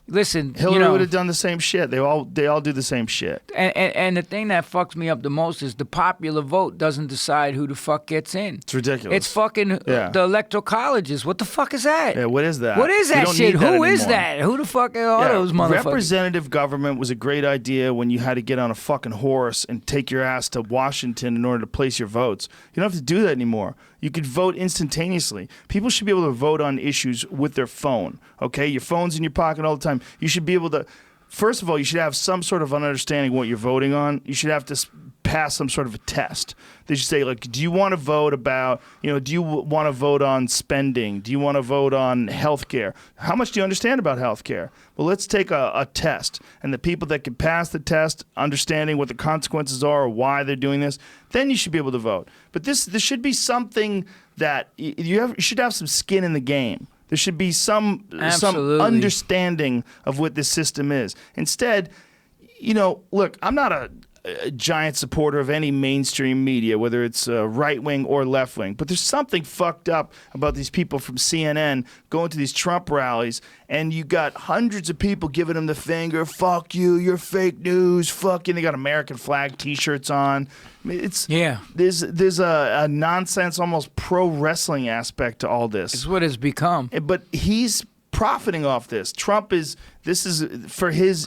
Listen, Hillary would have done the same shit. They all do the same shit. And the thing that fucks me up the most is the popular vote doesn't decide who the fuck gets in. It's ridiculous. It's fucking the electoral colleges. What the fuck is that? Yeah, what is that? What is that shit? Who is that? Who the fuck are all those motherfuckers? Representative government was a great idea when you had to get on a fucking horse and take your ass to Washington in order to place your votes. You don't have to do that anymore. You could vote instantaneously. People should be able to vote on issues with their phone, okay? Your phone's in your pocket all the time. system, you should be able to. First of all, you should have some sort of understanding what you're voting on. You should have to pass some sort of a test. They should say, like, do you want to vote about, do you want to vote on spending? Do you want to vote on healthcare? How much do you understand about healthcare? Well, let's take a test. And the people that can pass the test, understanding what the consequences are or why they're doing this, then you should be able to vote. But this should be something that you should have some skin in the game. There should be some understanding of what this system is. Instead, look, I'm not a giant supporter of any mainstream media, whether it's right wing or left wing. But there's something fucked up about these people from CNN going to these Trump rallies, and you got hundreds of people giving them the finger. Fuck you, you're fake news. Fuck you. They got American flag T-shirts on. I mean, there's a nonsense, almost pro wrestling aspect to all this. It's what it's become. But he's profiting off this. This is for his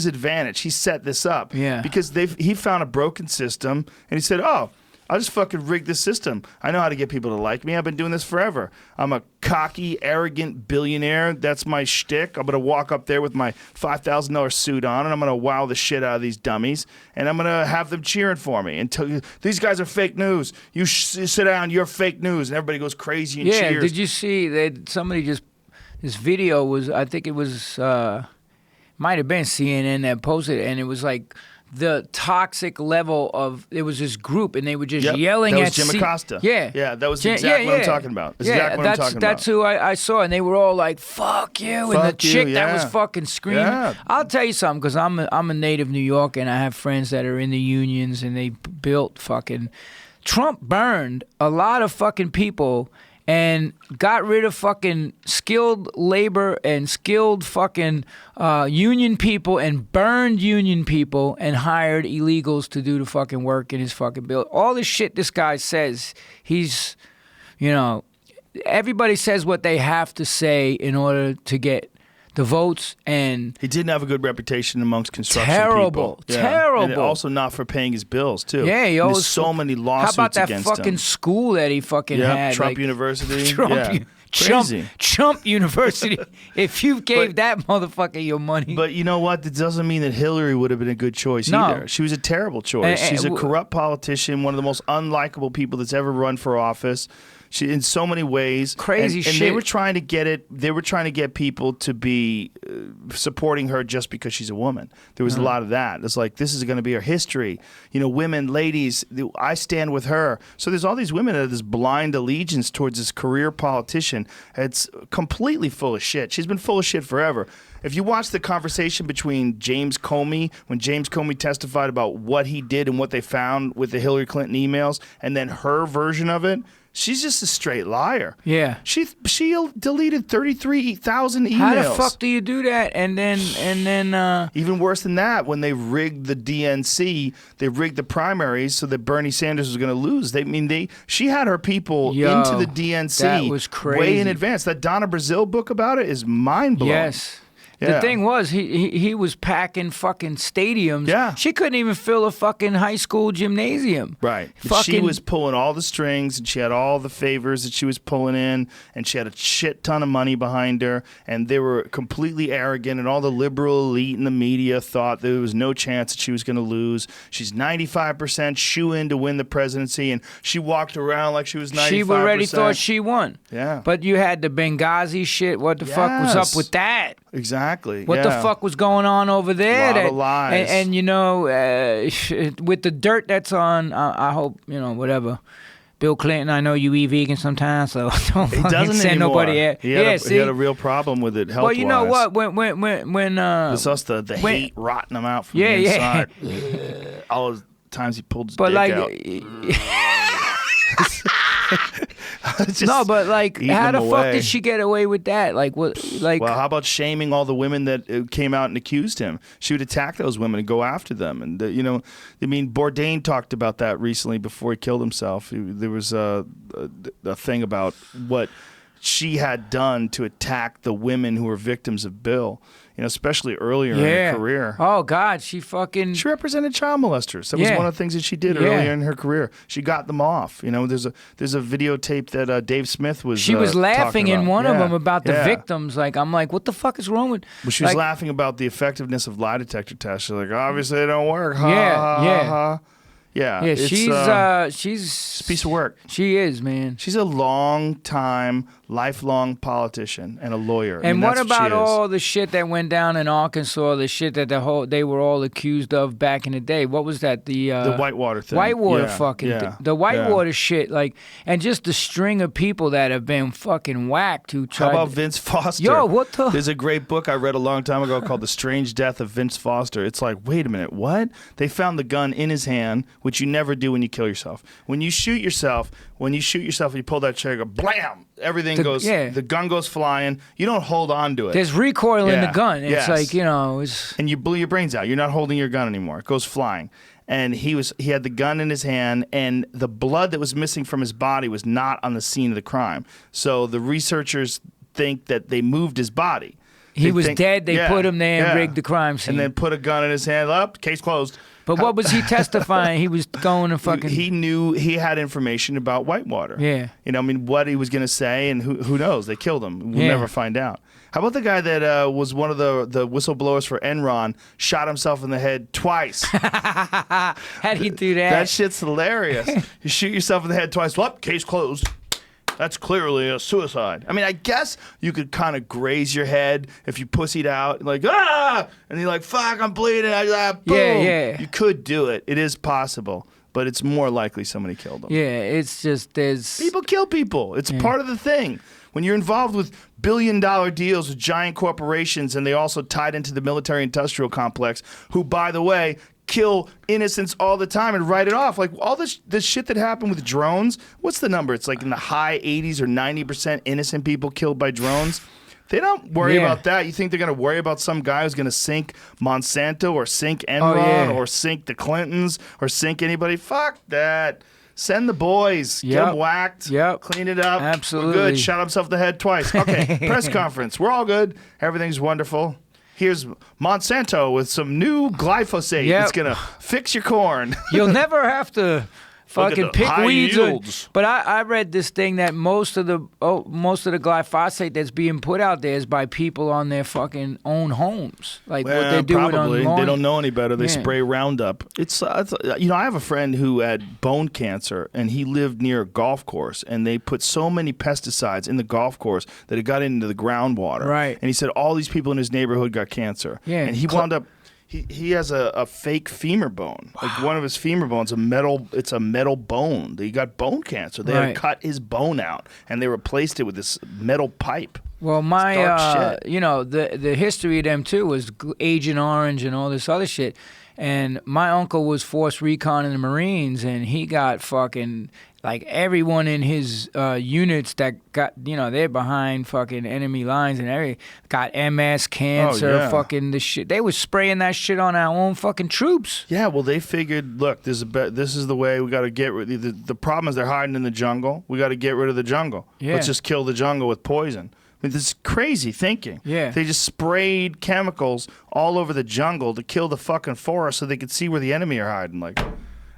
advantage. He set this up. Yeah. Because he found a broken system and he said, "Oh, I'll just fucking rig this system. I know how to get people to like me. I've been doing this forever. I'm a cocky, arrogant billionaire. That's my shtick. I'm going to walk up there with my $5,000 suit on and I'm going to wow the shit out of these dummies and I'm going to have them cheering for me and tell you, these guys are fake news. You sit down, you're fake news." And everybody goes crazy and cheers. Yeah, did you see that somebody just... This video was, I think it was, might have been CNN that posted it, and it was like the toxic level of, it was this group, and they were just yelling at... That was Jim Acosta. Yeah. Yeah, that was exactly what I'm talking about. That's exactly what I'm talking about. That's who I saw, and they were all like, fuck you, and the chick that was fucking screaming. Yeah. I'll tell you something, because I'm a native New Yorker, and I have friends that are in the unions, and they built fucking... Trump burned a lot of fucking people and got rid of fucking skilled labor and skilled fucking union people and burned union people and hired illegals to do the fucking work in his fucking bill. All this shit this guy says, he's, everybody says what they have to say in order to get the votes, and he didn't have a good reputation amongst construction terrible, people. Yeah. Terrible. And also not for paying his bills too. Yeah, he always so many lawsuits against him. How about that fucking school that he fucking had? Trump University. Trump University. If you gave that motherfucker your money. But you know what? That doesn't mean that Hillary would have been a good choice either. She was a terrible choice. She's a corrupt politician, one of the most unlikable people that's ever run for office. She, in so many ways, crazy shit. And they were trying to get it. They were trying to get people to be supporting her just because she's a woman. There was a lot of that. It's like, this is going to be her history. Women, ladies, I stand with her. So there's all these women that have this blind allegiance towards this career politician. It's completely full of shit. She's been full of shit forever. If you watch the conversation between James Comey, when James Comey testified about what he did and what they found with the Hillary Clinton emails, and then her version of it, she's just a straight liar. Yeah. She deleted 33,000 emails. How the fuck do you do that? And then even worse than that, when they rigged the DNC, they rigged the primaries so that Bernie Sanders was going to lose. She had her people into the DNC that was crazy. Way in advance. That Donna Brazile book about it is mind-blowing. Yes. The thing was, he was packing fucking stadiums. Yeah. She couldn't even fill a fucking high school gymnasium. Right. She was pulling all the strings, and she had all the favors that she was pulling in, and she had a shit ton of money behind her, and they were completely arrogant, and all the liberal elite in the media thought there was no chance that she was going to lose. She's 95% shoo-in to win the presidency, and she walked around like she was 95%. She already thought she won. Yeah. But you had the Benghazi shit. What the fuck was up with that? Exactly. What the fuck was going on over there? A lot of lies. And with the dirt that's on, I hope, whatever. Bill Clinton, I know you eat vegan sometimes, so don't fucking send nobody out. He had a real problem with it health-wise. Well, you know what? When it's us the hate rotting him out from the inside. All the times he pulled his dick out. No, but how the fuck did she get away with that? Well, how about shaming all the women that came out and accused him? She would attack those women and go after them. And Bourdain talked about that recently before he killed himself. There was a thing about what she had done to attack the women who were victims of Bill, especially earlier in her career. Oh, God, she represented child molesters. That was one of the things that she did earlier in her career. She got them off. There's a videotape that Dave Smith was She was laughing in one of them about the victims. I'm like, what the fuck is wrong with... Well, she was laughing about the effectiveness of lie detector tests. She's like, obviously they don't work. Ha, ha. Yeah, she's a piece of work. She is, man. She's a lifelong politician and a lawyer. And what about all the shit that went down in Arkansas? The shit that they were all accused of back in the day. What was that? The Whitewater thing. Whitewater the Whitewater shit. And just the string of people that have been fucking whacked who tried. How about Vince Foster? Yo, what the? There's a great book I read a long time ago called The Strange Death of Vince Foster. It's like, wait a minute, what? They found the gun in his hand, which you never do when you kill yourself. When you shoot yourself, and you pull that trigger, blam! Everything goes. The gun goes flying. You don't hold on to it. There's recoil in the gun. It's like and you blew your brains out. You're not holding your gun anymore. It goes flying. And he had the gun in his hand, and the blood that was missing from his body was not on the scene of the crime. So the researchers think that they moved his body. He was dead. They put him there and rigged the crime scene. And then put a gun in his hand. Up, case closed. But what was he testifying? He was going to fucking... He knew he had information about Whitewater. Yeah. What he was going to say, and who knows? They killed him. We'll never find out. How about the guy that was one of the whistleblowers for Enron, shot himself in the head twice? How'd he do that? That shit's hilarious. You shoot yourself in the head twice. Well, case closed. That's clearly a suicide. I mean, I guess you could kind of graze your head if you pussied out, like, and you're like, fuck, I'm bleeding. Boom. Yeah. You could do it. It is possible, but it's more likely somebody killed them. Yeah, it's just there's... People kill people. It's part of the thing. When you're involved with billion-dollar deals with giant corporations, and they also tied into the military-industrial complex, who, by the way, kill innocents all the time and write it off. Like all this shit that happened with drones, what's the number? It's like in the high 80s or 90% innocent people killed by drones. They don't worry about that. You think they're going to worry about some guy who's going to sink Monsanto or sink Enron or sink the Clintons or sink anybody? Fuck that. Send the boys. Get them whacked. Clean it up. Absolutely. We're good. Shot himself in the head twice. Okay, press conference. We're all good. Everything's wonderful. Here's Monsanto with some new glyphosate. It's going to fix your corn. You'll never have to fucking pick weeds. But I read this thing that most of the glyphosate that's being put out there is by people on their fucking own homes. Like what they're doing probably. on They don't know any better. They spray Roundup. It's I have a friend who had bone cancer, and he lived near a golf course, and they put so many pesticides in the golf course that it got into the groundwater. Right. And he said all these people in his neighborhood got cancer. Yeah. And he wound up. He has a fake femur bone. Wow. Like one of his femur bones, it's a metal bone. He got bone cancer. They had to cut his bone out, and they replaced it with this metal pipe. Well, the history of them too was Agent Orange and all this other shit. And my uncle was force recon in the Marines, and he got fucking like everyone in his units that got, they're behind fucking enemy lines and got MS, cancer, fucking the shit. They was spraying that shit on our own fucking troops. Yeah, well, they figured, look, this is the way we got to get rid. The problem is they're hiding in the jungle. We got to get rid of the jungle. Yeah. Let's just kill the jungle with poison. I mean, this is crazy thinking. Yeah. They just sprayed chemicals all over the jungle to kill the fucking forest so they could see where the enemy are hiding.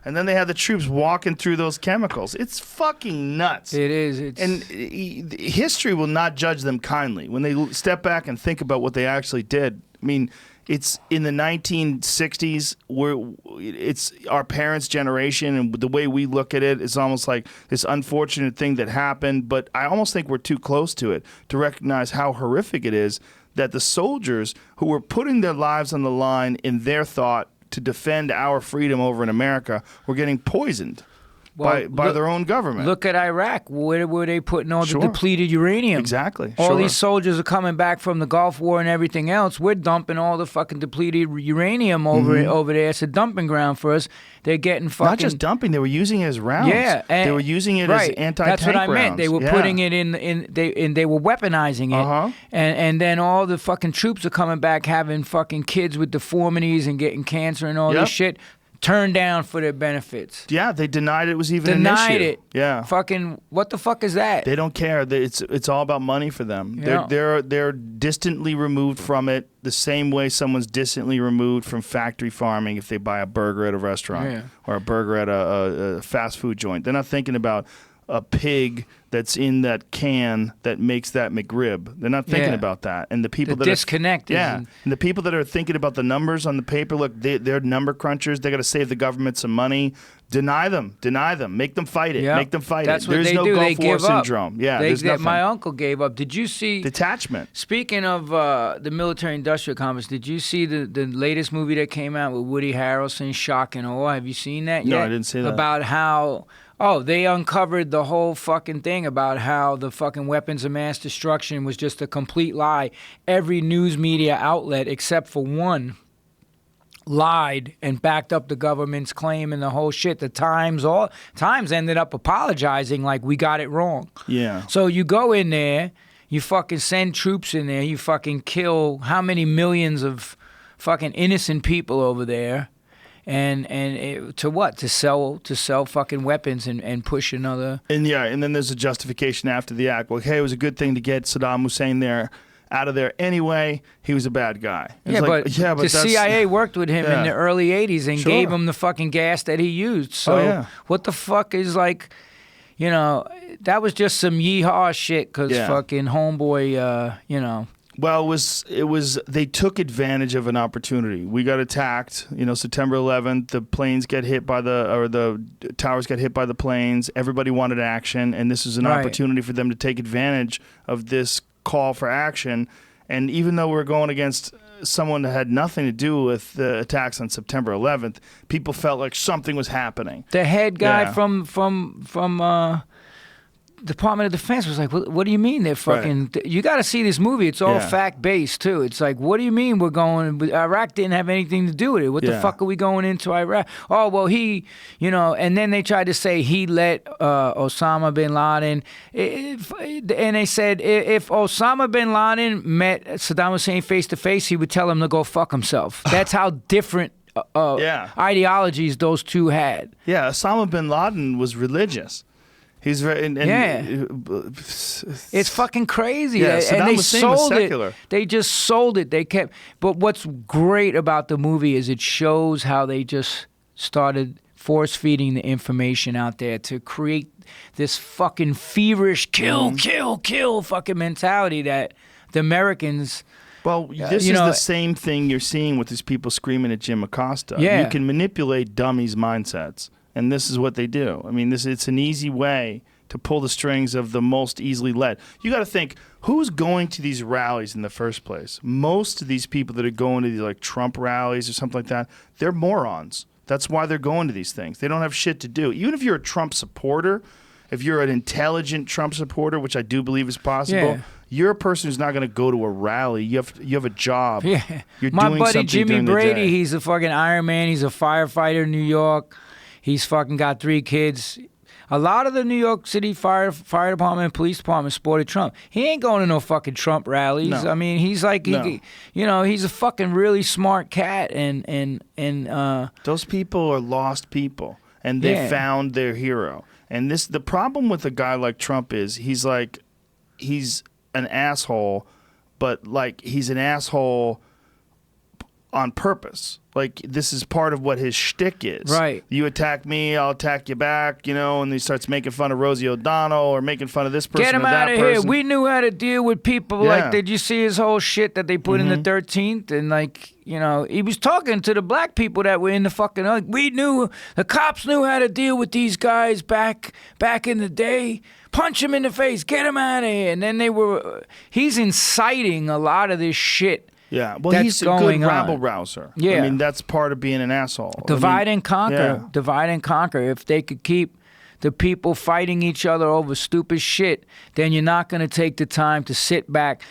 And then they had the troops walking through those chemicals. It's fucking nuts. It is. And history will not judge them kindly. When they step back and think about what they actually did, I mean, it's in the 1960s, it's our parents' generation, and the way we look at it is almost like this unfortunate thing that happened, but I almost think we're too close to it to recognize how horrific it is that the soldiers who were putting their lives on the line in their thought to defend our freedom over in America were getting poisoned by their own government. Look at Iraq. Where were they putting all the depleted uranium? Exactly. All these soldiers are coming back from the Gulf War and everything else. We're dumping all the fucking depleted uranium over there. It's a dumping ground for us. They're getting fucking... Not just dumping. They were using it as rounds. Yeah. They were using it as anti-tank rounds. That's what I meant. They were putting it they were weaponizing it. Uh-huh. And then all the fucking troops are coming back having fucking kids with deformities and getting cancer and all this shit. turned down for their benefits. Yeah, they denied it was even Denied an issue. it. Yeah. Fucking, what the fuck is that? They don't care. It's all about money for them. Yeah. They're distantly removed from it the same way someone's distantly removed from factory farming if they buy a burger at a restaurant or a burger at a fast food joint. They're not thinking about a pig that's in that can that makes that McRib. They're not thinking about that. And the people that disconnected. and the people that are thinking about the numbers on the paper, look, they're number crunchers. They got to save the government some money. Deny them. Make them fight it. Yep. Make them fight That's it. what There's they no do. Gulf They War give up. syndrome. Yeah, there's nothing. My uncle gave up. Did you see? Detachment. Speaking of the military-industrial complex, did you see the latest movie that came out with Woody Harrelson, Shock and Awe? Have you seen that yet? No, I didn't see that. About how... Oh, they uncovered the whole fucking thing about how the fucking weapons of mass destruction was just a complete lie. Every news media outlet except for one lied and backed up the government's claim and the whole shit. The Times ended up apologizing like we got it wrong. Yeah. So you go in there, you fucking send troops in there, you fucking kill how many millions of fucking innocent people over there. To what? To sell fucking weapons and push another. And then there's a justification after the act. Well, hey, it was a good thing to get Saddam Hussein out of there anyway. He was a bad guy. It's but the CIA worked with him in Yeah. the early 80s and Sure. gave him the fucking gas that he used. So what the fuck is like, that was just some yeehaw shit because fucking homeboy, Well, it was they took advantage of an opportunity. We got attacked, September 11th, the planes get hit the towers got hit by the planes. Everybody wanted action, and this is an opportunity for them to take advantage of this call for action. And even though we're going against someone that had nothing to do with the attacks on September 11th, people felt like something was happening. The head guy from Department of Defense was like, what do you mean they're fucking... Right. You got to see this movie. It's all fact-based, too. It's like, what do you mean we're going... Iraq didn't have anything to do with it. What the fuck are we going into Iraq? Oh, well, he... And then they tried to say he let Osama bin Laden... And they said if Osama bin Laden met Saddam Hussein face-to-face, he would tell him to go fuck himself. That's how different... ideologies those two had. Yeah, Osama bin Laden was religious. He's very it's fucking crazy. Yeah, and Saddam they Hussein was sold secular. it. They just sold it. They kept. But what's great about the movie is it shows how they just started force feeding the information out there to create this fucking feverish kill fucking mentality that the Americans. Well, this is the same thing you're seeing with these people screaming at Jim Acosta. Yeah. You can manipulate dummies' mindsets, and this is what they do. I mean, it's an easy way to pull the strings of the most easily led. You got to think, who's going to these rallies in the first place? Most of these people that are going to these like Trump rallies or something like that, they're morons. That's why they're going to these things. They don't have shit to do. Even if you're a Trump supporter, if you're an intelligent Trump supporter, which I do believe is possible, you're a person who's not going to go to a rally. You have a job. Yeah. You're My doing buddy something Jimmy during the Brady, day. he's a fucking Iron Man. He's a firefighter in New York. He's fucking got 3 kids. A lot of the New York City fire department and police department supported Trump. He ain't going to no fucking Trump rallies. No. I mean, he's like, No. he's a fucking really smart cat. And Those people are lost people, and they found their hero. And the problem with a guy like Trump is he's an asshole, but like he's an asshole on purpose. Like this is part of what his shtick is. Right. You attack me, I'll attack you back, and he starts making fun of Rosie O'Donnell or making fun of this person get him or that out of here. person. We knew how to deal with people. Yeah. Like, did you see his whole shit that they put in the 13th? And like, he was talking to the black people that were in the fucking. Like, the cops knew how to deal with these guys back in the day. Punch him in the face. Get him out of here. And then he's inciting a lot of this shit. Yeah, well, that's he's a going good on. rabble-rouser. Yeah. I mean, that's part of being an asshole. Divide and conquer. Yeah. Divide and conquer. If they could keep the people fighting each other over stupid shit, then you're not going to take the time to sit back.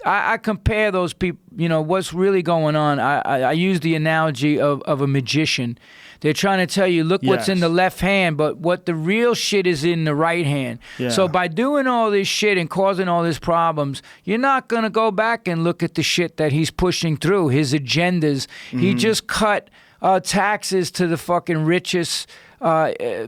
I compare those people, what's really going on. I use the analogy of a magician. They're trying to tell you, look what's in the left hand, but what the real shit is in the right hand. Yeah. So by doing all this shit and causing all these problems, you're not going to go back and look at the shit that he's pushing through, his agendas. He just cut taxes to the fucking richest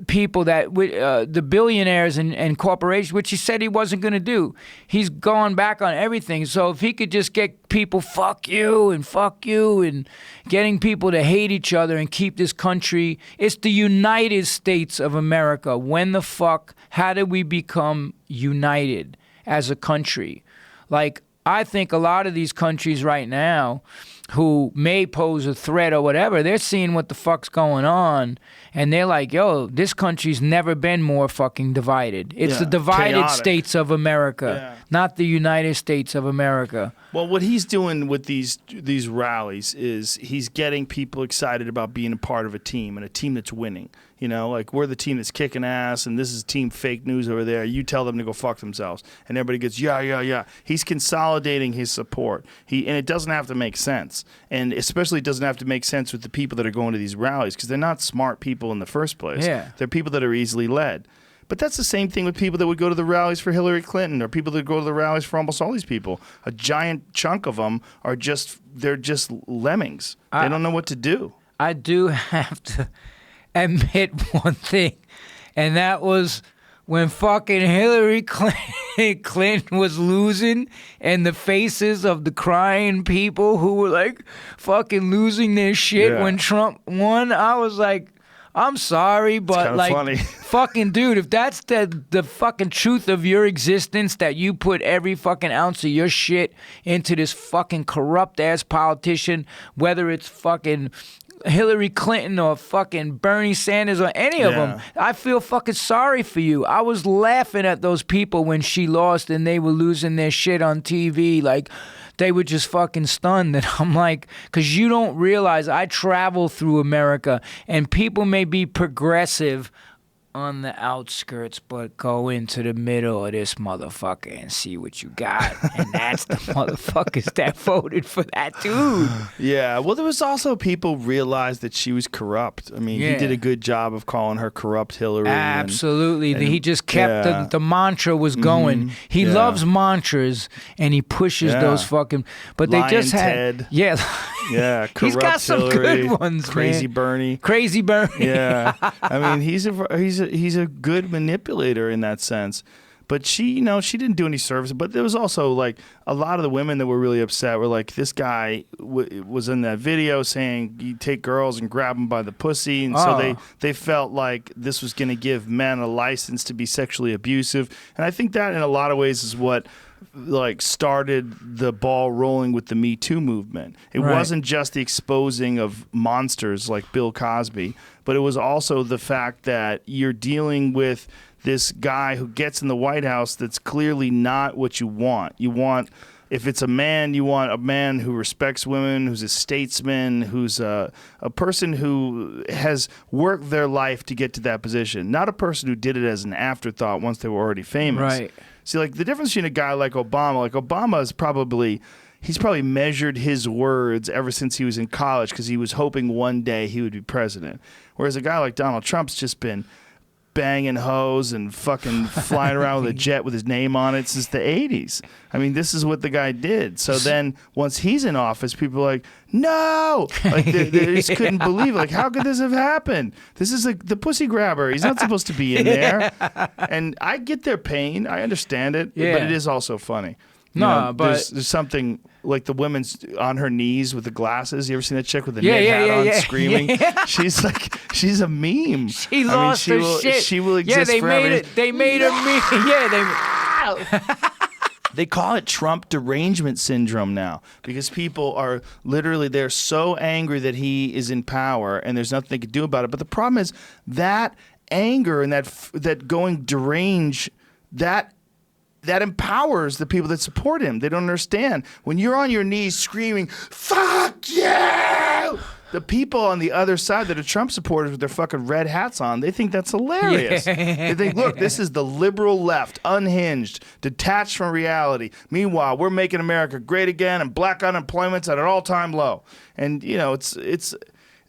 people, the billionaires and corporations, which he said he wasn't going to do. He's gone back on everything. So if he could just get people fuck you and getting people to hate each other and keep this country, it's the United States of America. When the fuck, how did we become united as a country? Like, I think a lot of these countries right now who may pose a threat or whatever, they're seeing what the fuck's going on, and they're like, yo, this country's never been more fucking divided. It's the divided chaotic. States of America, not the United States of America. Well, what he's doing with these rallies is he's getting people excited about being a part of a team and a team that's winning. You know, like, we're the team that's kicking ass, and this is team fake news over there. You tell them to go fuck themselves. And everybody gets, yeah. He's consolidating his support. And it doesn't have to make sense. And especially it doesn't have to make sense with the people that are going to these rallies, because they're not smart people in the first place. Yeah. They're people that are easily led. But that's the same thing with people that would go to the rallies for Hillary Clinton, or people that go to the rallies for almost all these people. A giant chunk of them are just lemmings. They don't know what to do. I do have to admit one thing, and that was when fucking Hillary Clinton was losing, and the faces of the crying people who were like fucking losing their shit when Trump won. I was like, I'm sorry, but like, funny. fucking dude, if that's the fucking truth of your existence, that you put every fucking ounce of your shit into this fucking corrupt ass politician, whether it's fucking Hillary Clinton or fucking Bernie Sanders or any of them, I feel fucking sorry for you. I was laughing at those people when she lost and they were losing their shit on TV. Like, they were just fucking stunned. And I'm like, because you don't realize I travel through America, and people may be progressive on the outskirts, but go into the middle of this motherfucker and see what you got. And that's the motherfuckers that voted for that dude. Yeah, well, there was also people realized that she was corrupt. I mean, he did a good job of calling her corrupt Hillary. Absolutely. And he just kept the mantra was going. He loves mantras, and he pushes those fucking. But Lion they just Ted. had. Yeah. Corrupt He's got some Hillary, good ones, Crazy man. Bernie. Crazy Bernie. Yeah, I mean, he's a good manipulator in that sense. But she didn't do any service. But there was also, like, a lot of the women that were really upset were like, this guy was in that video saying you take girls and grab them by the pussy. And so they felt like this was going to give men a license to be sexually abusive. And I think that in a lot of ways is what, like, started the ball rolling with the Me Too movement. It wasn't just the exposing of monsters like Bill Cosby, but it was also the fact that you're dealing with this guy who gets in the White House that's clearly not what you want. You want, if it's a man, you want a man who respects women, who's a statesman, who's a person who has worked their life to get to that position, not a person who did it as an afterthought once they were already famous. Right. See, like, the difference between a guy like Obama is he's probably measured his words ever since he was in college, because he was hoping one day he would be president. Whereas a guy like Donald Trump's just been banging hoes and fucking flying around with a jet with his name on it since the 80s. I mean, this is what the guy did. So then once he's in office, people are like, no! Like, they just couldn't believe it. Like, how could this have happened? This is the pussy grabber. He's not supposed to be in there. And I get their pain. I understand it. But it is also funny. But there's something like the woman's on her knees with the glasses. You ever seen that chick with the knit hat on screaming? She's a meme. She lost her shit. She will exist they forever. made it. They made a meme. Yeah, They call it Trump derangement syndrome now, because people are literally, they're so angry that he is in power and there's nothing they can do about it. But the problem is that anger and that going deranged, that empowers the people that support him. They don't understand. When you're on your knees screaming, fuck you! The people on the other side that are Trump supporters with their fucking red hats on, they think that's hilarious. They think, look, this is the liberal left, unhinged, detached from reality. Meanwhile, we're making America great again, and black unemployment's at an all-time low. And, it's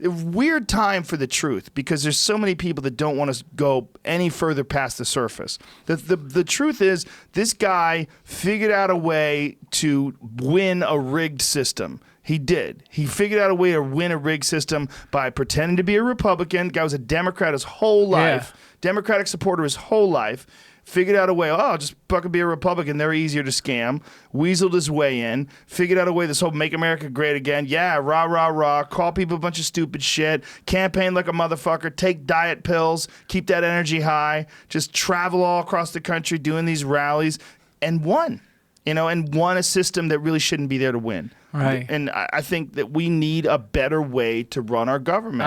a weird time for the truth, because there's so many people that don't want to go any further past the surface. The truth is, this guy figured out a way to win a rigged system. He did. He figured out a way to win a rigged system by pretending to be a Republican. Guy was a Democrat his whole life. Democratic supporter his whole life. Figured out a way, I'll just fucking be a Republican. They're easier to scam. Weaseled his way in. Figured out a way, this whole Make America Great Again. Yeah, rah, rah, rah. Call people a bunch of stupid shit. Campaign like a motherfucker. Take diet pills. Keep that energy high. Just travel all across the country doing these rallies. And won. And won a system that really shouldn't be there to win. Right. And I think that we need a better way to run our government.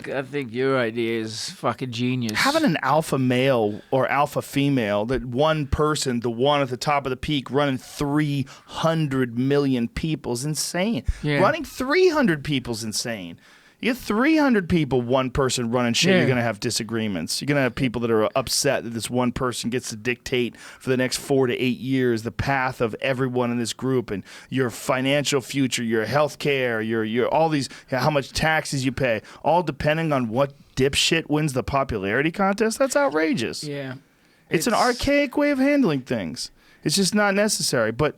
I think your idea is fucking genius. Having an alpha male or alpha female, that one person, the one at the top of the peak, running 300 million people is insane. Yeah. Running 300 people is insane. You get 300 people, one person running shit, you're going to have disagreements. You're going to have people that are upset that this one person gets to dictate for the next 4 to 8 years the path of everyone in this group and your financial future, your health care, your all these, how much taxes you pay, all depending on what dipshit wins the popularity contest. That's outrageous. Yeah. It's an archaic way of handling things. It's just not necessary. But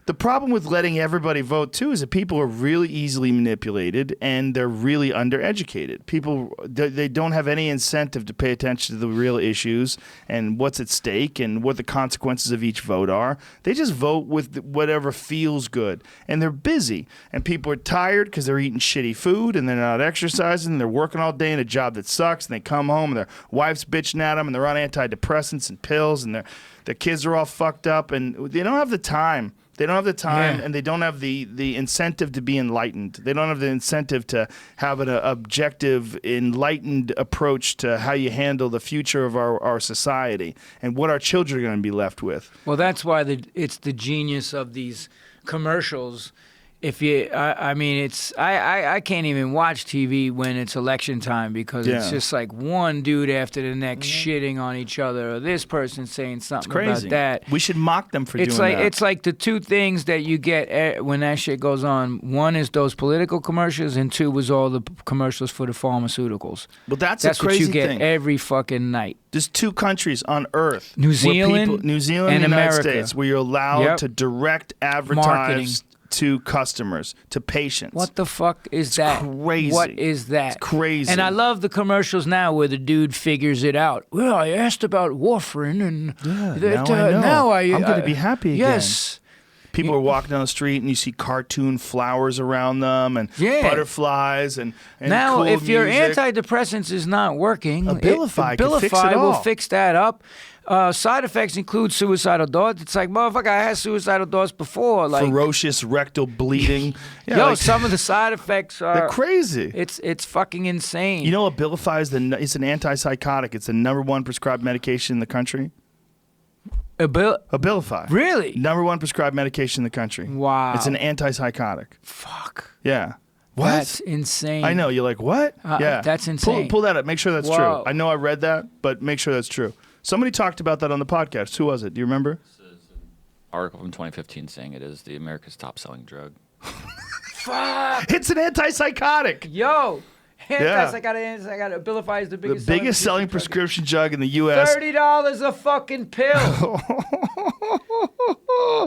the problem with letting everybody vote, too, is that people are really easily manipulated and they're really undereducated. People, they don't have any incentive to pay attention to the real issues and what's at stake and what the consequences of each vote are. They just vote with whatever feels good. And they're busy. And people are tired because they're eating shitty food and they're not exercising. And they're working all day in a job that sucks. And they come home and their wife's bitching at them and they're on antidepressants and pills and their kids are all fucked up. And they don't have the time. They don't have the time, and they don't have the incentive to be enlightened. They don't have the incentive to have an objective, enlightened approach to how you handle the future of our society and what our children are going to be left with. Well, that's why it's the genius of these commercials. If you, I can't even watch TV when it's election time because it's just like one dude after the next shitting on each other, or this person saying something about that. We should mock them for doing that. It's like the two things that you get when that shit goes on. One is those political commercials, and two was all the commercials for the pharmaceuticals. Well, that's what crazy you get thing. every fucking night. There's two countries on Earth, New Zealand and the and United America. States, where you're allowed to direct advertise Marketing. To customers, to patients. What the fuck is that? Crazy. What is that? It's crazy. And I love the commercials now where the dude figures it out. Well, I asked about warfarin, and now I'm going to be happy again. Yes. People are walking down the street and you see cartoon flowers around them and butterflies and now, cool if your music. antidepressants is not working, Abilify can fix it all. will fix that up. Side effects include suicidal thoughts. It's like, motherfucker, I had suicidal thoughts before. Like ferocious rectal bleeding. Some of the side effects are they're crazy. It's fucking insane. You know, Abilify is it's an antipsychotic. It's the #1 prescribed medication in the country. Abilify. Really? #1 prescribed medication in the country. Wow. It's an antipsychotic. Fuck. Yeah. What? That's insane. I know. You're like, what? Yeah. That's insane. Pull that up. Make sure that's Whoa. true. I know I read that, but make sure that's true. Somebody talked about that on the podcast. Who was it? Do you remember? This is an article from 2015 saying it is the America's top-selling drug. Fuck. It's an antipsychotic. Yo. Antipsychotic. Abilify is the The biggest selling prescription drug in the U.S. $30 a fucking pill.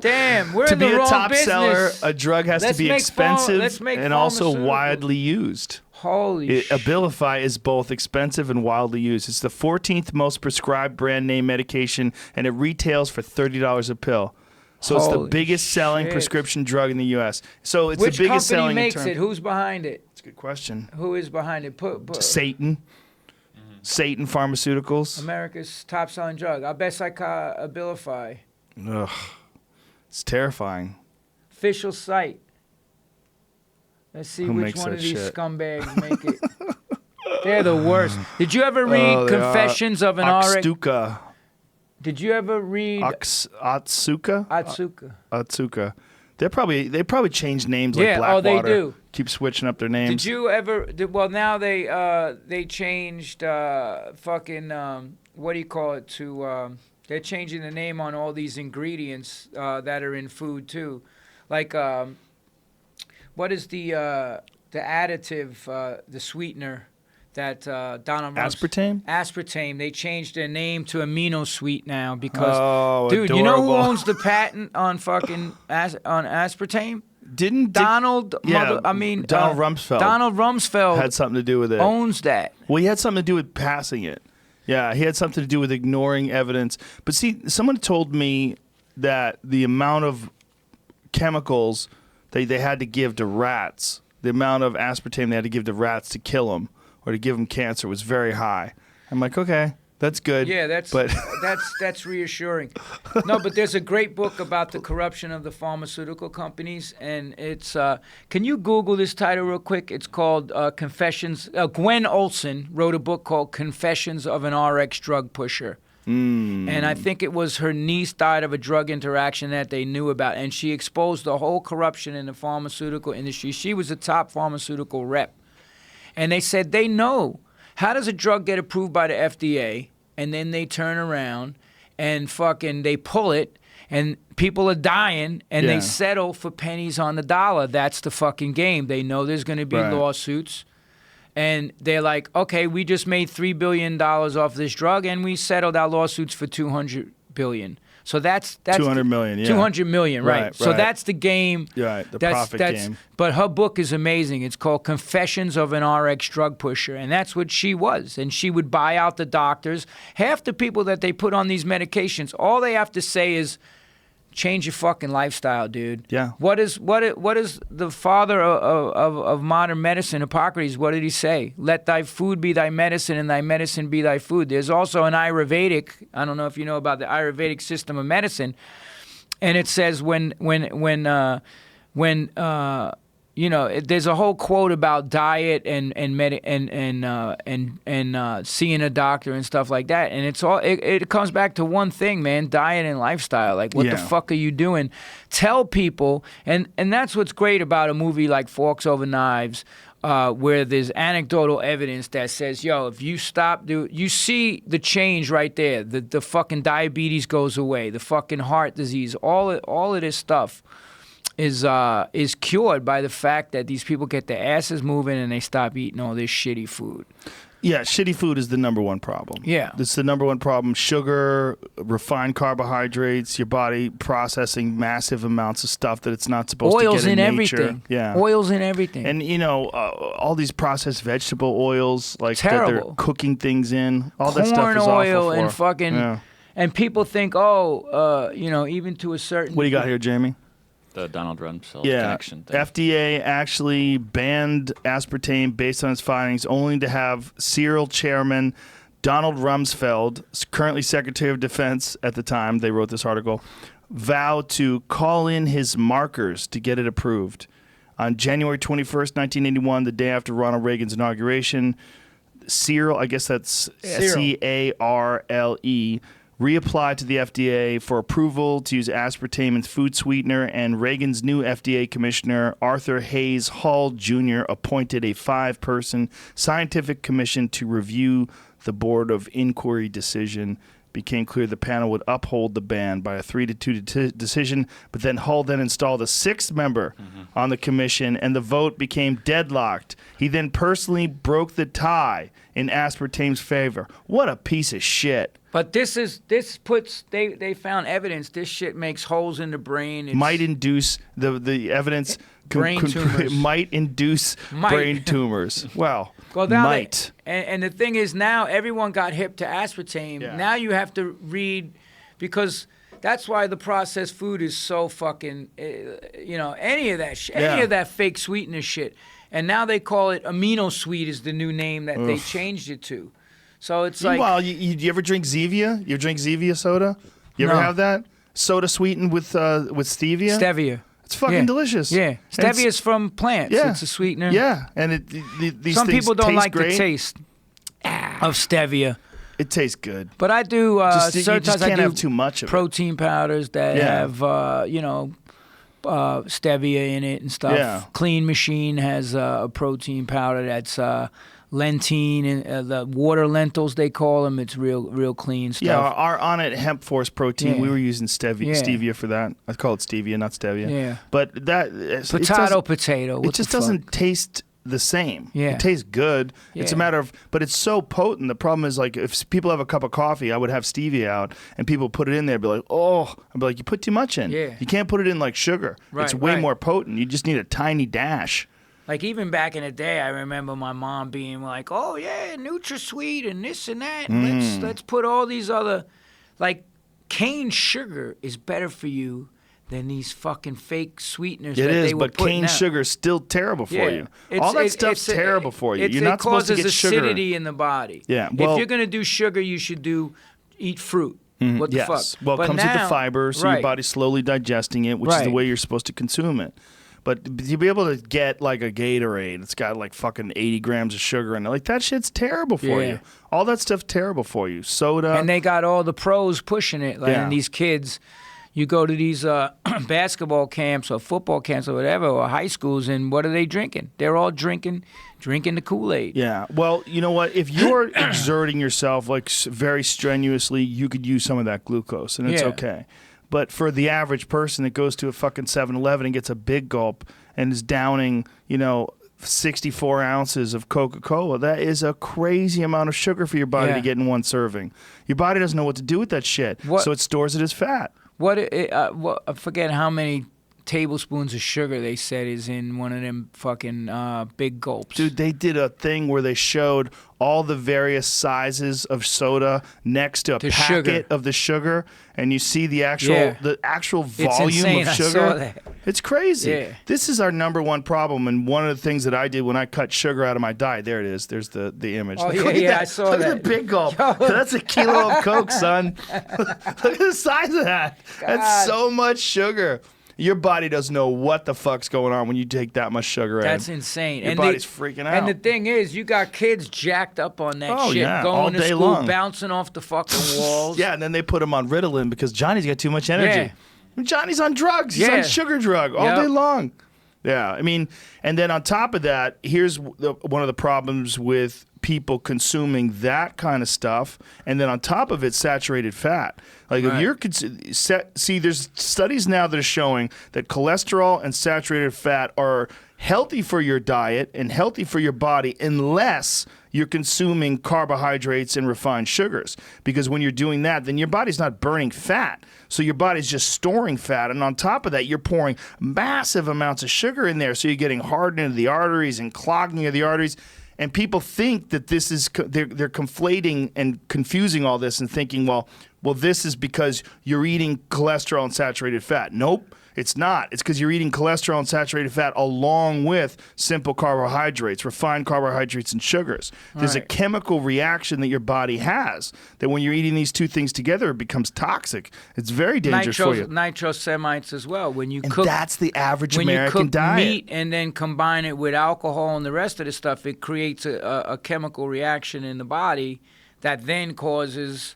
Damn, we're To in the be a wrong top business. seller, a drug has Let's to be make expensive let's make and also pharmaceuticals. widely used. Holy shit. Abilify is both expensive and widely used. It's the 14th most prescribed brand name medication, and it retails for $30 a pill. So it's the Holy biggest selling shit. prescription drug in the U.S. So it's Which the biggest company selling. makes it? Who's behind it? That's a good question. Who is behind it? Satan. Satan Pharmaceuticals. America's top selling drug. I bet Abilify. Ugh. It's terrifying. Official site. Let's see Who which makes one that of these shit? scumbags make it. They're the worst. Did you ever read Oh, they are. Confessions of an RX? Otsuka. Did you ever read Otsuka? Atsuka? Atsuka. They probably changed names like Yeah, Blackwater. oh, they do. Keep switching up their names. Did you ever? Well, now they changed fucking what do you call it to? They're changing the name on all these ingredients that are in food too, like what is the additive, the sweetener that Donald Trump? Aspartame? Aspartame. They changed their name to Amino Sweet now because, Oh, dude, you know who adorable. owns the patent on fucking on aspartame? Didn't Donald, yeah, Donald Rumsfeld Donald Rumsfeld had something to do with it. owns that. Well, he had something to do with passing it. Yeah, he had something to do with ignoring evidence. But see, someone told me that the amount of chemicals they had to give to rats, the amount of aspartame they had to give to rats to kill them or to give them cancer was very high. I'm like, okay, that's good. Yeah, that's reassuring. No, but there's a great book about the corruption of the pharmaceutical companies, and it's can you Google this title real quick? It's called Confessions. Gwen Olson wrote a book called Confessions of an RX Drug Pusher. And I think it was her niece died of a drug interaction that they knew about, and she exposed the whole corruption in the pharmaceutical industry. She was a top pharmaceutical rep. And they said they know. How does a drug get approved by the FDA, and then they turn around and fucking they pull it, and people are dying, and they settle for pennies on the dollar? That's the fucking game. They know there's going to be lawsuits. And they're like, okay, we just made $3 billion off this drug, and we settled our lawsuits for $200 billion. So that's $200 million, yeah. $200 million, right. Right, So right. that's the game. Right, the profit game. But her book is amazing. It's called Confessions of an RX Drug Pusher, and that's what she was. And she would buy out the doctors. Half the people that they put on these medications, all they have to say is, change your fucking lifestyle, dude. Yeah. What is the father of modern medicine, Hippocrates, what did he say? Let thy food be thy medicine and thy medicine be thy food. There's also an Ayurvedic, I don't know if you know about the Ayurvedic system of medicine, and it says when there's a whole quote about diet and seeing a doctor and stuff like that, and it comes back to one thing, man: diet and lifestyle. Like, what the fuck are you doing? Tell people, and that's what's great about a movie like Forks Over Knives, where there's anecdotal evidence that says, yo, if you stop, you see the change right there. The fucking diabetes goes away, the fucking heart disease, all of this stuff is cured by the fact that these people get their asses moving and they stop eating all this shitty food. Yeah, shitty food is the number one problem. Yeah. It's the number one problem. Sugar, refined carbohydrates, your body processing massive amounts of stuff that it's not supposed to get in nature. Everything. Yeah. Oils in everything. And, all these processed vegetable oils, like Terrible. that they're cooking things in. All that stuff Corn is oil awful for. and fucking... Yeah. And people think, even to a certain... What do you got here, Jamie? The Donald Rumsfeld Yeah, connection thing. FDA actually banned aspartame based on its findings, only to have Serial Chairman Donald Rumsfeld, currently Secretary of Defense at the time they wrote this article, vow to call in his markers to get it approved. On January 21st, 1981, the day after Ronald Reagan's inauguration, Serial, I guess that's C-A-R-L-E, reapplied to the FDA for approval to use aspartame as food sweetener, and Reagan's new FDA commissioner, Arthur Hayes Hall Jr., appointed a 5-person scientific commission to review the Board of Inquiry decision. Became clear the panel would uphold the ban by a 3-2 decision, but then Hall then installed a 6th member on the commission, and the vote became deadlocked. He then personally broke the tie in aspartame's favor. What a piece of shit. But they found evidence this shit makes holes in the brain. Might induce the evidence brain tumors. Might induce brain tumors. Well, might. And the thing is, now everyone got hip to aspartame. Yeah. Now you have to read, because that's why the processed food is so fucking, any of that shit, any of that fake sweetener shit. And now they call it amino sweet is the new name that they changed it to. So it's like... Well, you ever drink Zevia? You drink Zevia soda? You ever No. have that? Soda sweetened with stevia? Stevia. It's fucking delicious. Yeah. Stevia is from plants. Yeah. It's a sweetener. Yeah, and these Some things people don't taste like great. the taste of stevia. It tastes good. But I do... You sometimes just I can't do have too much of it. protein powders that have, stevia in it and stuff. Yeah. Clean Machine has a protein powder that's lentine, and the water lentils they call them. It's real clean stuff. Yeah, our On It Hemp Force protein, Yeah. we were using stevia Yeah. for that. I call it stevia, not stevia. Yeah. But that... Potato. It just what the fuck? doesn't taste the same. Yeah. It tastes good. It's a Yeah. matter of, but it's so potent. The problem is, like, if people have a cup of coffee, I would have stevia out, and people put it in there, be like, oh, I'd be like, you put too much in. Yeah. You can't put it in like sugar. It's Right, way right. more potent. You just need a tiny dash. Like even back in the day, I remember my mom being like, "Oh yeah, NutraSweet and this and that. And let's put all these other, like, cane sugar is better for you than these fucking fake sweeteners It that is, they were but putting cane out." sugar is still terrible for Yeah. you. All that stuff's terrible for you. You're not supposed to get It causes sugar. acidity in the body. Yeah, well- if you're gonna do sugar, you should eat fruit. What the Yes. fuck? Well, it But comes with the now- fiber, so right. your body's slowly digesting it, which is the Right. way you're supposed to consume it. But you'll be able to get like a Gatorade. It's got like fucking 80 grams of sugar in it. Like, that shit's terrible for Yeah. you. All that stuff's terrible for you. Soda. And they got all the pros pushing it. Like, Yeah. and these kids, you go to these basketball camps or football camps or whatever, or high schools, and what are they drinking? They're all drinking the Kool-Aid. Yeah. Well, you know what? If you're exerting yourself like very strenuously, you could use some of that glucose, and it's Yeah. okay. But for the average person that goes to a fucking 7-Eleven and gets a big gulp and is downing, 64 ounces of Coca-Cola, that is a crazy amount of sugar for your body Yeah. to get in one serving. Your body doesn't know what to do with that shit, What- so it stores it as fat. I forget how many tablespoons of sugar they said is in one of them fucking big gulps. Dude, they did a thing where they showed all the various sizes of soda next to a The packet sugar. of the sugar, and you see the actual Yeah. volume insane. of I sugar. saw that. It's crazy. Yeah. This is our number one problem, and one of the things that I did when I cut sugar out of my diet. There it is. There's the image. Oh, Look yeah, at yeah, that. I saw Look that. at the big gulp. That's a kilo of Coke, son. Look at the size of that. That's God. so much sugar. Your body doesn't know what the fuck's going on when you take that much sugar in. That's insane. Your and body's freaking out. And the thing is, you got kids jacked up on that Oh, shit, yeah, going all to day school, long. bouncing off the fucking walls. Yeah, and then they put him on Ritalin because Johnny's got too much energy. Johnny's on drugs. He's Yeah. on sugar drug all Yep. day long. Yeah, I mean, and then on top of that, here's one of the problems with people consuming that kind of stuff, and then on top of it, saturated fat. Like if Right. you're there's studies now that are showing that cholesterol and saturated fat are healthy for your diet and healthy for your body unless you're consuming carbohydrates and refined sugars. Because when you're doing that, then your body's not burning fat. So your body's just storing fat. And on top of that, you're pouring massive amounts of sugar in there. So you're getting hardened into the arteries and clogging of the arteries. And people think that this is, they're conflating and confusing all this and thinking, well, this is because you're eating cholesterol and saturated fat. Nope. It's not. It's because you're eating cholesterol and saturated fat along with simple carbohydrates, refined carbohydrates, and sugars. There's a Right. chemical reaction that your body has that when you're eating these two things together, it becomes toxic. It's very dangerous for you. Nitrosamides as well. When you And cook, that's the average when you American cook diet. meat and then combine it with alcohol and the rest of the stuff, it creates a chemical reaction in the body that then causes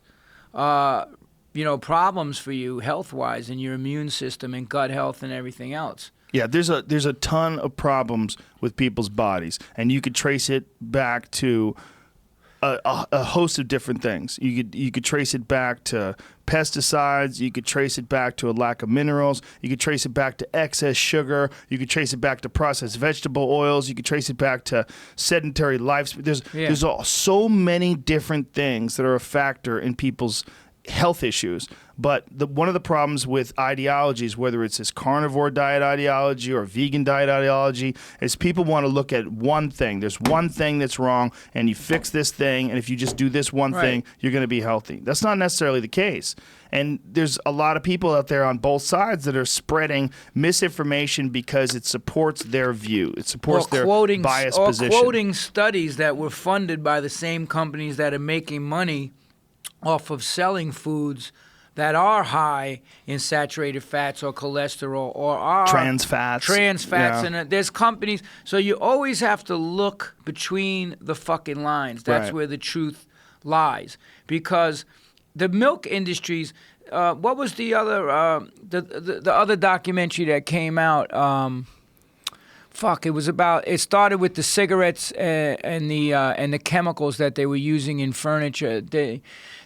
problems for you health-wise in your immune system and gut health and everything else. Yeah, there's a ton of problems with people's bodies, and you could trace it back to a host of different things. You could trace it back to pesticides. You could trace it back to a lack of minerals. You could trace it back to excess sugar. You could trace it back to processed vegetable oils. You could trace it back to sedentary life. There's so many different things that are a factor in people's health issues. But one of the problems with ideologies, whether it's this carnivore diet ideology or vegan diet ideology, is people want to look at one thing. There's one thing that's wrong, and you fix this thing, and if you just do this one thing, you're going to be healthy. That's not necessarily the case. And there's a lot of people out there on both sides that are spreading misinformation because it supports their view. It supports their biased position. Quoting studies that were funded by the same companies that are making money off of selling foods that are high in saturated fats or cholesterol or are trans fats. Yeah. And there's companies. So you always have to look between the fucking lines. That's Right. where the truth lies. Because the milk industries, what was the other the other documentary that came out Fuck! It started with the cigarettes and the chemicals that they were using in furniture.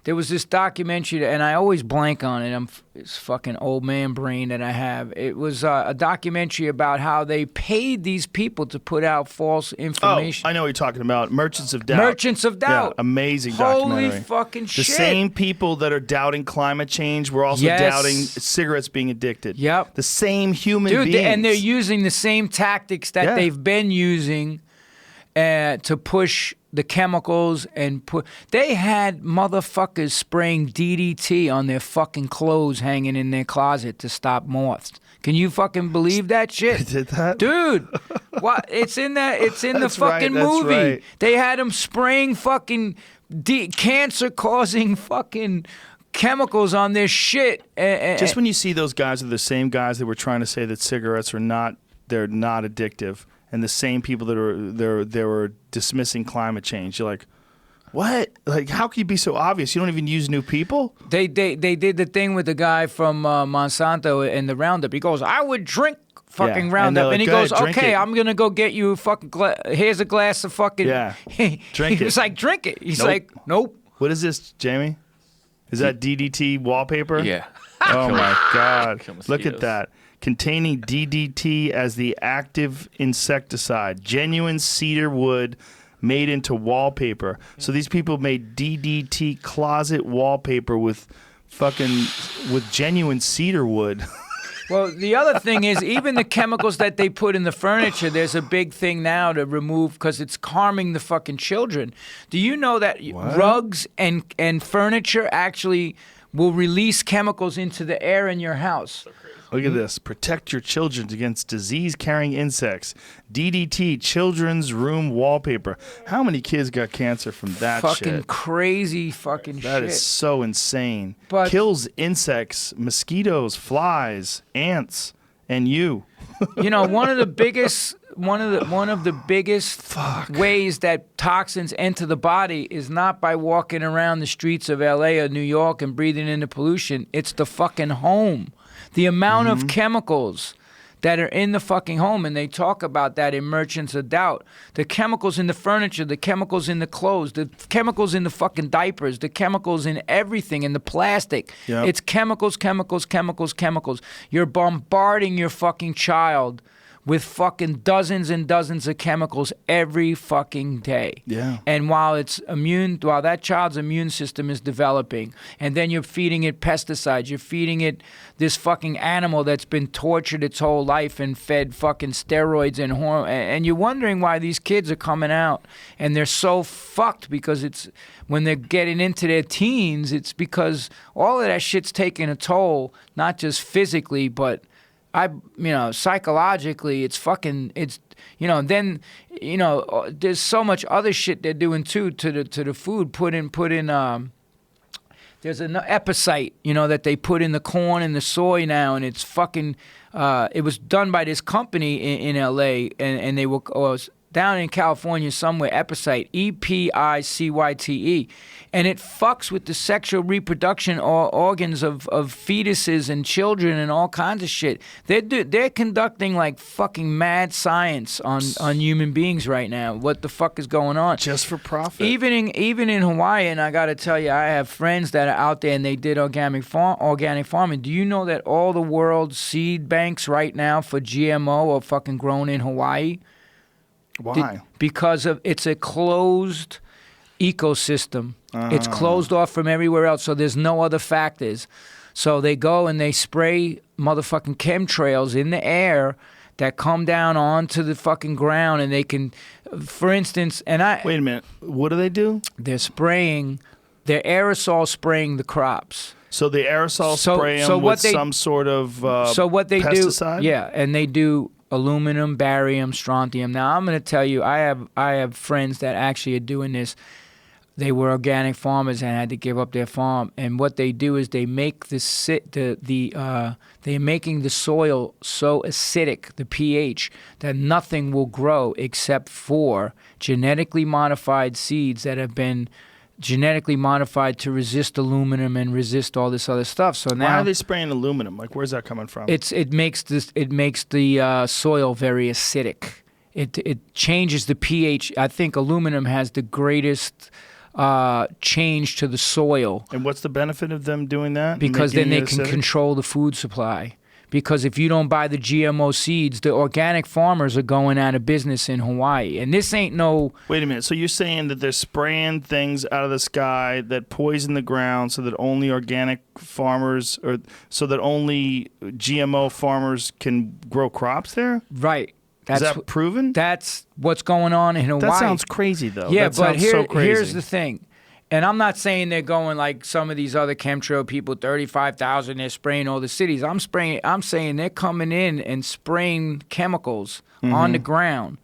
There was this documentary, and I always blank on it. It's fucking old man brain that I have. It was a documentary about how they paid these people to put out false information. Oh, I know what you're talking about. Merchants of Doubt. Merchants of Doubt. Yeah, amazing Holy documentary. fucking The shit. same people that are doubting climate change were also Yes. doubting cigarettes being addicted. Yep. The same human Dude, beings. and they're using the same tactics that Yeah. they've been using to push the chemicals and they had motherfuckers spraying DDT on their fucking clothes hanging in their closet to stop moths. Can you fucking believe that shit? They did that? Dude, what? It's in the That's fucking right, that's movie. right. They had them spraying fucking cancer-causing fucking chemicals on their shit. Just when you see those guys are the same guys that were trying to say that cigarettes are they're not addictive, and the same people that were dismissing climate change, you're like, what? Like, how can you be so obvious? You don't even use new people? They did the thing with the guy from Monsanto and the Roundup. He goes, I would drink fucking Yeah, and Roundup. they're like, And he "Go goes, ahead, drink okay, it." I'm going to go get you a fucking here's a glass of fucking... Yeah, drink He was it. like, drink it. He's Nope. like, nope. What is this, Jamie? Is that DDT wallpaper? Yeah. Oh my God. Kill Look at mosquitoes. that. Containing DDT as the active insecticide. Genuine cedar wood made into wallpaper. So these people made DDT closet wallpaper with genuine cedar wood. Well, the other thing is, even the chemicals that they put in the furniture, there's a big thing now to remove because it's harming the fucking children. Do you know that rugs and furniture actually will release chemicals into the air in your house? Look at this. Protect your children against disease-carrying insects. DDT, children's room wallpaper. How many kids got cancer from that Fucking shit? crazy fucking That shit. is so insane. But- Kills insects, mosquitoes, flies, ants, and you. You know, one of the biggest ways that toxins enter the body is not by walking around the streets of LA or New York and breathing in the pollution. It's the fucking home. The amount of chemicals that are in the fucking home, and they talk about that in Merchants of Doubt. The chemicals in the furniture, the chemicals in the clothes, the chemicals in the fucking diapers, the chemicals in everything, in the plastic. Yep. It's chemicals, chemicals, chemicals, chemicals. You're bombarding your fucking child with fucking dozens and dozens of chemicals every fucking day. Yeah. And while that child's immune system is developing, and then you're feeding it pesticides, you're feeding it this fucking animal that's been tortured its whole life and fed fucking steroids and hormone, and you're wondering why these kids are coming out and they're so fucked because it's when they're getting into their teens, it's because all of that shit's taking a toll, not just physically, but psychologically, it's then, there's so much other shit they're doing too to the food. There's an epicite, that they put in the corn and the soy now, and it's fucking. It was done by this company in L.A. and they were down in California somewhere. Epicite, EPICYTE, and it fucks with the sexual reproduction organs of fetuses and children and all kinds of shit. They're conducting like fucking mad science on human beings right now. What the fuck is going on? Just for profit. Even in Hawaii, and I got to tell you, I have friends that are out there and they did organic farming. Do you know that all the world's seed banks right now for GMO are fucking grown in Hawaii? Why? Because it's a closed ecosystem. It's closed off from everywhere else, so there's no other factors. So they go and they spray motherfucking chemtrails in the air that come down onto the fucking ground, and they can, for instance, Wait a minute. What do? They're aerosol spraying the crops. So the aerosol spray them with some sort of pesticide? And they do aluminum, barium, strontium. Now, I'm going to tell you, I have friends that actually are doing this. They were organic farmers and had to give up their farm. And what they do is they make they're making the soil so acidic, the pH, that nothing will grow except for genetically modified seeds that have been genetically modified to resist aluminum and resist all this other stuff. So now Why are they spraying aluminum? Like, where's that coming from? it makes the soil very acidic. It changes the pH. I think aluminum has the greatest change to the soil And what's the benefit of them doing that? because then they Making can it acidic? control the food supply. Because if you don't buy the GMO seeds, the organic farmers are going out of business in Hawaii. And this ain't no... Wait a minute. So you're saying that they're spraying things out of the sky that poison the ground so that only organic farmers or so that only GMO farmers can grow crops there? Right. Is that proven? That's what's going on in Hawaii. That sounds crazy, though. Yeah, that but sounds so crazy. here's the thing. And I'm not saying they're going like some of these other chemtrail people, 35,000, they're spraying all the cities. I'm saying they're coming in and spraying chemicals on the ground.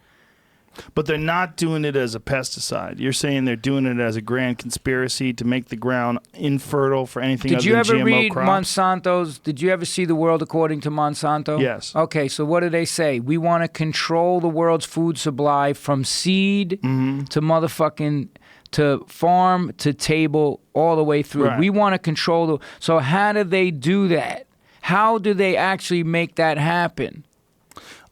But they're not doing it as a pesticide. You're saying they're doing it as a grand conspiracy to make the ground infertile for anything Did other you than ever GMO read crops? Monsanto's? Did you ever see The World According to Monsanto? Yes. Okay, so what do they say? We want to control the world's food supply from seed Mm-hmm. to motherfucking to farm to table all the way through. Right. We want to control the. So how do they do that? How do they actually make that happen?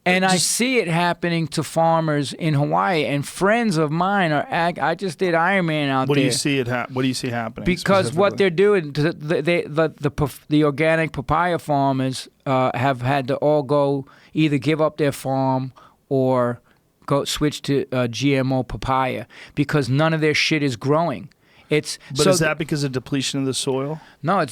And I see it happening to farmers in Hawaii, and friends of mine are. I just did Ironman out What there. do you see what do you see happening? Because what specifically? they're doing, the organic papaya farmers have had to all go either give up their farm or go switch to GMO papaya because none of their shit is growing. But is that because of depletion of the soil? No,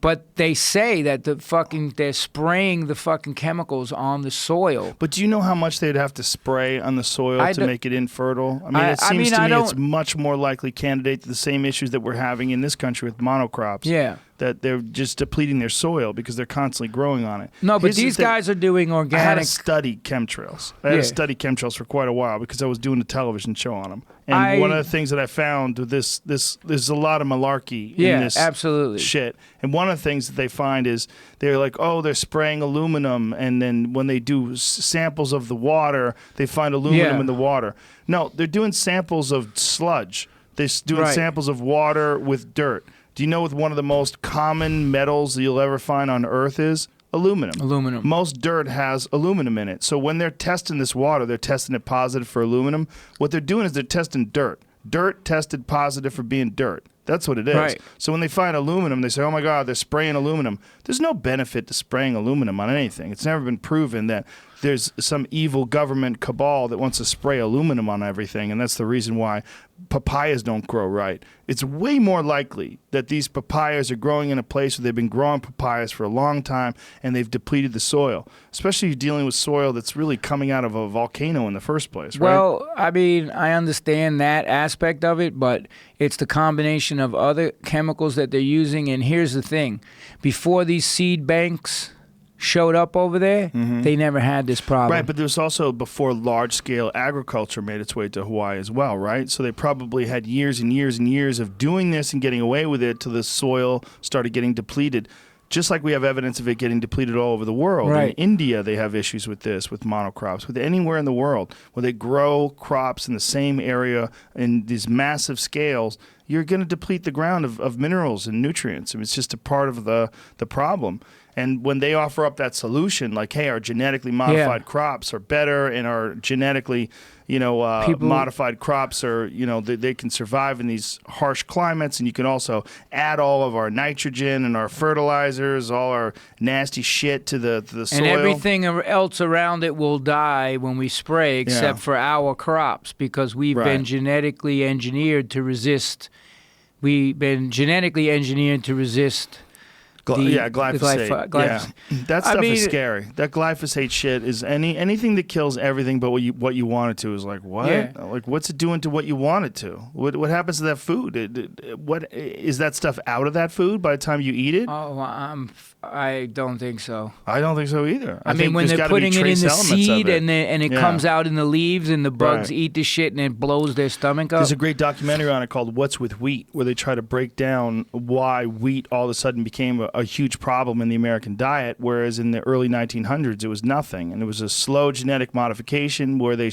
but they say that they're spraying the fucking chemicals on the soil. But do you know how much they'd have to spray on the soil to make it infertile? I mean, it I seems mean, to I me it's don't- much more likely candidate to the same issues that we're having in this country with monocrops. Yeah. That they're just depleting their soil because they're constantly growing on it. No, but Here's the these thing. I had to study chemtrails. I had to study chemtrails for quite a while because I was doing a television show on them. And one of the things that I found with there's a lot of malarkey in this absolutely. shit. And one of the things that they find is they're like, oh, they're spraying aluminum, and then when they do samples of the water, they find aluminum in the water. No, they're doing samples of sludge. They're doing samples of water with dirt. Do you know what one of the most common metals that you'll ever find on Earth is? Aluminum. Aluminum. Most dirt has aluminum in it. So when they're testing this water, they're testing it positive for aluminum. What they're doing is they're testing dirt. Dirt tested positive for being dirt. That's what it is. Right. So when they find aluminum, they say, oh my God, they're spraying aluminum. There's no benefit to spraying aluminum on anything. It's never been proven that there's some evil government cabal that wants to spray aluminum on everything, and that's the reason why papayas don't grow right. It's way more likely that these papayas are growing in a place where they've been growing papayas for a long time and they've depleted the soil, especially if you're dealing with soil that's really coming out of a volcano in the first place, right? Well, I mean, I understand that aspect of it, but it's the combination of other chemicals that they're using. And here's the thing. Before these seed banks showed up over there, they never had this problem. Right, but there's also before large-scale agriculture made its way to Hawaii as well, right? So they probably had years and years and years of doing this and getting away with it till the soil started getting depleted. Just like we have evidence of it getting depleted all over the world. Right. In India, they have issues with this, with monocrops, with anywhere in the world where they grow crops in the same area in these massive scales. You're going to deplete the ground of minerals and nutrients. I mean, it's just a part of the problem. And when they offer up that solution, like, hey, our genetically modified crops are better and our genetically, modified crops are, they can survive in these harsh climates, and you can also add all of our nitrogen and our fertilizers, all our nasty shit to the soil. And everything else around it will die when we spray, except for our crops, because we've been genetically engineered to resist. We've been genetically engineered to resist. Glyphosate. That stuff is scary. That glyphosate shit is anything that kills everything but what you want it to is like, what? Yeah. Like, what's it doing to what you want it to? What happens to that food? What is that stuff out of that food by the time you eat it? Oh, I don't think so. I don't think so either. I mean, when they're putting it in the seed and it comes out in the leaves and the bugs eat the shit and it blows their stomach up. There's a great documentary on it called What's with Wheat, where they try to break down why wheat all of a sudden became a huge problem in the American diet, whereas in the early 1900s it was nothing. And it was a slow genetic modification where they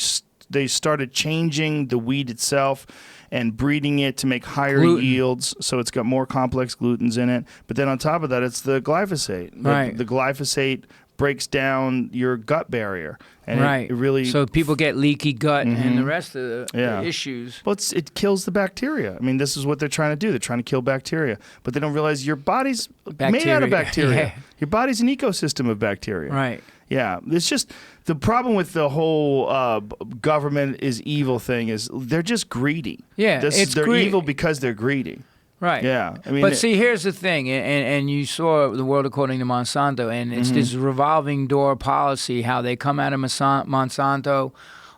they started changing the wheat itself and breeding it to make higher Gluten. yields, so it's got more complex glutens in it. But then on top of that, it's the glyphosate. Right. The glyphosate breaks down your gut barrier, and Right. it really. So people get leaky gut and the rest of the Yeah. issues. Well, it kills the bacteria. I mean, this is what they're trying to do. They're trying to kill bacteria, but they don't realize your body's made out of Bacteria. bacteria. Yeah. Your body's an ecosystem of bacteria. Right. Yeah, it's just the problem with the whole government is evil thing is they're just greedy. Yeah, they're evil because they're greedy. Right. Yeah, I mean, but see, here's the thing, and you saw the world according to Monsanto, and it's this revolving door policy, how they come out of Monsanto,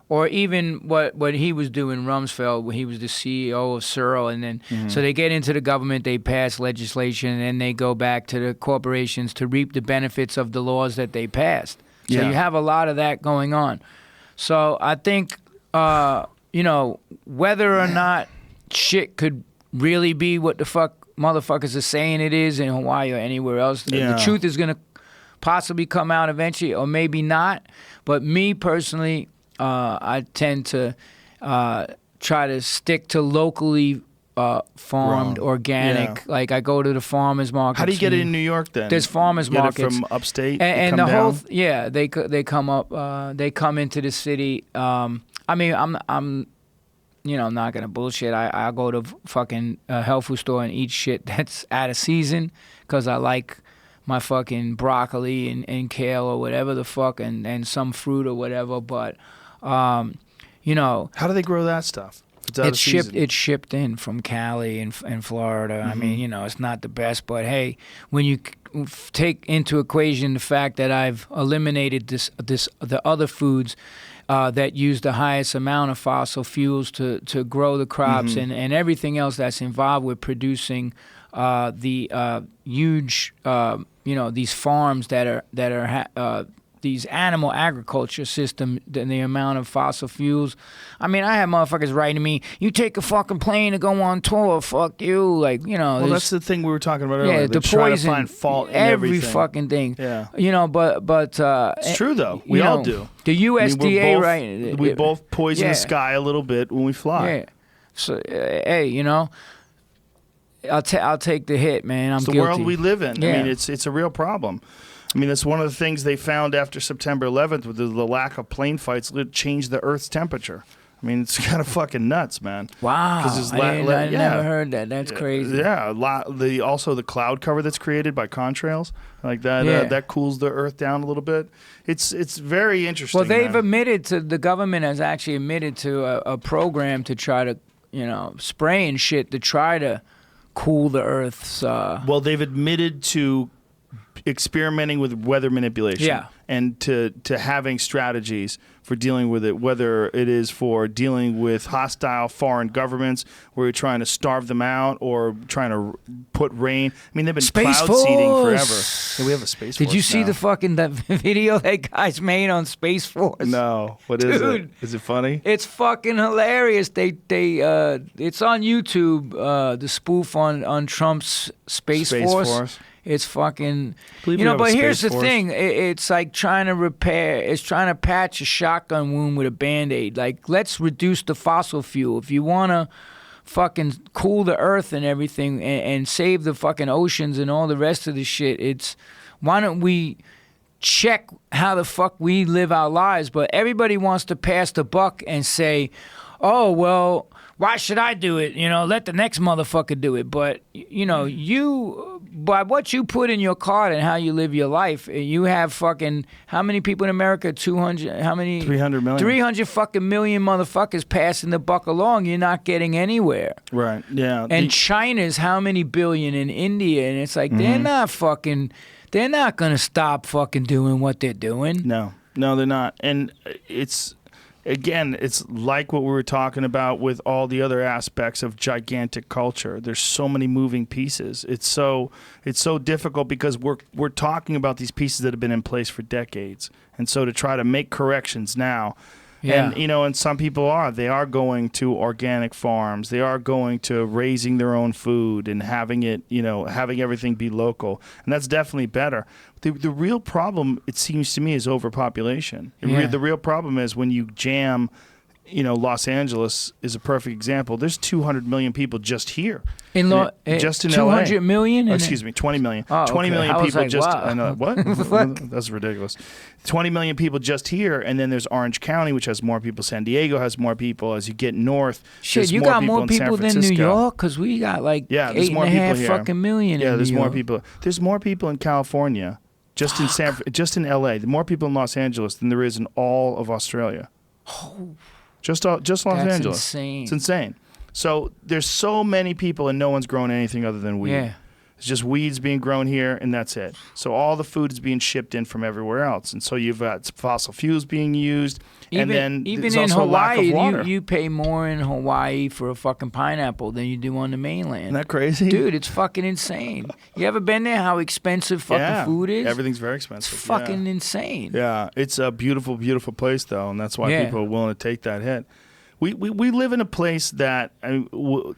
or even what he was doing, Rumsfeld, when he was the CEO of Searle, and then so they get into the government, they pass legislation, and then they go back to the corporations to reap the benefits of the laws that they passed. So Yeah. you have a lot of that going on. So I think, whether or not shit could really be what the fuck motherfuckers are saying it is in Hawaii or anywhere else, Yeah. the truth is going to possibly come out eventually, or maybe not. But me personally, I tend to try to stick to locally farmed, Grown. organic. Yeah. Like I go to the farmers market. how do you get it in New York then? There's farmers You get markets it from upstate, and they the come whole down? they come up. They come into the city. I mean, I'm not gonna bullshit. I go to fucking health food store and eat shit that's out of season because I like my fucking broccoli and kale or whatever the fuck and some fruit or whatever. But How do they grow that stuff? If it's out of season? It's shipped in from Cali and Florida. I mean, it's not the best, but hey, when you take into equation the fact that I've eliminated the other foods that use the highest amount of fossil fuels to grow the crops and everything else that's involved with producing the huge these farms that are these animal agriculture system and the amount of fossil fuels. I mean, I have motherfuckers writing to me, you take a fucking plane to go on tour, fuck you. Like, Well, that's the thing we were talking about earlier. yeah, They the try poison, to find fault in every everything. fucking thing. Yeah. But It's true though. We all do. The USDA, we're both, right? We both poison yeah. the sky a little bit when we fly. Yeah. So, hey, I'll take the hit, man. I'm It's the guilty. world we live in. I Yeah. mean, it's a real problem. I mean, that's one of the things they found after September 11th with the lack of plane fights. It changed the Earth's temperature. I mean, it's kind of fucking nuts, man. Wow. 'Cause it's I never heard that. That's crazy. Yeah, also the cloud cover that's created by contrails like that. Yeah. That cools the Earth down a little bit. It's very interesting. Well, they've man. the government has actually admitted to a program to try to, spraying shit to try to cool the Earth's. Well, they've admitted to experimenting with weather manipulation. Yeah. And to having strategies for dealing with it, whether it is for dealing with hostile foreign governments where you're trying to starve them out or trying to put rain. I mean, they've been Space cloud seeding forever. Force. Yeah, we have a Space Did Force you see now. the fucking that video that guys made on Space Force? No. What is Dude. it? Is it funny? It's fucking hilarious. They it's on YouTube. The spoof on Trump's Space Force. It's fucking, Believe we have a but here's Space the Force. thing. It's like trying to patch a shotgun wound with a Band-Aid. Like, let's reduce the fossil fuel. If you want to fucking cool the earth and everything and save the fucking oceans and all the rest of the shit, why don't we check how the fuck we live our lives? But everybody wants to pass the buck and say, oh, well, why should I do it? Let the next motherfucker do it. But, by what you put in your card and how you live your life, you have fucking, how many people in America? 200, how many? 300 million. 300 fucking million motherfuckers passing the buck along. You're not getting anywhere. Right. Yeah. And China's how many billion in India? And it's like, they're not going to stop fucking doing what they're doing. No, they're not. And it's like what we were talking about with all the other aspects of gigantic culture. There's so many moving pieces. It's so difficult because we're talking about these pieces that have been in place for decades. And so to try to make corrections now. Yeah. And and some people are going to organic farms. They are going to raising their own food and having it, having everything be local. And that's definitely better. The real problem, it seems to me, is overpopulation. Yeah. The real problem is when you jam Los Angeles is a perfect example. There's 200 million people just here. Just in 200 LA? million? Excuse me, 20 million. Oh, 20 okay. million I was people like, just. wow. I know, what? That's ridiculous. 20 million people just here, and then there's Orange County, which has more people. San Diego has more people. As you get north, Shit, there's you more got people more in San people than New Francisco. York? Because we got like Yeah, there's 8 more and a people half here. fucking million Yeah, in there's New more York. people. There's more people in California, just in just in LA. There's more people in Los Angeles than there is in all of Australia. Just Los That's Angeles. insane. It's insane. So there's so many people, and no one's growing anything other than weed. Yeah. It's just weeds being grown here, and that's it. So all the food is being shipped in from everywhere else, and so you've got fossil fuels being used, and then even there's in also a lack of Hawaii, water. you pay more in Hawaii for a fucking pineapple than you do on the mainland. Isn't that crazy? Dude, it's fucking insane. You ever been there? How expensive fucking Yeah. food is? Everything's very It's expensive. fucking insane. Yeah, it's a beautiful, beautiful place, though, and that's why Yeah. people are willing to take that hit. We live in a place that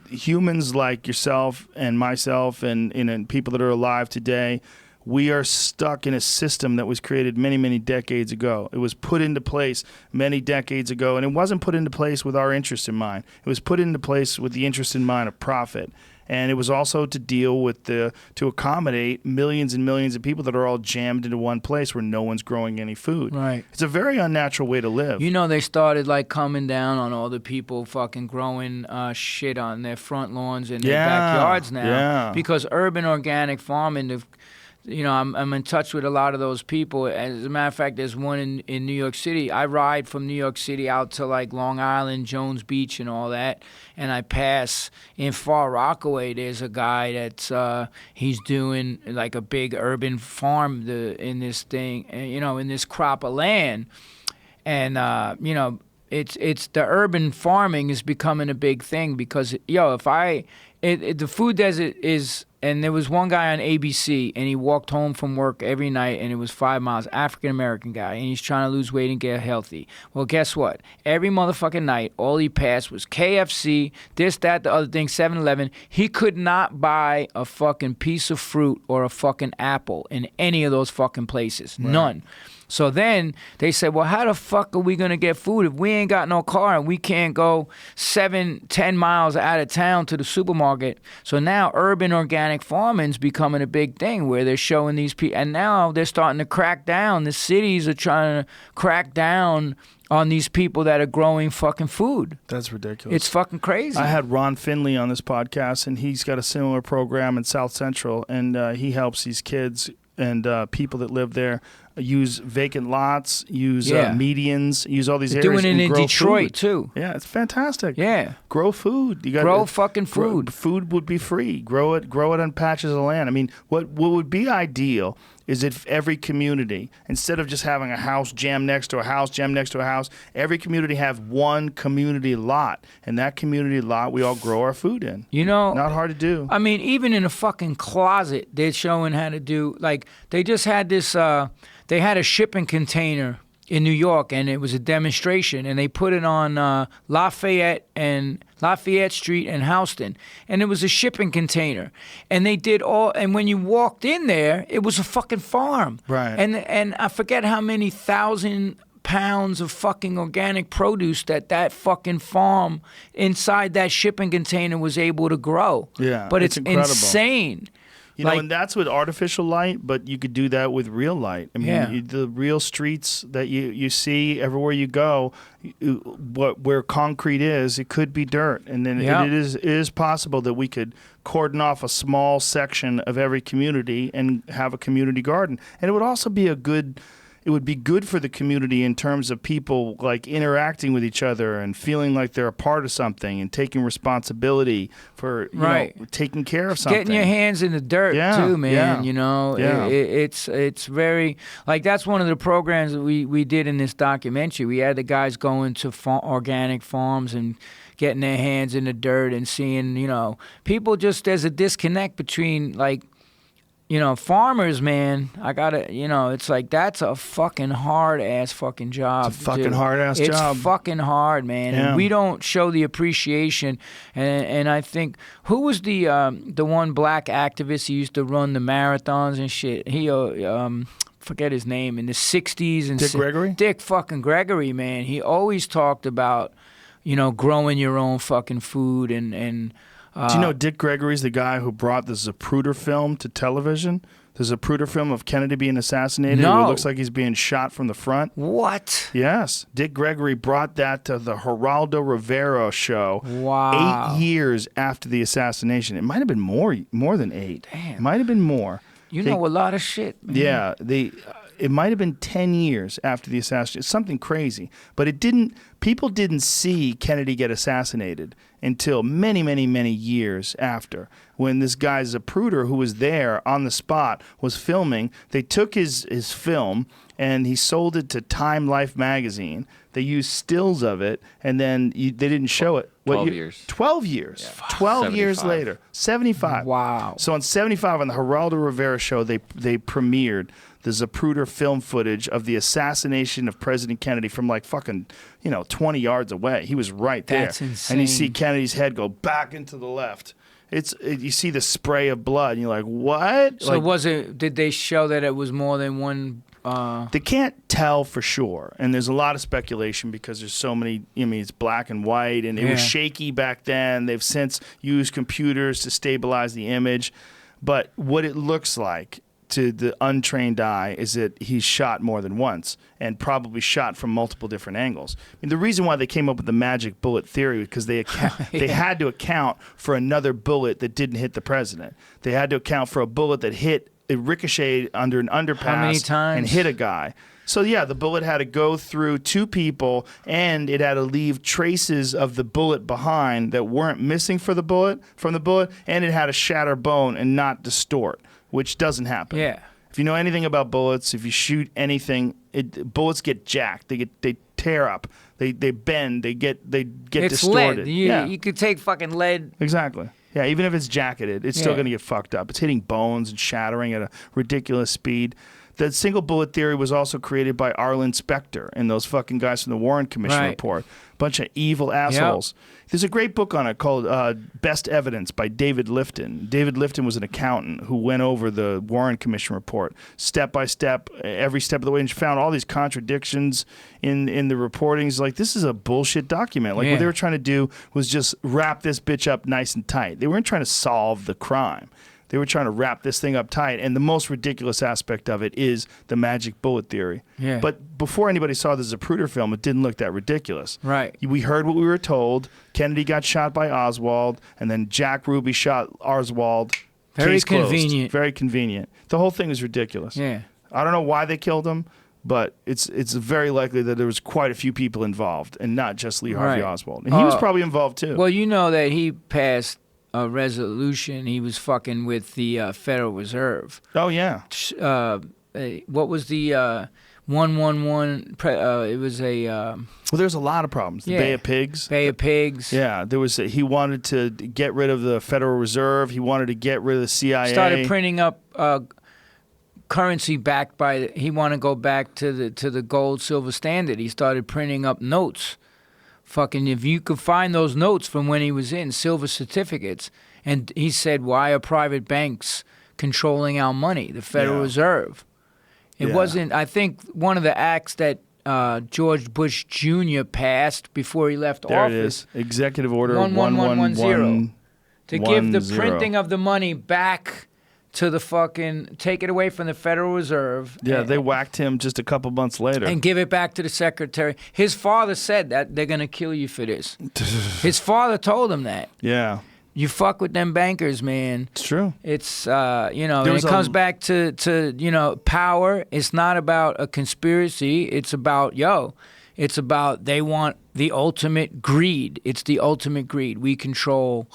humans like yourself and myself and people that are alive today, we are stuck in a system that was created many, many decades ago. It was put into place many decades ago, and it wasn't put into place with our interest in mind. It was put into place with the interest in mind of profit. And it was also to deal with to accommodate millions and millions of people that are all jammed into one place where no one's growing any food. Right. It's a very unnatural way to live. You know, they started like coming down on all the people fucking growing shit on their front lawns and their backyards now. Yeah. Because urban organic farming, I'm in touch with a lot of those people. As a matter of fact, there's one in New York City. I ride from New York City out to like Long Island, Jones Beach, and all that. And I pass in Far Rockaway. There's a guy that's he's doing like a big urban farm in this thing, in this crop of land. And it's the urban farming is becoming a big thing because the food desert is. And there was one guy on ABC, and he walked home from work every night, and it was 5 miles, African-American guy, and he's trying to lose weight and get healthy. Well, guess what? Every motherfucking night, all he passed was KFC, this, that, the other thing, 7-Eleven. He could not buy a fucking piece of fruit or a fucking apple in any of those fucking places. Right. None. So then they said, well, how the fuck are we going to get food if we ain't got no car and we can't go 7-10 miles out of town to the supermarket? So now urban organic farming's becoming a big thing where they're showing these people. And now they're starting to crack down. The cities are trying to crack down on these people that are growing fucking food. That's ridiculous. It's fucking crazy. I had Ron Finley on this podcast, and he's got a similar program in South Central, and he helps these kids and people that live there use vacant lots, use medians, use all these They're areas. doing it and in grow Detroit, food. too. Yeah, it's fantastic. Yeah. Grow food. You got Grow fucking food. Food would be free. Grow it on patches of land. I mean, what would be ideal is if every community, instead of just having a house jammed next to a house, jammed next to a house, every community have one community lot. And that community lot, we all grow our food in. Not hard to do. I mean, even in a fucking closet, they're showing how to do, like, they just had this, they had a shipping container in New York, and it was a demonstration, and they put it on Lafayette Street and Houston, and it was a shipping container, and they did and when you walked in there, it was a fucking farm, right? And I forget how many thousand pounds of fucking organic produce that fucking farm inside that shipping container was able to grow. Yeah, but it's incredible. Insane. And that's with artificial light, but you could do that with real light. I mean, the real streets that you see everywhere you go, where concrete is, it could be dirt. And then it is possible that we could cordon off a small section of every community and have a community garden. And it would also be it would be good for the community in terms of people like interacting with each other and feeling like they're a part of something and taking responsibility for taking care of something. Getting your hands in the dirt too, man. It's very like that's one of the programs that we did in this documentary. We had the guys going to organic farms and getting their hands in the dirt and seeing, people just there's a disconnect between like. Farmers, man, I gotta, it's like that's a fucking hard-ass fucking job. It's a fucking hard-ass job. It's fucking hard, man. Yeah. And we don't show the appreciation. And I think, who was the one black activist who used to run the marathons and shit? He, forget his name, in the 60s. And Dick Gregory? Dick fucking Gregory, man. He always talked about growing your own fucking food and Do you know Dick Gregory's the guy who brought the Zapruder film to television? The Zapruder film of Kennedy being assassinated. No. Where it looks like he's being shot from the front. what? Yes. Dick Gregory brought that to the Geraldo Rivera show Wow. 8 years after the assassination. It might have been more than 8. Damn. It might have been more. You They- know a lot of shit, man. Yeah, it might have been 10 years after the assassination. Something crazy. But people didn't see Kennedy get assassinated until many, many, many years after. When this guy Zapruder, who was there on the spot, was filming, they took his film and he sold it to Time Life magazine. They used stills of it, and then they didn't show it. 12 years. 12 years. 12 years 75. later. 75. Wow. So on 75 on the Geraldo Rivera show, they premiered the Zapruder film footage of the assassination of President Kennedy from like fucking 20 yards away. He was right there. That's And you insane. see Kennedy's head go back into the left. You see the spray of blood, and you're like, what? So did they show that it was more than one? They can't tell for sure, and there's a lot of speculation because there's so many. It's black and white, and it was Yeah. shaky back then. They've since used computers to stabilize the image, but what it looks like to the untrained eye is that he's shot more than once, and probably shot from multiple different angles. The reason why they came up with the magic bullet theory was because they had to account for another bullet that didn't hit the president. They had to account for a bullet that it ricocheted under an underpass How many times? and hit a guy. So yeah, the bullet had to go through 2 people, and it had to leave traces of the bullet behind that weren't missing from the bullet, and it had to shatter bone and not distort, which doesn't happen. Yeah. If you know anything about bullets, if you shoot anything, bullets get jacked. They tear up. They bend. They get It's distorted. lead. Yeah. You could take fucking lead. Exactly. Yeah, even if it's jacketed, it's still Yeah. going to get fucked up. It's hitting bones and shattering at a ridiculous speed. The single bullet theory was also created by Arlen Specter and those fucking guys from the Warren Commission Right. report. Bunch of evil assholes. There's a great book on it called Best Evidence by David Lifton. David Lifton was an accountant who went over the Warren Commission report step by step, every step of the way, and found all these contradictions in the reportings. Like, this is a bullshit document. Like, Yeah. what they were trying to do was just wrap this bitch up nice and tight. They weren't trying to solve the crime. They were trying to wrap this thing up tight, and the most ridiculous aspect of it is the magic bullet theory. Yeah. But before anybody saw the Zapruder film, it didn't look that ridiculous. Right. We heard what we were told. Kennedy got shot by Oswald, and then Jack Ruby shot Oswald. Very Case closed. convenient. Very convenient. The whole thing is ridiculous. Yeah. I don't know why they killed him, but it's very likely that there was quite a few people involved, and not just Lee Harvey Right. Oswald. And he was Uh, probably involved too. Well, you know that he passed a resolution. He was fucking with the Federal Reserve. Oh yeah. What was the 111? It was a Well, there's a lot of problems. The Yeah. Bay of Pigs. Bay of Pigs. Yeah, there was. He wanted to get rid of the Federal Reserve. He wanted to get rid of the CIA. Started printing up currency backed by. He wanted to go back to the gold silver standard. He started printing up notes. Fucking, if you could find those notes from when he was in, silver certificates, and he said, "Why are private banks controlling our money? The Federal Yeah. Reserve." It Yeah. wasn't. I think one of the acts that George Bush Jr. passed before he left There office it is. Executive Order 11110. to give the 1110. printing of the money back to the fucking, take it away from the Federal Reserve. Yeah, and, they whacked him just a couple months later. and give it back to the secretary. His father said that they're gonna kill you for this. His father told him that. Yeah, You fuck with them bankers, man. it's true. It's and it was comes a- back to power. It's not about a conspiracy. It's about it's about they want the ultimate greed. It's the ultimate greed. We control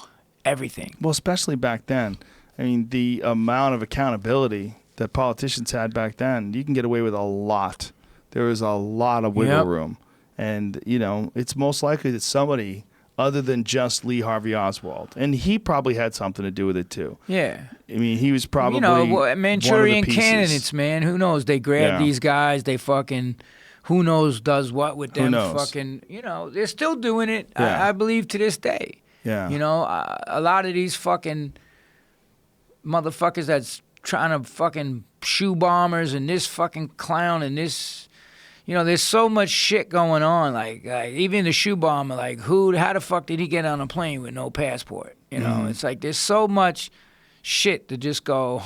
everything. Well, especially back then. I mean, the amount of accountability that politicians had back then, you can get away with a lot. There was a lot of wiggle Yep. room. And, it's most likely that somebody other than just Lee Harvey Oswald, and he probably had something to do with it too. Yeah. I mean, he was probably Manchurian one of the pieces. candidates, man. Who knows? They grab Yeah. these guys. They fucking, who knows, does what with Who them? knows? Fucking, they're still doing it. Yeah. I believe to this day. Yeah. A lot of these fucking motherfuckers that's trying to fucking shoe bombers and this fucking clown and this there's so much shit going on. Like even the shoe bomber, like how the fuck did he get on a plane with no passport? It's like there's so much shit to just go,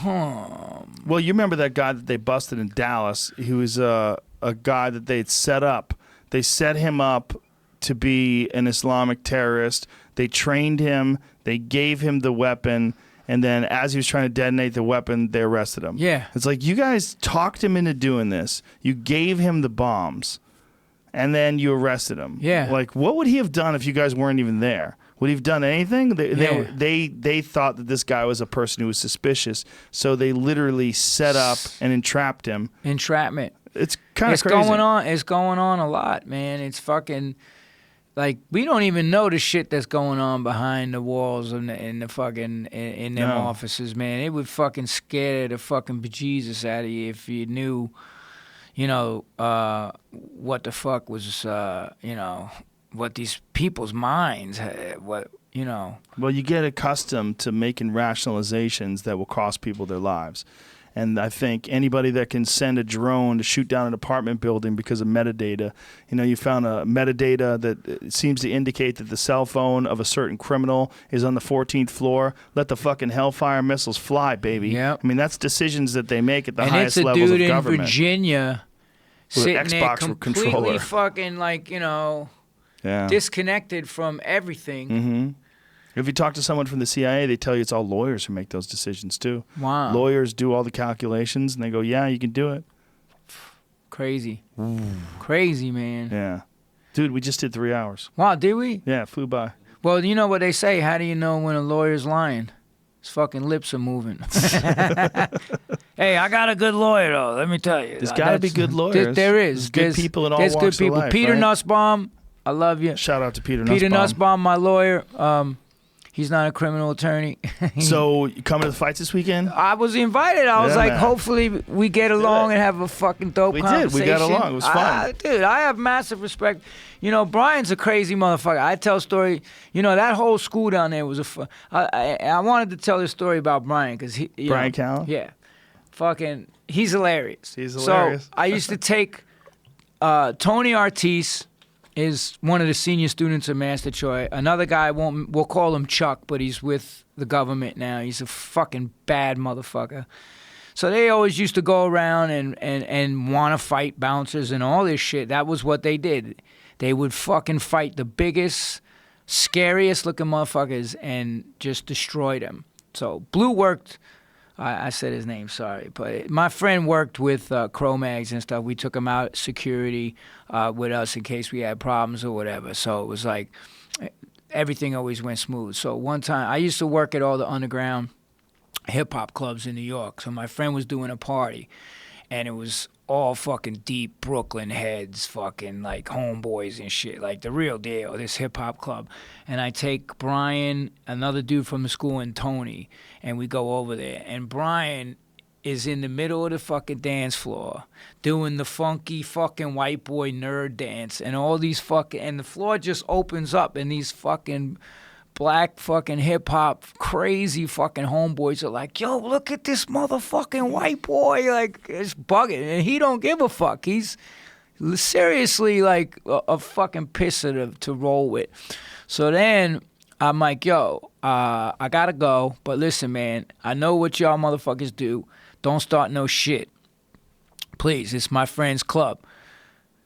Well, you remember that guy that they busted in Dallas? He was a guy that they'd set up. They set him up to be an Islamic terrorist. They trained him. They gave him the weapon. And then as he was trying to detonate the weapon, they arrested him. Yeah. It's like you guys talked him into doing this. You gave him the bombs. And then you arrested him. Yeah. Like, what would he have done if you guys weren't even there? Would he have done anything? They thought that this guy was a person who was suspicious. So they literally set up and entrapped him. Entrapment. It's kind of crazy. It's going on a lot, man. It's fucking... Like, we don't even know the shit that's going on behind the walls in the fucking in them offices, man. It would fucking scare the fucking bejesus out of you if you knew, what the fuck was, what these people's minds had, Well, you get accustomed to making rationalizations that will cost people their lives. And I think anybody that can send a drone to shoot down an apartment building because of metadata, you found a metadata that seems to indicate that the cell phone of a certain criminal is on the 14th floor. Let the fucking Hellfire missiles fly, baby. Yep. I mean, that's decisions that they make at the and highest it's a levels dude of in government. Virginia With an sitting there Xbox completely controller. fucking disconnected from everything. Mm-hmm. If you talk to someone from the CIA, they tell you it's all lawyers who make those decisions too. Wow. Lawyers do all the calculations, and they go, yeah, you can do it. Crazy. Crazy, man. Yeah. Dude, we just did 3 hours. Wow, did we? Yeah, it flew by. Well, you know what they say. How do you know when a lawyer's lying? His fucking lips are moving. Hey, I got a good lawyer, though. Let me tell you. There's got to be good lawyers. There is. There's good people in all There's walks good people. of life, Peter right? Nussbaum, I love you. Shout out to Peter Peter Nussbaum. Nussbaum, my lawyer. He's not a criminal attorney. So, you coming to the fights this weekend? I was invited. I was Yeah, like, man. hopefully we get along and have a fucking dope We did. conversation. We got along. It was fun. Dude, I have massive respect. Brian's a crazy motherfucker. I tell a story. That whole school down there was I wanted to tell this story about Brian because he. Brian Callaloo? Yeah. Fucking, he's hilarious. He's hilarious. So I used to take Tony Ortiz. Is one of the senior students at Master Choi. Another guy, we'll call him Chuck, but he's with the government now. He's a fucking bad motherfucker. So they always used to go around and want to fight bouncers and all this shit. That was what they did. They would fucking fight the biggest, scariest looking motherfuckers and just destroy them. So Blue worked... I said his name, sorry. But my friend worked with Cro-Mags and stuff. We took him out security with us in case we had problems or whatever. So it was like everything always went smooth. So one time, I used to work at all the underground hip-hop clubs in New York. So my friend was doing a party, and it was all fucking deep Brooklyn heads, fucking like homeboys and shit, like the real deal, this hip-hop club. And I take Brian, another dude from the school, and Tony, and we go over there. And Brian is in the middle of the fucking dance floor doing the funky fucking white boy nerd dance and all these fucking... And the floor just opens up and these fucking... black fucking hip-hop crazy fucking homeboys are like, yo, look at this motherfucking white boy. Like, it's bugging. And he don't give a fuck. He's seriously like a fucking pisser to roll with. So then I'm like, yo, I gotta go. But listen, man, I know what y'all motherfuckers do. Don't start no shit. Please, it's my friend's club.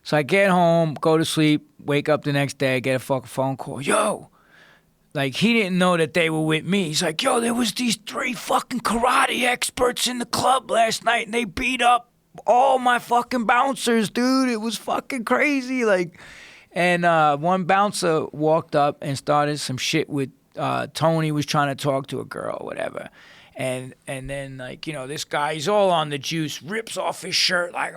So I get home, go to sleep, wake up the next day, get a fucking phone call. Yo, like, he didn't know that they were with me. He's like, yo, there was these 3 fucking karate experts in the club last night, and they beat up all my fucking bouncers, dude. It was fucking crazy. Like, and one bouncer walked up and started some shit with Tony was trying to talk to a girl or whatever. And then, like, this guy, he's all on the juice, rips off his shirt, like,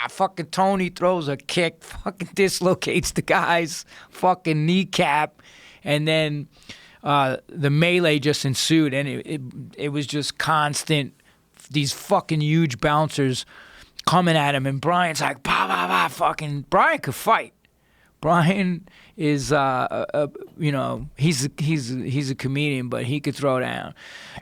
fucking Tony throws a kick, fucking dislocates the guy's fucking kneecap. And then the melee just ensued, and it was just constant, these fucking huge bouncers coming at him, and Brian's like, bah, bah, bah, fucking, Brian could fight. Brian is, he's a comedian, but he could throw down.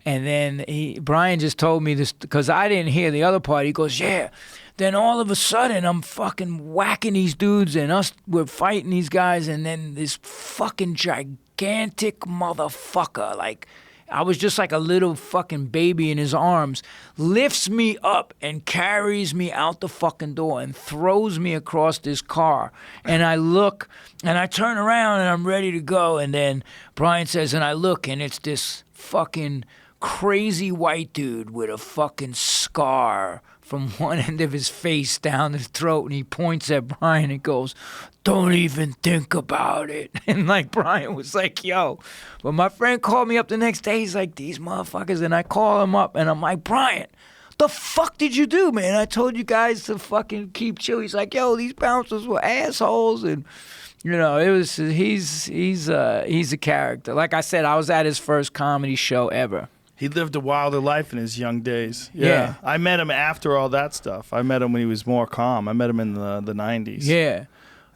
And then Brian just told me this, because I didn't hear the other part. He goes, yeah, Then all of a sudden, I'm fucking whacking these dudes, and we're fighting these guys, and then this fucking gigantic motherfucker, like, I was just like a little fucking baby in his arms, lifts me up and carries me out the fucking door and throws me across this car. And I look, and I turn around, and I'm ready to go. And then Brian says, and I look, and it's this fucking crazy white dude with a fucking scar from one end of his face down his throat, and he points at Brian and goes, "Don't even think about it." And like Brian was like, "Yo," but my friend called me up the next day. He's like, "These motherfuckers," and I call him up, and I'm like, "Brian, the fuck did you do, man? I told you guys to fucking keep chill." He's like, "Yo, these bouncers were assholes," and you know, it was he's a character. Like I said, I was at his first comedy show ever. He lived a wilder life in his young days. Yeah. I met him after all that stuff. I met him when he was more calm. I met him in the 90s. Yeah.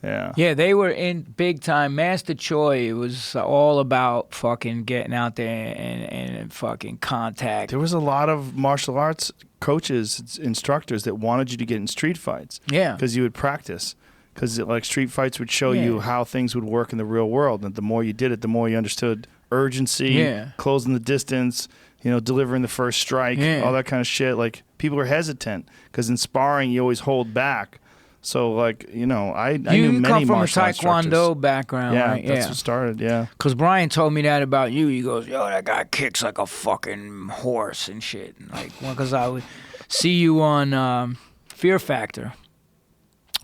Yeah. Yeah, they were in big time. Master Choi, it was all about fucking getting out there and fucking contact. There was a lot of martial arts coaches, instructors that wanted you to get in street fights. Yeah. Because you would practice. Because like street fights would show you how things would work in the real world. And the more you did it, the more you understood urgency, closing the distance, you know, delivering the first strike, all that kind of shit. Like, people are hesitant because in sparring, you always hold back. So, like, you know, I knew many come from a martial arts Taekwondo instructors. background, Yeah, right? that's what started, yeah. Because Brian told me that about you. He goes, "Yo, that guy kicks like a fucking horse and shit." And like, because I would see you on Fear Factor.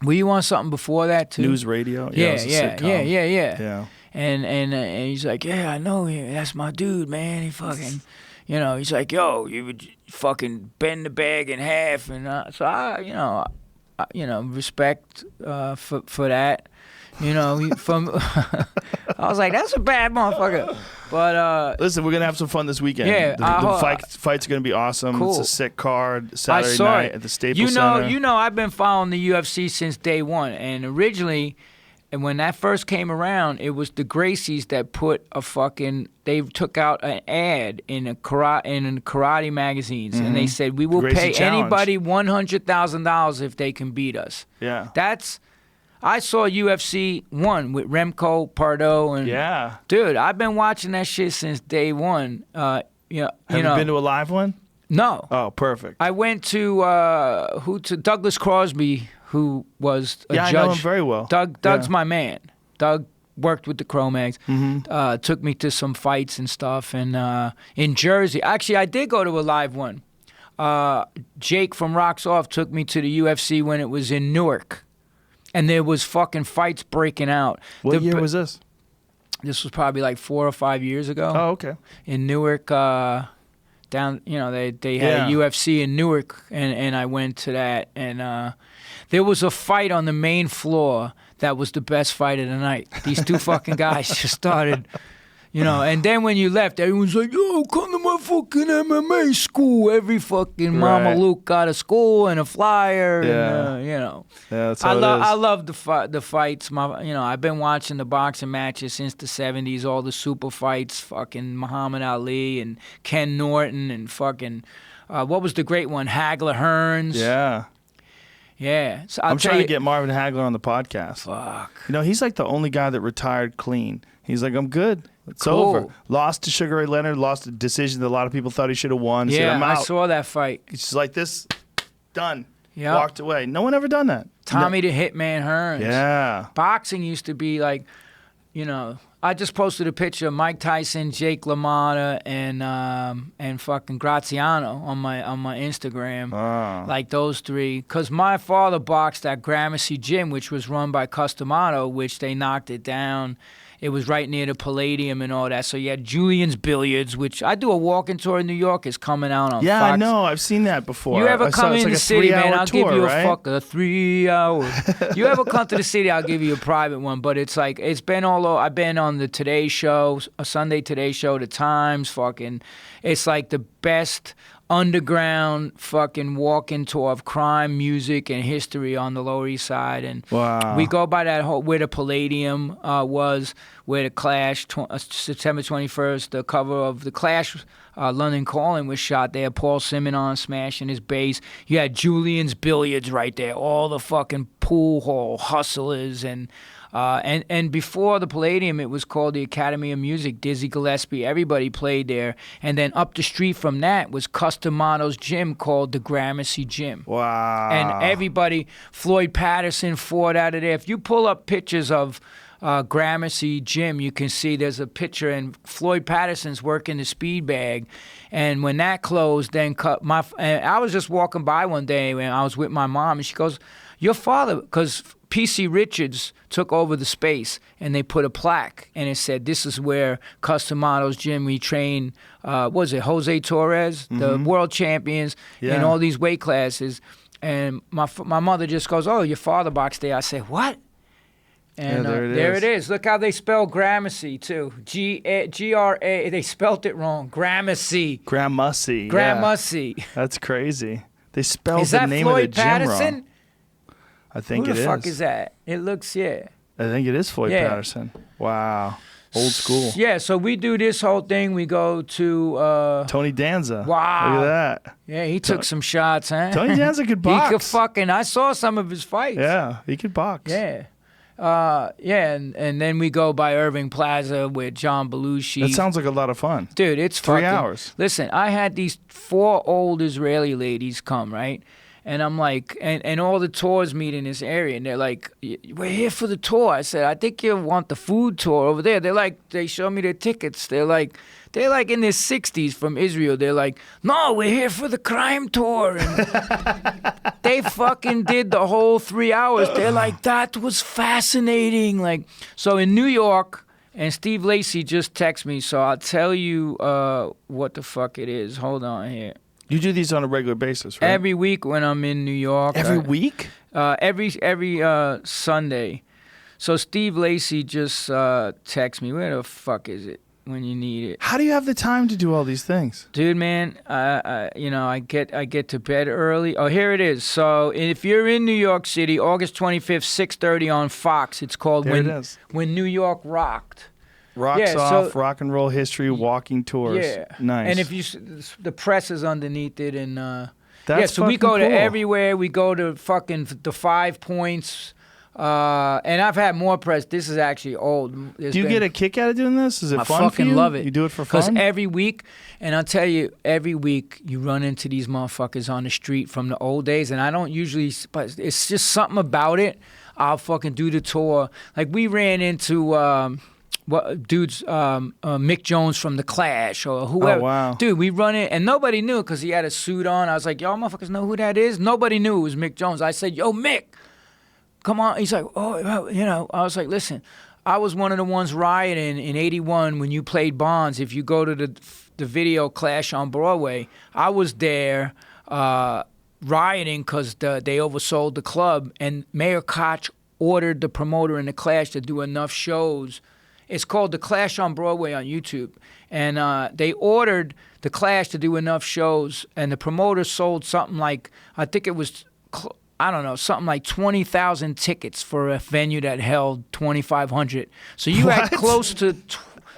Were you on something before that, too? News radio? Yeah, it was a sitcom. Yeah. And he's like, "Yeah, I know him. That's my dude, man. He fucking, you know." He's like, "Yo, you would fucking bend the bag in half," and so I respect for that. You know, from I was like, "That's a bad motherfucker." But listen, we're gonna have some fun this weekend. Yeah, the fights are gonna be awesome. Cool. It's a sick card. I Saturday saw night it at the Staples Center. You know, I've been following the UFC since day one, and originally, and when that first came around, it was the Gracies that put they took out an ad in karate magazines, and they said, "We will Gracie pay Challenge. anybody $100,000 if they can beat us." Yeah. I saw UFC 1 with Remco, Pardo, and dude, I've been watching that shit since day one. Have you been to a live one? No. Oh, perfect. I went to Douglas Crosby, who was a judge. I know him very well. Doug's my man. Doug worked with the Cro-Mags. Mm-hmm. Took me to some fights and stuff, and in Jersey. Actually, I did go to a live one. Jake from Rocks Off took me to the UFC when it was in Newark. And there was fucking fights breaking out. What year was this? This was probably like 4 or 5 years ago. Oh, okay. In Newark, down, you know, they had a UFC in Newark, and I went to that. And there was a fight on the main floor that was the best fight of the night. These two fucking guys just started, you know. And then when you left, everyone's like, "Yo, come to my fucking MMA school." Every fucking Mama Luke got a school and a flyer. Yeah. And, you know. Yeah, that's how it is. I love the fights. I've been watching the boxing matches since the 70s, all the super fights, fucking Muhammad Ali and Ken Norton and fucking, what was the great one? Hagler Hearns. Yeah. Yeah. So I'm trying to get Marvin Hagler on the podcast. Fuck. You know, he's like the only guy that retired clean. He's like, "I'm good. It's Cool. over." Lost to Sugar Ray Leonard, lost a decision that a lot of people thought he should have won. Said, Yeah, "I'm out." I saw that fight. He's just like this, done. Yep. Walked away. No one ever done that. Tommy the Hitman Hearns. Yeah. Boxing used to be like, you know, I just posted a picture of Mike Tyson, Jake LaMotta, and fucking Graziano on my Instagram. Oh. Like those three. Because my father boxed at Gramercy Gym, which was run by Customato, which they knocked it down. It was right near the Palladium and all that. So you had Julian's Billiards, which I do a walking tour in New York. Is coming out on Yeah, Fox. I know. I've seen that before. You ever I saw come it's in like the a city, man? 3-hour I'll tour, give you right? a 3 hours. You ever come to the city? I'll give you a private one. But it's like it's been all over. I've been on the Today Show, a Sunday Today Show, the Times. Fucking, it's like the best underground fucking walking tour of crime, music, and history on the Lower East Side. And Wow. we go by that whole, where the Palladium was, where the Clash, September 21st, the cover of the Clash, London Calling was shot there. Paul Simonon smashing his bass. You had Julian's Billiards right there. All the fucking pool hall hustlers and before the Palladium, it was called the Academy of Music. Dizzy Gillespie, everybody played there. And then up the street from that was Custom Models Gym called the Gramercy Gym. Wow. And everybody, Floyd Patterson fought out of there. If you pull up pictures of Gramercy Gym, you can see there's a picture, and Floyd Patterson's working the speed bag. And when that closed, then and I was just walking by one day when I was with my mom, and she goes, "Your father," because P.C. Richards took over the space, and they put a plaque, and it said, "This is where Custom Models Gym, we train," what was it, Jose Torres, the world champions in all these weight classes. And my mother just goes, "Oh, your father boxed there." I said, "What?" And there it is. Look how they spell Gramercy, too. G-R-A. They spelt it wrong. Gramercy. Gramercy. Gramercy. Yeah. That's crazy. They spelled Is the that name Floyd of the gym Patterson? wrong. I think Who it the is. fuck is that? It looks, yeah. I think it is Floyd Yeah. Patterson. Wow. Old school. Yeah, so we do this whole thing. We go to... Tony Danza. Wow. Look at that. Yeah, he took some shots, huh? Tony Danza could box. He could fucking... I saw some of his fights. Yeah, he could box. Yeah. And then we go by Irving Plaza with John Belushi. That sounds like a lot of fun. Dude, it's 3 fucking... hours. Listen, I had these 4 old Israeli ladies come, right? And I'm like, and all the tours meet in this area, and they're like, "We're here for the tour." I said, "I think you want the food tour over there." They're like, they show me their tickets. They're like in their 60s from Israel. They're like, "No, we're here for the crime tour." And they fucking did the whole 3 hours. They're like, "That was fascinating." Like, so in New York, and Steve Lacy just texted me, so I'll tell you what the fuck it is. Hold on here. You do these on a regular basis, right? Every week when I'm in New York. Every week? Every Sunday. So Steve Lacy just texts me. Where the fuck is it when you need it? How do you have the time to do all these things? Dude, man, I get to bed early. Oh, here it is. So if you're in New York City, August 25th, 6:30 on Fox. It's called There it is. When New York Rocked. Rocks Yeah, so- Off, Rock and Roll History, Walking Tours. Yeah, Nice. And if you, the press is underneath it, and That's yeah, so we fucking go to cool. everywhere. We go to fucking the 5 Points, and I've had more press. This is actually old. Do you get a kick out of doing this? Is it I fun for fucking you? love it. You do it for Because fun? every week, and I'll tell you, every week you run into these motherfuckers on the street from the old days, and I don't usually, but it's just something about it. I'll fucking do the tour. Like we ran into. Mick Jones from The Clash or whoever. Oh, wow. Dude, we run it, and nobody knew because he had a suit on. I was like, y'all motherfuckers know who that is? Nobody knew it was Mick Jones. I said, yo, Mick, come on. He's like, oh, you know. I was like, listen, I was one of the ones rioting in 81 when you played Bonds. If you go to the video Clash on Broadway, I was there rioting because they oversold the club, and Mayor Koch ordered the promoter in The Clash to do enough shows. It's called The Clash on Broadway on YouTube. And they ordered The Clash to do enough shows, and the promoter sold something like, I think it was, something like 20,000 tickets for a venue that held 2,500. So you had close to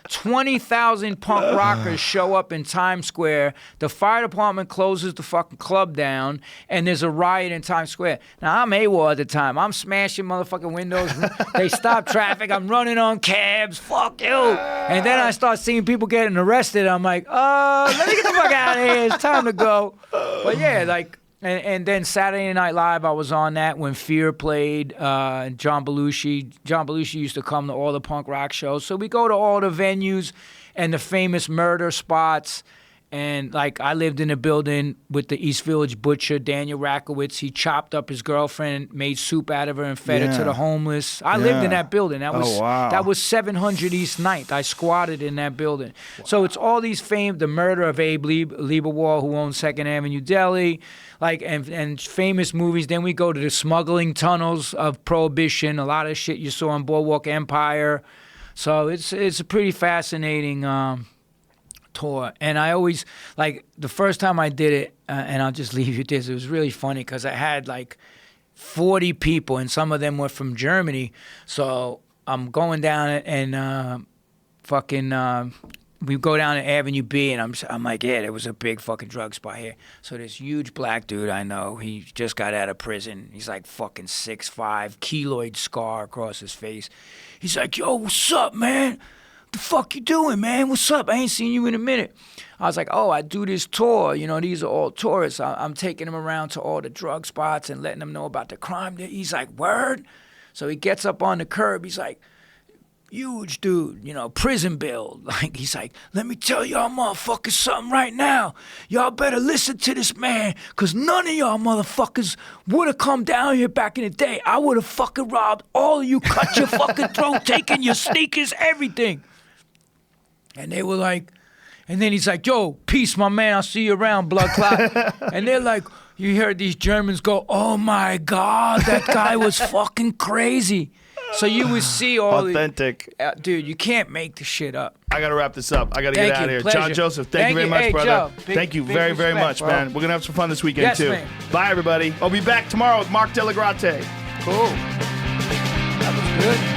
20,000 punk rockers show up in Times Square. The fire department closes the fucking club down, and there's a riot in Times Square. Now, I'm AWOL at the time. I'm smashing motherfucking windows. They stop traffic. I'm running on cabs. Fuck you. And then I start seeing people getting arrested. I'm like, let me get the fuck out of here. It's time to go. But yeah, like... And then Saturday Night Live, I was on that when Fear played, and John Belushi. John Belushi used to come to all the punk rock shows. So we go to all the venues and the famous murder spots. And, like, I lived in a building with the East Village butcher, Daniel Rakowitz. He chopped up his girlfriend, made soup out of her, and fed her to the homeless. I lived in that building. That was 700 East 9th. I squatted in that building. Wow. So it's all these the murder of Abe Lieberwald, who owned 2nd Avenue Deli, like, and famous movies. Then we go to the smuggling tunnels of Prohibition, a lot of shit you saw on Boardwalk Empire. So it's a pretty fascinating tour, and I always like the first time I did it, and I'll just leave you with this. It was really funny because I had like 40 people, and some of them were from Germany. So I'm going down and we go down to Avenue B, and I'm like, yeah, there was a big fucking drug spot here. So this huge black dude I know, he just got out of prison. He's like fucking 6'5", keloid scar across his face. He's like, yo, what's up, man? The fuck you doing, man? What's up? I ain't seen you in a minute. I was like, oh, I do this tour. You know, these are all tourists. I'm taking them around to all the drug spots and letting them know about the crime. He's like, word? So he gets up on the curb. He's like, huge dude, you know, prison build. Like, he's like, let me tell y'all motherfuckers something right now. Y'all better listen to this man, because none of y'all motherfuckers would have come down here back in the day. I would have fucking robbed all of you, cut your fucking throat, taken your sneakers, everything. And they were like, and then he's like, yo, peace, my man. I'll see you around, blood clot. And they're like, you heard these Germans go, oh my God, that guy was fucking crazy. So you would see all authentic. Dude, you can't make this shit up. I got to wrap this up. I got to get out of here. Pleasure. John Joseph, thank you very much, hey, brother. Joe, thank you big very, very respect, much, bro. man. We're going to have some fun this weekend, Yes, too. man. Bye, everybody. I'll be back tomorrow with Mark Delagrate. Cool. That was good.